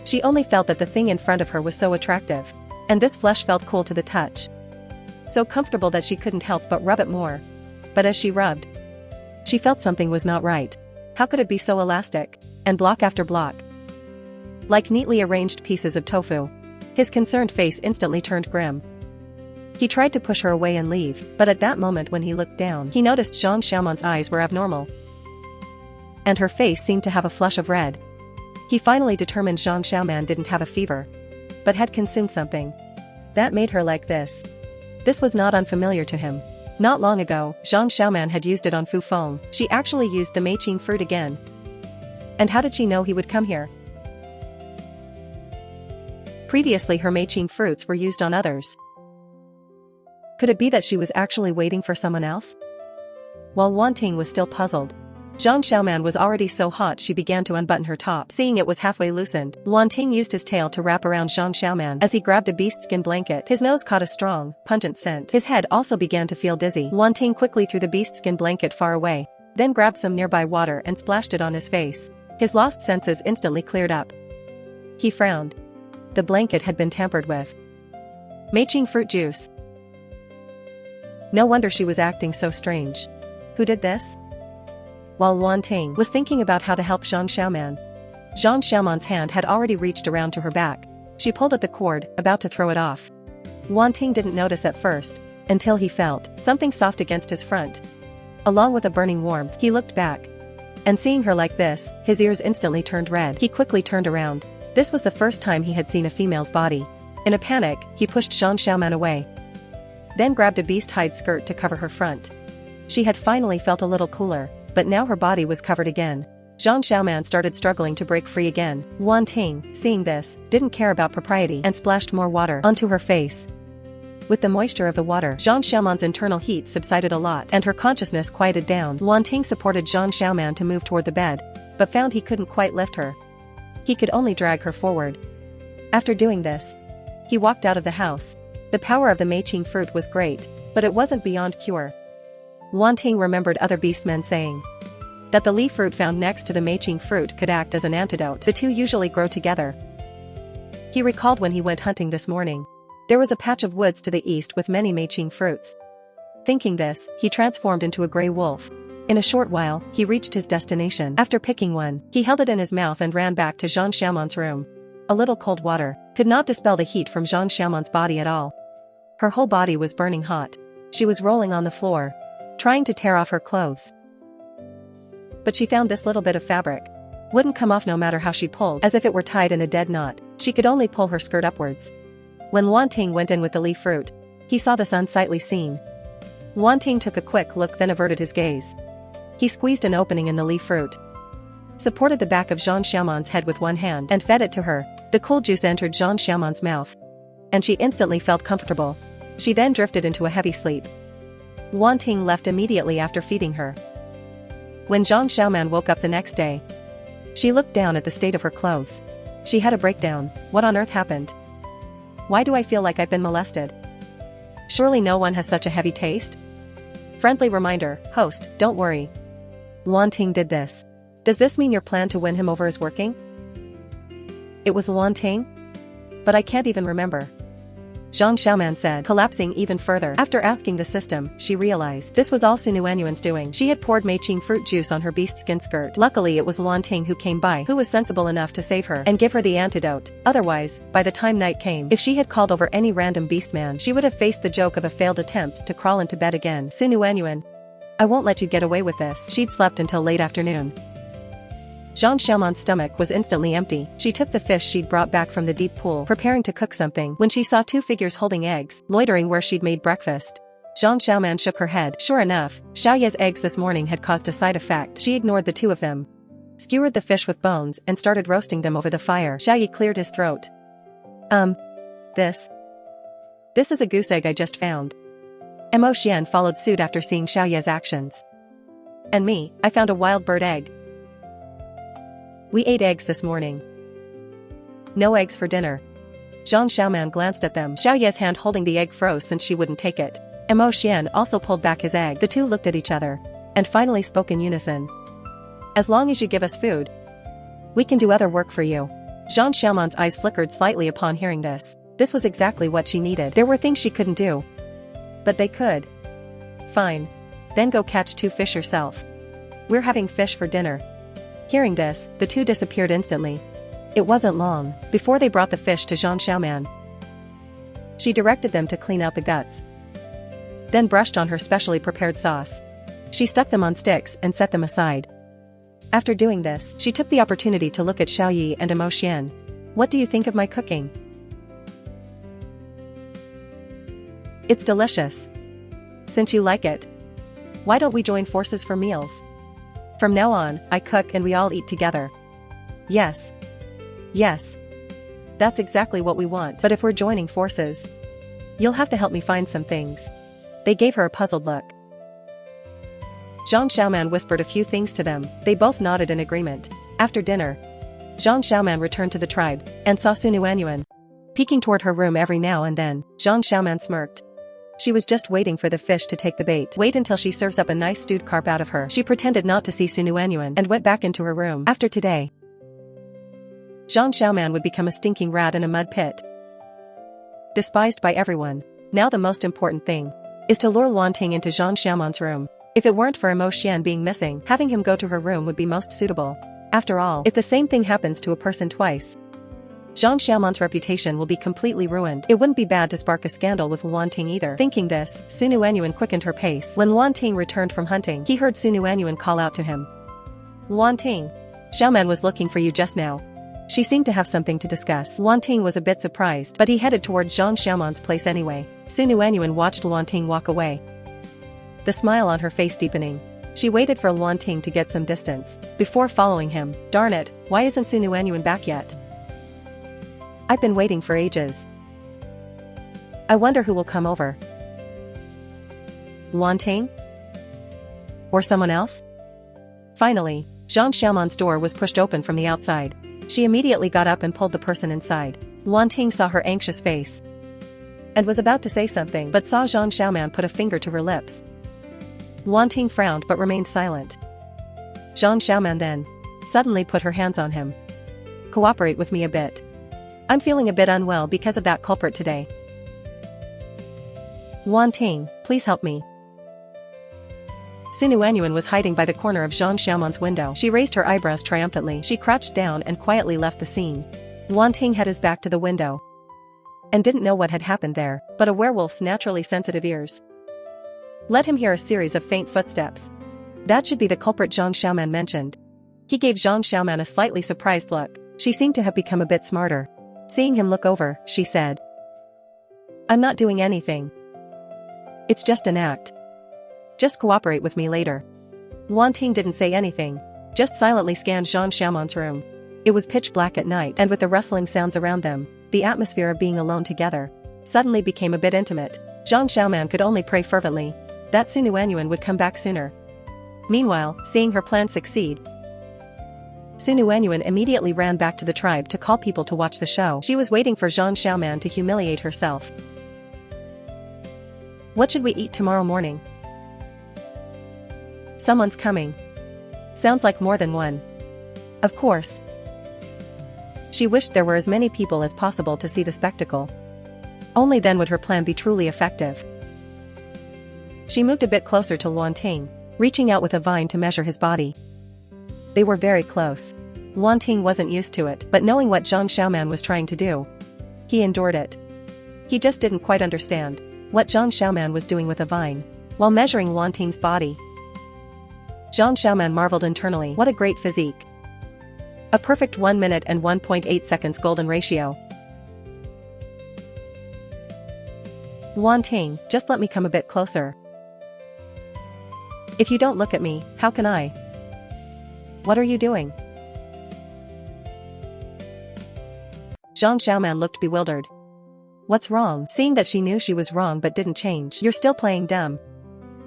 She only felt that the thing in front of her was so attractive, and this flesh felt cool to the touch. So comfortable that she couldn't help but rub it more. But as she rubbed, she felt something was not right. How could it be so elastic? And block after block, like neatly arranged pieces of tofu. His concerned face instantly turned grim. He tried to push her away and leave, but at that moment when he looked down, he noticed Zhang Xiaoman's eyes were abnormal, and her face seemed to have a flush of red. He finally determined Zhang Xiaoman didn't have a fever, but had consumed something that made her like this. This was not unfamiliar to him. Not long ago, Zhang Xiaoman had used it on Fu Feng. She actually used the meiqing fruit again. And how did she know he would come here? Previously her meiqing fruits were used on others. Could it be that she was actually waiting for someone else? While Wanting was still puzzled, Zhang Xiaoman was already so hot she began to unbutton her top. Seeing it was halfway loosened, Luanting used his tail to wrap around Zhang Xiaoman. As he grabbed a beast-skin blanket, his nose caught a strong, pungent scent. His head also began to feel dizzy. Luanting quickly threw the beast-skin blanket far away, then grabbed some nearby water and splashed it on his face. His lost senses instantly cleared up. He frowned. The blanket had been tampered with. Meiqing fruit juice. No wonder she was acting so strange. Who did this? While Luanting was thinking about how to help Zhang Xiaoman's hand had already reached around to her back. She pulled at the cord, about to throw it off. Luanting didn't notice at first, until he felt something soft against his front. Along with a burning warmth, he looked back. And seeing her like this, his ears instantly turned red. He quickly turned around. This was the first time he had seen a female's body. In a panic, he pushed Zhang Xiaoman away. Then grabbed a beast hide skirt to cover her front. She had finally felt a little cooler, but now her body was covered again. Zhang Xiaoman started struggling to break free again. Wan Ting, seeing this, didn't care about propriety and splashed more water onto her face. With the moisture of the water, Zhang Xiaoman's internal heat subsided a lot and her consciousness quieted down. Wan Ting supported Zhang Xiaoman to move toward the bed, but found he couldn't quite lift her. He could only drag her forward. After doing this, he walked out of the house. The power of the Meiqing fruit was great, but it wasn't beyond cure. Wan Ting remembered other beastmen saying that the leaf fruit found next to the Meiqing fruit could act as an antidote. The two usually grow together. He recalled when he went hunting this morning. There was a patch of woods to the east with many Meiqing fruits. Thinking this, he transformed into a gray wolf. In a short while, he reached his destination. After picking one, he held it in his mouth and ran back to Zhang Xiaoman's room. A little cold water could not dispel the heat from Zhang Xiaoman's body at all. Her whole body was burning hot. She was rolling on the floor, trying to tear off her clothes. But she found this little bit of fabric wouldn't come off no matter how she pulled, as if it were tied in a dead knot. She could only pull her skirt upwards. When Wan Ting went in with the leaf fruit, he saw this unsightly scene. Wan Ting took a quick look then averted his gaze. He squeezed an opening in the leaf fruit, supported the back of Zhang Xiaoman's head with one hand and fed it to her. The cool juice entered Zhang Xiaoman's mouth, and she instantly felt comfortable. She then drifted into a heavy sleep. Wan Ting left immediately after feeding her. When Zhang Xiaoman woke up the next day, she looked down at the state of her clothes. She had a breakdown. What on earth happened? Why do I feel like I've been molested? Surely no one has such a heavy taste? Friendly reminder, host, don't worry. Wan Ting did this. Does this mean your plan to win him over is working? It was Wan Ting? But I can't even remember. Zhang Xiaoman said, collapsing even further. After asking the system, she realized this was all Su Nuanyuan's doing. She had poured Meiqing fruit juice on her beast skin skirt. Luckily it was Wan Ting who came by, who was sensible enough to save her and give her the antidote. Otherwise, by the time night came, if she had called over any random beast man, she would have faced the joke of a failed attempt to crawl into bed again. Su Nuanyuan, I won't let you get away with this. She'd slept until late afternoon. Zhang Xiaoman's stomach was instantly empty. She took the fish she'd brought back from the deep pool, preparing to cook something, when she saw two figures holding eggs, loitering where she'd made breakfast. Zhang Xiaoman shook her head. Sure enough, Xiaoye's eggs this morning had caused a side effect. She ignored the two of them, skewered the fish with bones, and started roasting them over the fire. Xiaoye cleared his throat. This is a goose egg I just found. Mo Xian followed suit after seeing Xiaoye's actions. And me, I found a wild bird egg. We ate eggs this morning. No eggs for dinner. Zhang Xiaoman glanced at them. Xiaoye's hand holding the egg froze since she wouldn't take it. Mo Xian also pulled back his egg. The two looked at each other and finally spoke in unison. As long as you give us food, we can do other work for you. Zhang Xiaoman's eyes flickered slightly upon hearing this. This was exactly what she needed. There were things she couldn't do, but they could. Fine. Then go catch two fish yourself. We're having fish for dinner. Hearing this, the two disappeared instantly. It wasn't long before they brought the fish to Zhang Xiaoman. She directed them to clean out the guts, then brushed on her specially prepared sauce. She stuck them on sticks and set them aside. After doing this, she took the opportunity to look at Xiaoye and Mo Xian. What do you think of my cooking? It's delicious. Since you like it, why don't we join forces for meals? From now on, I cook and we all eat together. Yes. Yes. That's exactly what we want. But if we're joining forces, you'll have to help me find some things. They gave her a puzzled look. Zhang Xiaoman whispered a few things to them. They both nodded in agreement. After dinner, Zhang Xiaoman returned to the tribe and saw Su Nuanyuan peeking toward her room every now and then. Zhang Xiaoman smirked. She was just waiting for the fish to take the bait. Wait until she serves up a nice stewed carp out of her. She pretended not to see Su Nuanyuan and went back into her room. After today, Zhang Xiaoman would become a stinking rat in a mud pit, despised by everyone. Now the most important thing is to lure Wan Ting into Zhang Xiaoman's room. If it weren't for Mo Xian being missing, having him go to her room would be most suitable. After all, if the same thing happens to a person twice, Zhang Xiaoman's reputation will be completely ruined. It wouldn't be bad to spark a scandal with Luan Ting either. Thinking this, Sun Yuanyuan quickened her pace. When Luan Ting returned from hunting, he heard Sun Yuanyuan call out to him. Luan Ting. Xiaoman was looking for you just now. She seemed to have something to discuss. Luan Ting was a bit surprised, but he headed toward Zhang Xiaoman's place anyway. Sun Yuanyuan watched Luan Ting walk away, the smile on her face deepening. She waited for Luan Ting to get some distance before following him. Darn it, why isn't Sun Yuanyuan back yet? I've been waiting for ages. I wonder who will come over. Luan Ting? Or someone else? Finally, Zhang Xiaoman's door was pushed open from the outside. She immediately got up and pulled the person inside. Luan Ting saw her anxious face and was about to say something but saw Zhang Xiaoman put a finger to her lips. Luan Ting frowned but remained silent. Zhang Xiaoman then suddenly put her hands on him. Cooperate with me a bit. I'm feeling a bit unwell because of that culprit today. Luan Ting, please help me. Sun Yuanyuan was hiding by the corner of Zhang Xiaoman's window. She raised her eyebrows triumphantly. She crouched down and quietly left the scene. Luan Ting had his back to the window and didn't know what had happened there, but a werewolf's naturally sensitive ears let him hear a series of faint footsteps. That should be the culprit Zhang Xiaoman mentioned. He gave Zhang Xiaoman a slightly surprised look. She seemed to have become a bit smarter. Seeing him look over, she said, I'm not doing anything. It's just an act. Just cooperate with me later. Luan Ting didn't say anything, just silently scanned Zhang Xiaoman's room. It was pitch black at night, and with the rustling sounds around them, the atmosphere of being alone together suddenly became a bit intimate. Zhang Xiaoman could only pray fervently that Sun Yuanyuan would come back sooner. Meanwhile, seeing her plan succeed, Sun Yuanyuan immediately ran back to the tribe to call people to watch the show. She was waiting for Zhang Xiaoman to humiliate herself. What should we eat tomorrow morning? Someone's coming. Sounds like more than one. Of course. She wished there were as many people as possible to see the spectacle. Only then would her plan be truly effective. She moved a bit closer to Luan Ting, reaching out with a vine to measure his body. They were very close. Luan Ting wasn't used to it, but knowing what Zhang Xiaoman was trying to do, he endured it. He just didn't quite understand what Zhang Xiaoman was doing with a vine while measuring Luan Ting's body. Zhang Xiaoman marveled internally. What a great physique. A perfect 1 minute and 1.8 seconds golden ratio. Luan Ting, just let me come a bit closer. If you don't look at me, how can I? What are you doing? Zhang Xiaoman looked bewildered. What's wrong? Seeing that she knew she was wrong but didn't change. You're still playing dumb.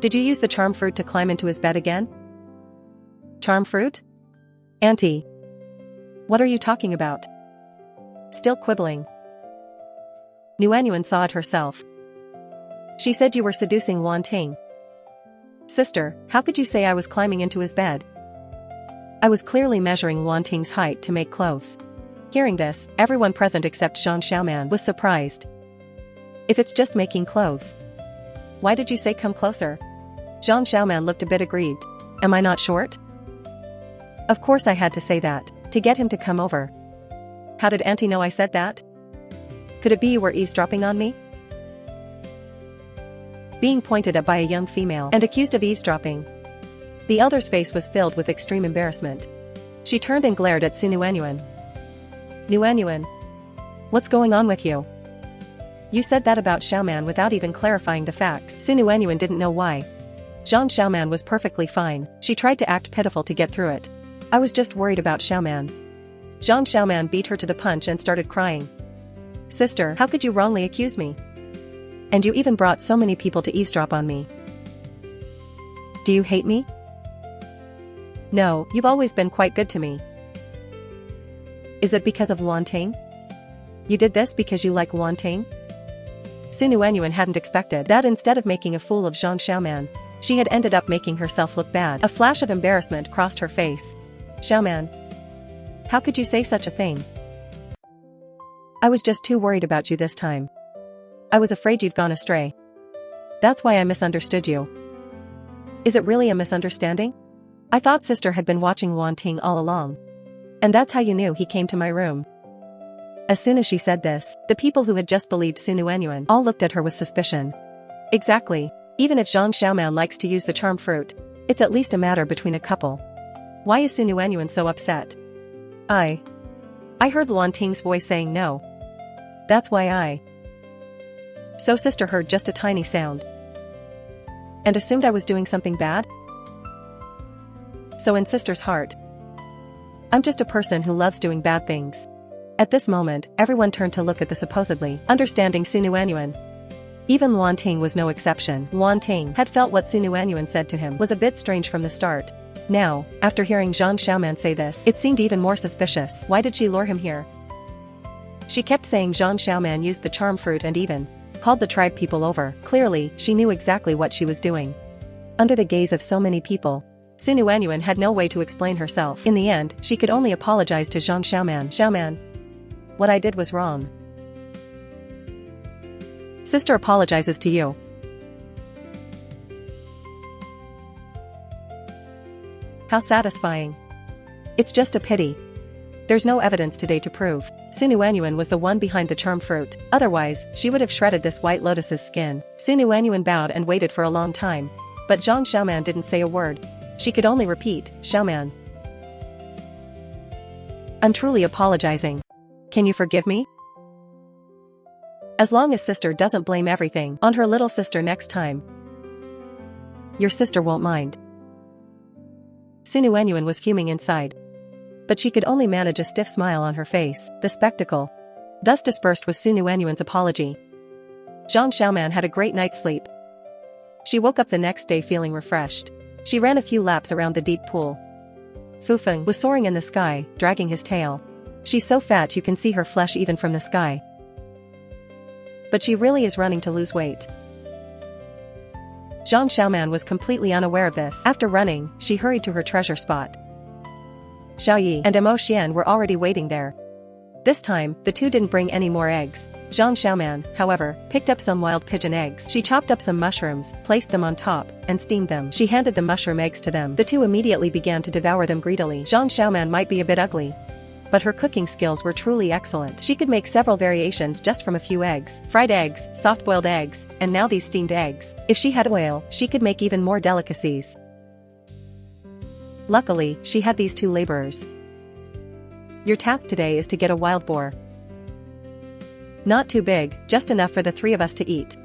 Did you use the charm fruit to climb into his bed again? Charm fruit? Auntie. What are you talking about? Still quibbling. Yuanyuan saw it herself. She said you were seducing Luan Ting. Sister, how could you say I was climbing into his bed? I was clearly measuring Luan Ting's height to make clothes. Hearing this, everyone present except Zhang Xiaoman was surprised. If it's just making clothes, why did you say come closer? Zhang Xiaoman looked a bit aggrieved. Am I not short? Of course I had to say that, to get him to come over. How did Auntie know I said that? Could it be you were eavesdropping on me? Being pointed at by a young female and accused of eavesdropping. The elder's face was filled with extreme embarrassment. She turned and glared at Sun Yuanyuan. Yuanyuan, what's going on with you? You said that about Xiaoman without even clarifying the facts. Sun Yuanyuan didn't know why. Zhang Xiaoman was perfectly fine. She tried to act pitiful to get through it. I was just worried about Xiaoman. Zhang Xiaoman beat her to the punch and started crying. Sister, how could you wrongly accuse me? And you even brought so many people to eavesdrop on me. Do you hate me? No, you've always been quite good to me. Is it because of Luan Ting? You did this because you like Luan Ting? Sun Yuanyuan hadn't expected that instead of making a fool of Zhang Xiaoman, she had ended up making herself look bad. A flash of embarrassment crossed her face. Xiaoman, how could you say such a thing? I was just too worried about you this time. I was afraid you'd gone astray. That's why I misunderstood you. Is it really a misunderstanding? I thought sister had been watching Luan Ting all along. And that's how you knew he came to my room. As soon as she said this, the people who had just believed Sunuanyuan all looked at her with suspicion. Exactly. Even if Zhang Xiaoman likes to use the charm fruit, it's at least a matter between a couple. Why is Sunuanyuan so upset? I heard Luan Ting's voice saying no. That's why So sister heard just a tiny sound and assumed I was doing something bad? So in sister's heart, I'm just a person who loves doing bad things. At this moment, everyone turned to look at the supposedly understanding Sunuanyuan. Even Luan Ting was no exception. Luan Ting had felt what Sunuanyuan said to him was a bit strange from the start. Now, after hearing Zhang Xiaoman say this, it seemed even more suspicious. Why did she lure him here? She kept saying Zhang Xiaoman used the charm fruit and even called the tribe people over. Clearly, she knew exactly what she was doing. Under the gaze of so many people, Sunuanyuan had no way to explain herself. In the end, she could only apologize to Zhang Xiaoman. Xiaoman, what I did was wrong. Sister apologizes to you. How satisfying. It's just a pity there's no evidence today to prove Sunuanyuan was the one behind the charm fruit. Otherwise, she would have shredded this white lotus's skin. Sunuanyuan bowed and waited for a long time. But Zhang Xiaoman didn't say a word. She could only repeat, Xiaoman, I'm truly apologizing. Can you forgive me? As long as sister doesn't blame everything on her little sister next time, your sister won't mind. Sunuanyuan was fuming inside, but she could only manage a stiff smile on her face. The spectacle thus dispersed with Sunuanyuan's apology. Zhang Xiaoman had a great night's sleep. She woke up the next day feeling refreshed. She ran a few laps around the deep pool. Fufeng was soaring in the sky, dragging his tail. She's so fat you can see her flesh even from the sky. But she really is running to lose weight. Zhang Xiaoman was completely unaware of this. After running, she hurried to her treasure spot. Xiaoyi and Mo Xian were already waiting there. This time, the two didn't bring any more eggs. Zhang Xiaoman, however, picked up some wild pigeon eggs. She chopped up some mushrooms, placed them on top, and steamed them. She handed the mushroom eggs to them. The two immediately began to devour them greedily. Zhang Xiaoman might be a bit ugly, but her cooking skills were truly excellent. She could make several variations just from a few eggs. Fried eggs, soft-boiled eggs, and now these steamed eggs. If she had oil, she could make even more delicacies. Luckily, she had these two laborers. Your task today is to get a wild boar. Not too big, just enough for the three of us to eat.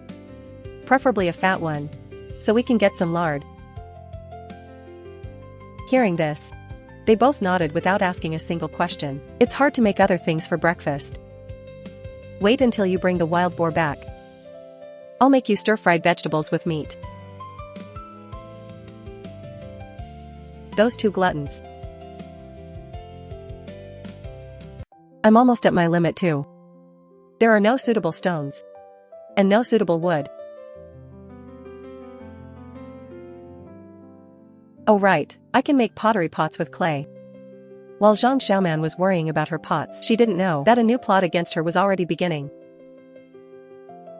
Preferably a fat one, so we can get some lard. Hearing this, they both nodded without asking a single question. It's hard to make other things for breakfast. Wait until you bring the wild boar back. I'll make you stir-fried vegetables with meat. Those two gluttons. I'm almost at my limit too. There are no suitable stones. And no suitable wood. Oh right, I can make pottery pots with clay. While Zhang Xiaoman was worrying about her pots, she didn't know that a new plot against her was already beginning.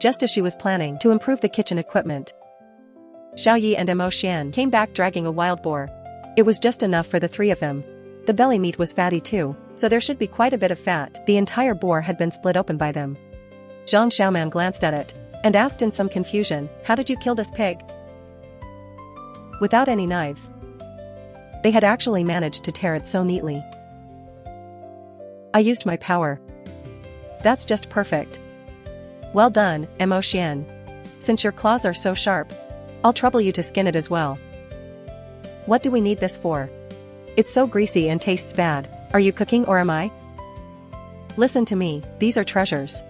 Just as she was planning to improve the kitchen equipment, Xiaoyi and Mo Xian came back dragging a wild boar. It was just enough for the three of them. The belly meat was fatty too, so there should be quite a bit of fat. The entire boar had been split open by them. Zhang Xiaoman glanced at it and asked in some confusion, how did you kill this pig? Without any knives. They had actually managed to tear it so neatly. I used my power. That's just perfect. Well done, Mo Xian. Since your claws are so sharp, I'll trouble you to skin it as well. What do we need this for? It's so greasy and tastes bad. Are you cooking or am I? Listen to me, these are treasures.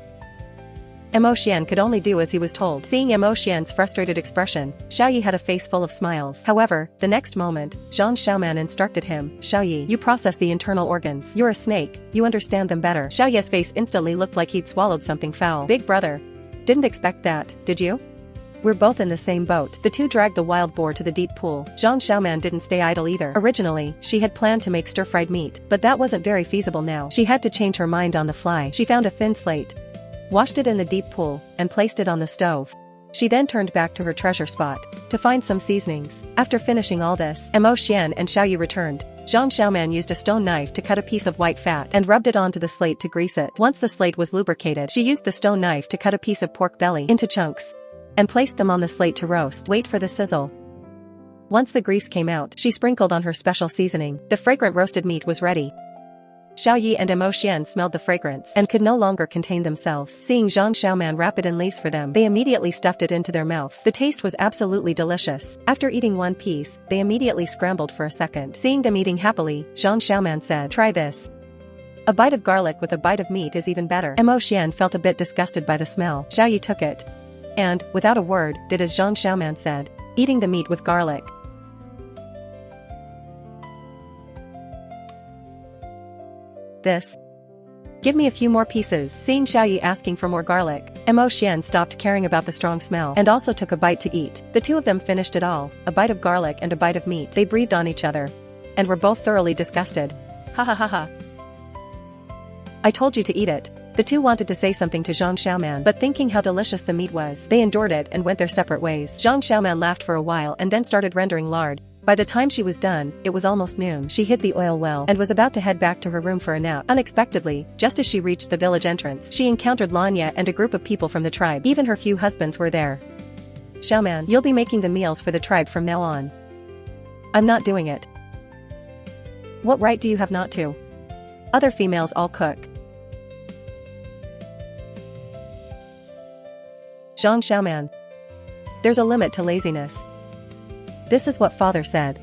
Mo Xian could only do as he was told. Seeing Mo Xian's frustrated expression, Xiaoyi had a face full of smiles. However, the next moment, Zhang Xiaoman instructed him, Xiaoyi, you process the internal organs. You're a snake, you understand them better. Xiaoyi's face instantly looked like he'd swallowed something foul. Big brother. Didn't expect that, did you? We're both in the same boat. The two dragged the wild boar to the deep pool. Zhang Xiaoman didn't stay idle either. Originally, she had planned to make stir-fried meat, but that wasn't very feasible now. She had to change her mind on the fly. She found a thin slate, washed it in the deep pool, and placed it on the stove. She then turned back to her treasure spot to find some seasonings. After finishing all this, Mo Xian and Xiaoyi returned. Zhang Xiaoman used a stone knife to cut a piece of white fat and rubbed it onto the slate to grease it. Once the slate was lubricated, she used the stone knife to cut a piece of pork belly into chunks and placed them on the slate to roast. Wait for the sizzle. Once the grease came out, she sprinkled on her special seasoning. The fragrant roasted meat was ready. Xiao Yi and Mo Xian smelled the fragrance and could no longer contain themselves. Seeing Zhang Xiaoman wrap it in leaves for them, they immediately stuffed it into their mouths. The taste was absolutely delicious. After eating one piece, they immediately scrambled for a second. Seeing them eating happily, Zhang Xiaoman said, "Try this. A bite of garlic with a bite of meat is even better." Mo Xian felt a bit disgusted by the smell. Xiao Yi took it and, without a word, did as Zhang Xiaoman said, eating the meat with garlic. "This. Give me a few more pieces." Seeing Xiao Yi asking for more garlic, Mo Xian stopped caring about the strong smell and also took a bite to eat. The two of them finished it all, a bite of garlic and a bite of meat. They breathed on each other and were both thoroughly disgusted. Ha ha ha ha. "I told you to eat it." The two wanted to say something to Zhang Xiaoman, but thinking how delicious the meat was, they endured it and went their separate ways. Zhang Xiaoman laughed for a while and then started rendering lard. By the time she was done, it was almost noon. She hit the oil well and was about to head back to her room for a nap. Unexpectedly, just as she reached the village entrance, she encountered Lanya and a group of people from the tribe. Even her few husbands were there. "Xiaoman, you'll be making the meals for the tribe from now on." "I'm not doing it." "What right do you have not to? Other females all cook." Zhang Xiaoman. "There's a limit to laziness. This is what father said.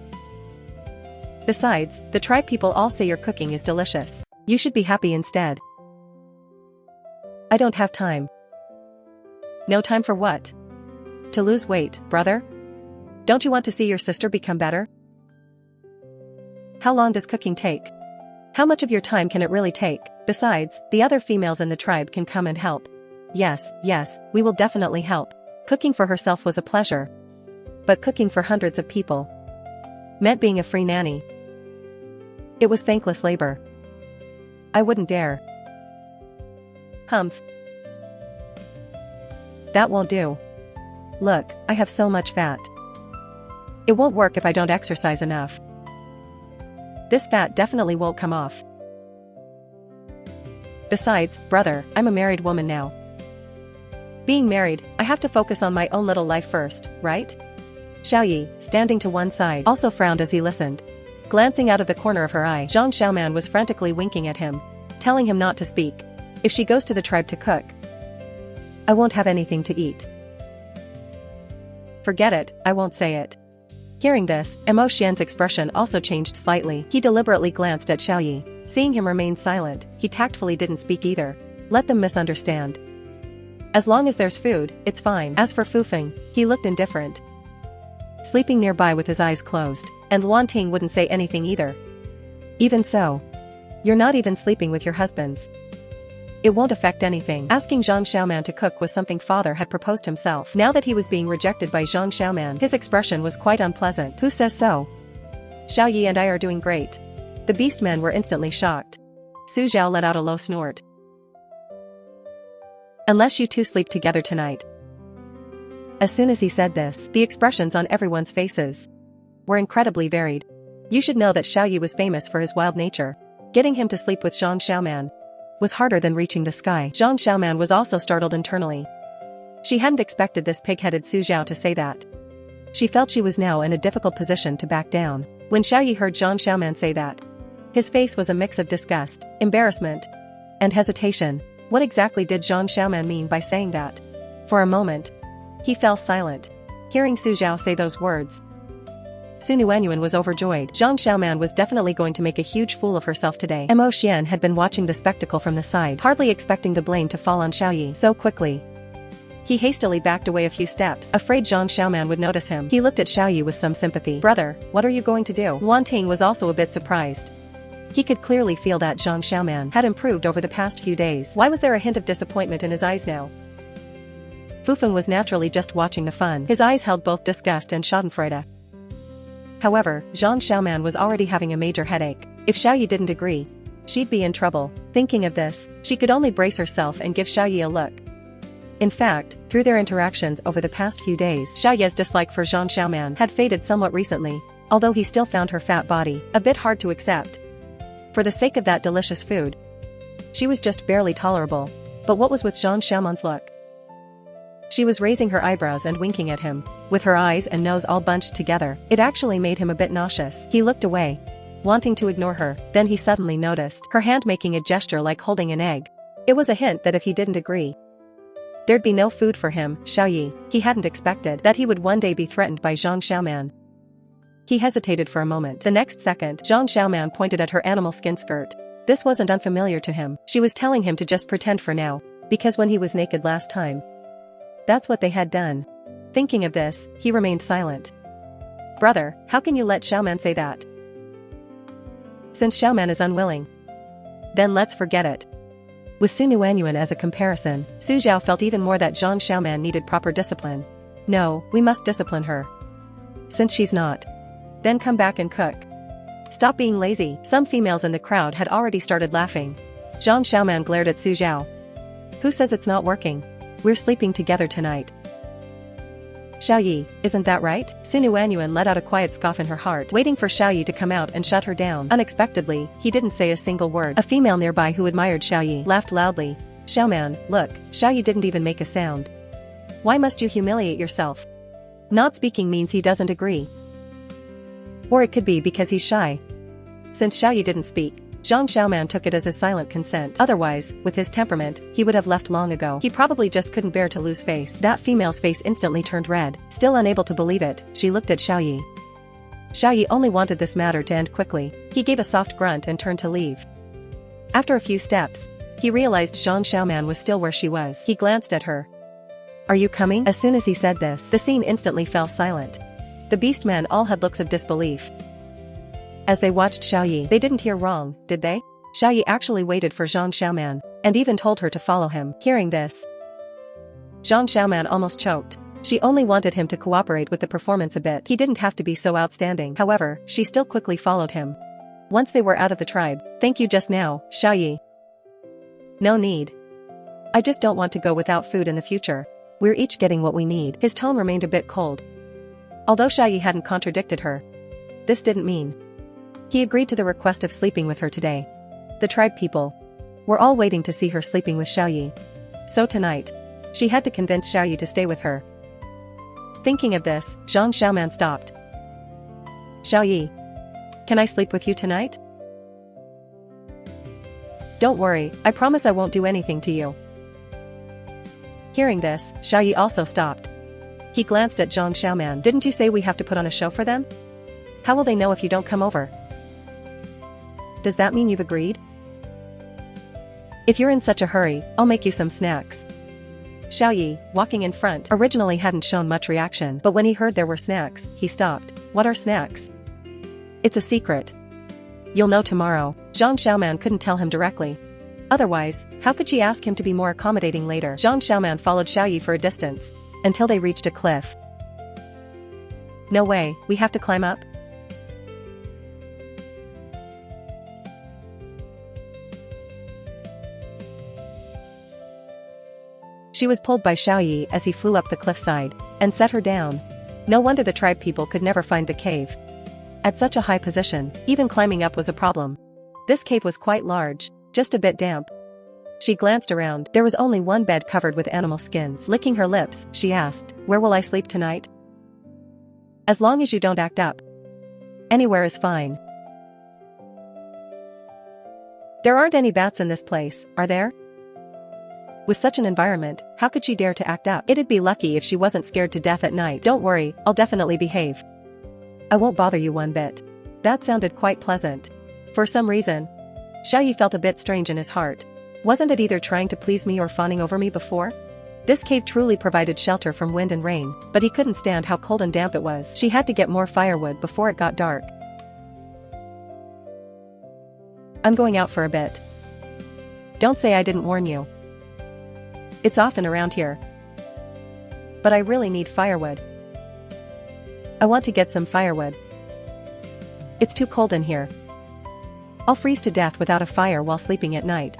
Besides, the tribe people all say your cooking is delicious. You should be happy instead." "I don't have time." "No time for what? To lose weight, brother? Don't you want to see your sister become better? How long does cooking take? How much of your time can it really take? Besides, the other females in the tribe can come and help." Yes, we will definitely help." Cooking for herself was a pleasure. But cooking for hundreds of people meant being a free nanny. It was thankless labor. "I wouldn't dare." "Humph. That won't do. Look, I have so much fat. It won't work if I don't exercise enough. This fat definitely won't come off. Besides, brother, I'm a married woman now. Being married, I have to focus on my own little life first, right?" Xiao Yi, standing to one side, also frowned as he listened. Glancing out of the corner of her eye, Zhang Xiaoman was frantically winking at him, telling him not to speak. "If she goes to the tribe to cook, I won't have anything to eat." "Forget it, I won't say it." Hearing this, Mo Xian's expression also changed slightly. He deliberately glanced at Xiao Yi. Seeing him remain silent, he tactfully didn't speak either. Let them misunderstand. As long as there's food, it's fine. As for Fufeng, he looked indifferent, sleeping nearby with his eyes closed, and Luan Ting wouldn't say anything either. "Even so, you're not even sleeping with your husbands. It won't affect anything." Asking Zhang Xiaoman to cook was something father had proposed himself. Now that he was being rejected by Zhang Xiaoman, his expression was quite unpleasant. "Who says so? Xiao Yi and I are doing great." The beast men were instantly shocked. Su Zhao let out a low snort. "Unless you two sleep together tonight." As soon as he said this, the expressions on everyone's faces were incredibly varied. You should know that Xiao Yi was famous for his wild nature. Getting him to sleep with Zhang Xiaoman was harder than reaching the sky. Zhang Xiaoman was also startled internally. She hadn't expected this pig-headed Su Zhao to say that. She felt she was now in a difficult position to back down. When Xiao Yi heard Zhang Xiaoman say that, his face was a mix of disgust, embarrassment, and hesitation. What exactly did Zhang Xiaoman mean by saying that? For a moment, he fell silent. Hearing Su Zhao say those words, Su Nuanyuan was overjoyed. Zhang Xiaoman was definitely going to make a huge fool of herself today. Mo Xian had been watching the spectacle from the side, hardly expecting the blame to fall on Xiao Yi so quickly. He hastily backed away a few steps, afraid Zhang Xiaoman would notice him. He looked at Xiao Yi with some sympathy. "Brother, what are you going to do?" Luan Ting was also a bit surprised. He could clearly feel that Zhang Xiaoman had improved over the past few days. Why was there a hint of disappointment in his eyes now? Fufeng was naturally just watching the fun. His eyes held both disgust and schadenfreude. However, Zhang Xiaoman was already having a major headache. If Xiao Yi didn't agree, she'd be in trouble. Thinking of this, she could only brace herself and give Xiao Yi a look. In fact, through their interactions over the past few days, Xiao Yi's dislike for Zhang Xiaoman had faded somewhat recently. although he still found her fat body a bit hard to accept. For the sake of that delicious food, she was just barely tolerable. But what was with Zhang Xiaoman's look? She was raising her eyebrows and winking at him, with her eyes and nose all bunched together. It actually made him a bit nauseous. He looked away, wanting to ignore her, then he suddenly noticed her hand making a gesture like holding an egg. It was a hint that if he didn't agree, there'd be no food for him. Xiaoyi, he hadn't expected that he would one day be threatened by Zhang Xiaoman. He hesitated for a moment. The next second, Zhang Xiaoman pointed at her animal skin skirt. This wasn't unfamiliar to him. She was telling him to just pretend for now, because when he was naked last time, that's what they had done. Thinking of this, he remained silent. Brother, how can you let Xiaoman say that? Since Xiaoman is unwilling, then let's forget it. With Su Nuanyuan as a comparison, Su Zhao felt even more that Zhang Xiaoman needed proper discipline. No, we must discipline her. Since she's not, then come back and cook. Stop being lazy. Some females in the crowd had already started laughing. Zhang Xiaoman glared at Su Zhao. Who says it's not working? We're sleeping together tonight. Xiaoyi, isn't that right? Su Nuanyuan let out a quiet scoff in her heart, waiting for Xiaoyi to come out and shut her down. Unexpectedly, he didn't say a single word. A female nearby who admired Xiaoyi laughed loudly. Xiaoman, look, Xiaoyi didn't even make a sound. Why must you humiliate yourself? Not speaking means he doesn't agree. Or it could be because he's shy. Since Xiaoyi didn't speak, Zhang Xiaoman took it as a silent consent. Otherwise, with his temperament, he would have left long ago. He probably just couldn't bear to lose face. That female's face instantly turned red. Still unable to believe it, she looked at Xiaoyi. Xiaoyi only wanted this matter to end quickly. He gave a soft grunt and turned to leave. After a few steps, he realized Zhang Xiaoman was still where she was. He glanced at her. Are you coming? As soon as he said this, the scene instantly fell silent. The beastmen all had looks of disbelief. As they watched Xiaoyi, they didn't hear wrong, did they? Xiaoyi actually waited for Zhang Xiaoman, and even told her to follow him. Hearing this, Zhang Xiaoman almost choked. She only wanted him to cooperate with the performance a bit. He didn't have to be so outstanding. However, she still quickly followed him. Once they were out of the tribe, thank you just now, Xiaoyi. No need. I just don't want to go without food in the future. We're each getting what we need. His tone remained a bit cold. Although Xiaoyi hadn't contradicted her, this didn't mean he agreed to the request of sleeping with her today. The tribe people were all waiting to see her sleeping with Xiaoyi. So tonight, she had to convince Xiaoyi to stay with her. Thinking of this, Zhang Xiaoman stopped. Xiaoyi, can I sleep with you tonight? Don't worry, I promise I won't do anything to you. Hearing this, Xiaoyi also stopped. He glanced at Zhang Xiaoman. Didn't you say we have to put on a show for them? How will they know if you don't come over? Does that mean you've agreed? If you're in such a hurry, I'll make you some snacks. Xiaoyi, walking in front, originally hadn't shown much reaction, but when he heard there were snacks, he stopped. What are snacks? It's a secret. You'll know tomorrow. Zhang Xiaoman couldn't tell him directly. Otherwise, how could she ask him to be more accommodating later? Zhang Xiaoman followed Xiaoyi for a distance, until they reached a cliff. No way, we have to climb up? She was pulled by Xiaoyi as he flew up the cliffside, and set her down. No wonder the tribe people could never find the cave. At such a high position, even climbing up was a problem. This cave was quite large, just a bit damp. She glanced around. There was only one bed covered with animal skins. Licking her lips, she asked, "Where will I sleep tonight?" As long as you don't act up. Anywhere is fine. There aren't any bats in this place, are there? With such an environment, how could she dare to act up? It'd be lucky if she wasn't scared to death at night. Don't worry, I'll definitely behave. I won't bother you one bit. That sounded quite pleasant. For some reason, Xiaoyi felt a bit strange in his heart. Wasn't it either trying to please me or fawning over me before? This cave truly provided shelter from wind and rain, but he couldn't stand how cold and damp it was. She had to get more firewood before it got dark. I'm going out for a bit. Don't say I didn't warn you. It's often around here. But I really need firewood. I want to get some firewood. It's too cold in here. I'll freeze to death without a fire while sleeping at night.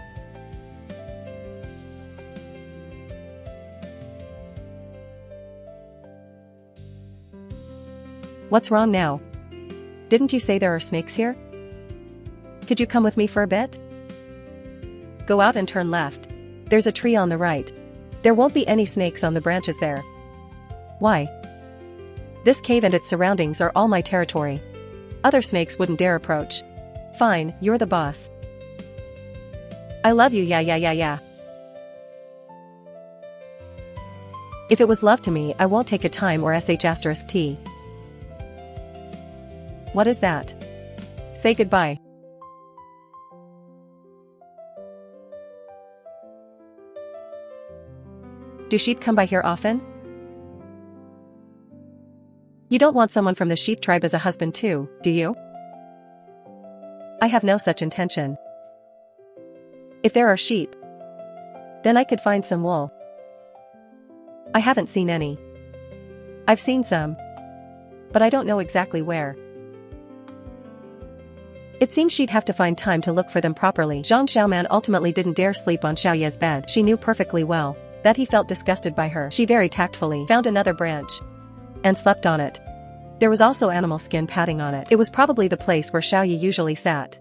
What's wrong now? Didn't you say there are snakes here? Could you come with me for a bit? Go out and turn left. There's a tree on the right. There won't be any snakes on the branches there. Why? This cave and its surroundings are all my territory. Other snakes wouldn't dare approach. Fine, you're the boss. I love you, yeah. If it was love to me, I won't take a time or sh*t. What is that? Say goodbye. Do sheep come by here often? You don't want someone from the sheep tribe as a husband too, do you? I have no such intention. If there are sheep, then I could find some wool. I haven't seen any. I've seen some, but I don't know exactly where. It seems she'd have to find time to look for them properly. Zhang Xiaoman ultimately didn't dare sleep on Xiaoye's bed. She knew perfectly well that he felt disgusted by her. She very tactfully found another branch and slept on it. There was also animal skin padding on it. It was probably the place where Xiaoye usually sat.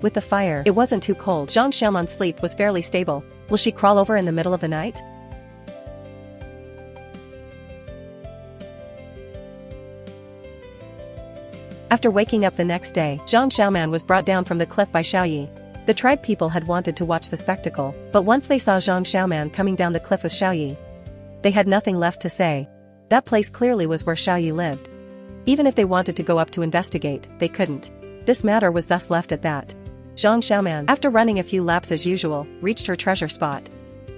With the fire, it wasn't too cold. Zhang Xiaoman's sleep was fairly stable. Will she crawl over in the middle of the night? After waking up the next day, Zhang Xiaoman was brought down from the cliff by Xiaoye. The tribe people had wanted to watch the spectacle, but once they saw Zhang Xiaoman coming down the cliff with Xiaoye, they had nothing left to say. That place clearly was where Xiaoye lived. Even if they wanted to go up to investigate, they couldn't. This matter was thus left at that. Zhang Xiaoman, after running a few laps as usual, reached her treasure spot.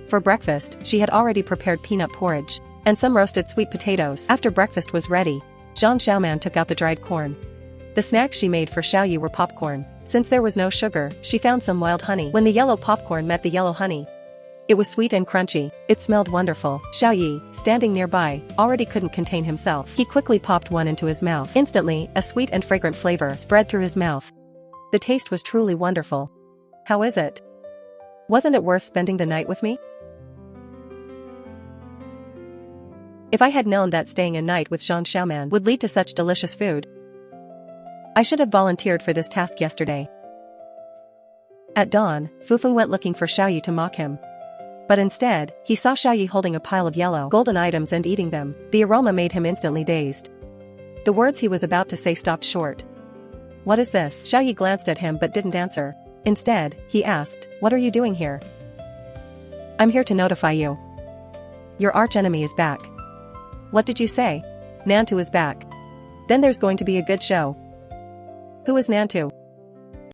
For breakfast, she had already prepared peanut porridge and some roasted sweet potatoes. After breakfast was ready, Zhang Xiaoman took out the dried corn. The snacks she made for Xiaoye were popcorn. Since there was no sugar, she found some wild honey. When the yellow popcorn met the yellow honey, it was sweet and crunchy. It smelled wonderful. Xiaoye, standing nearby, already couldn't contain himself. He quickly popped one into his mouth. Instantly, a sweet and fragrant flavor spread through his mouth. The taste was truly wonderful. How is it? Wasn't it worth spending the night with me? If I had known that staying a night with Zhang Xiaoman would lead to such delicious food, I should have volunteered for this task yesterday. At dawn, Fufeng went looking for Xiaoye to mock him. But instead, he saw Xiaoye holding a pile of yellow, golden items and eating them. The aroma made him instantly dazed. The words he was about to say stopped short. What is this? Xiaoye glanced at him but didn't answer. Instead, he asked, what are you doing here? I'm here to notify you. Your archenemy is back. What did you say? Nantu is back. Then there's going to be a good show. Who is Nantu?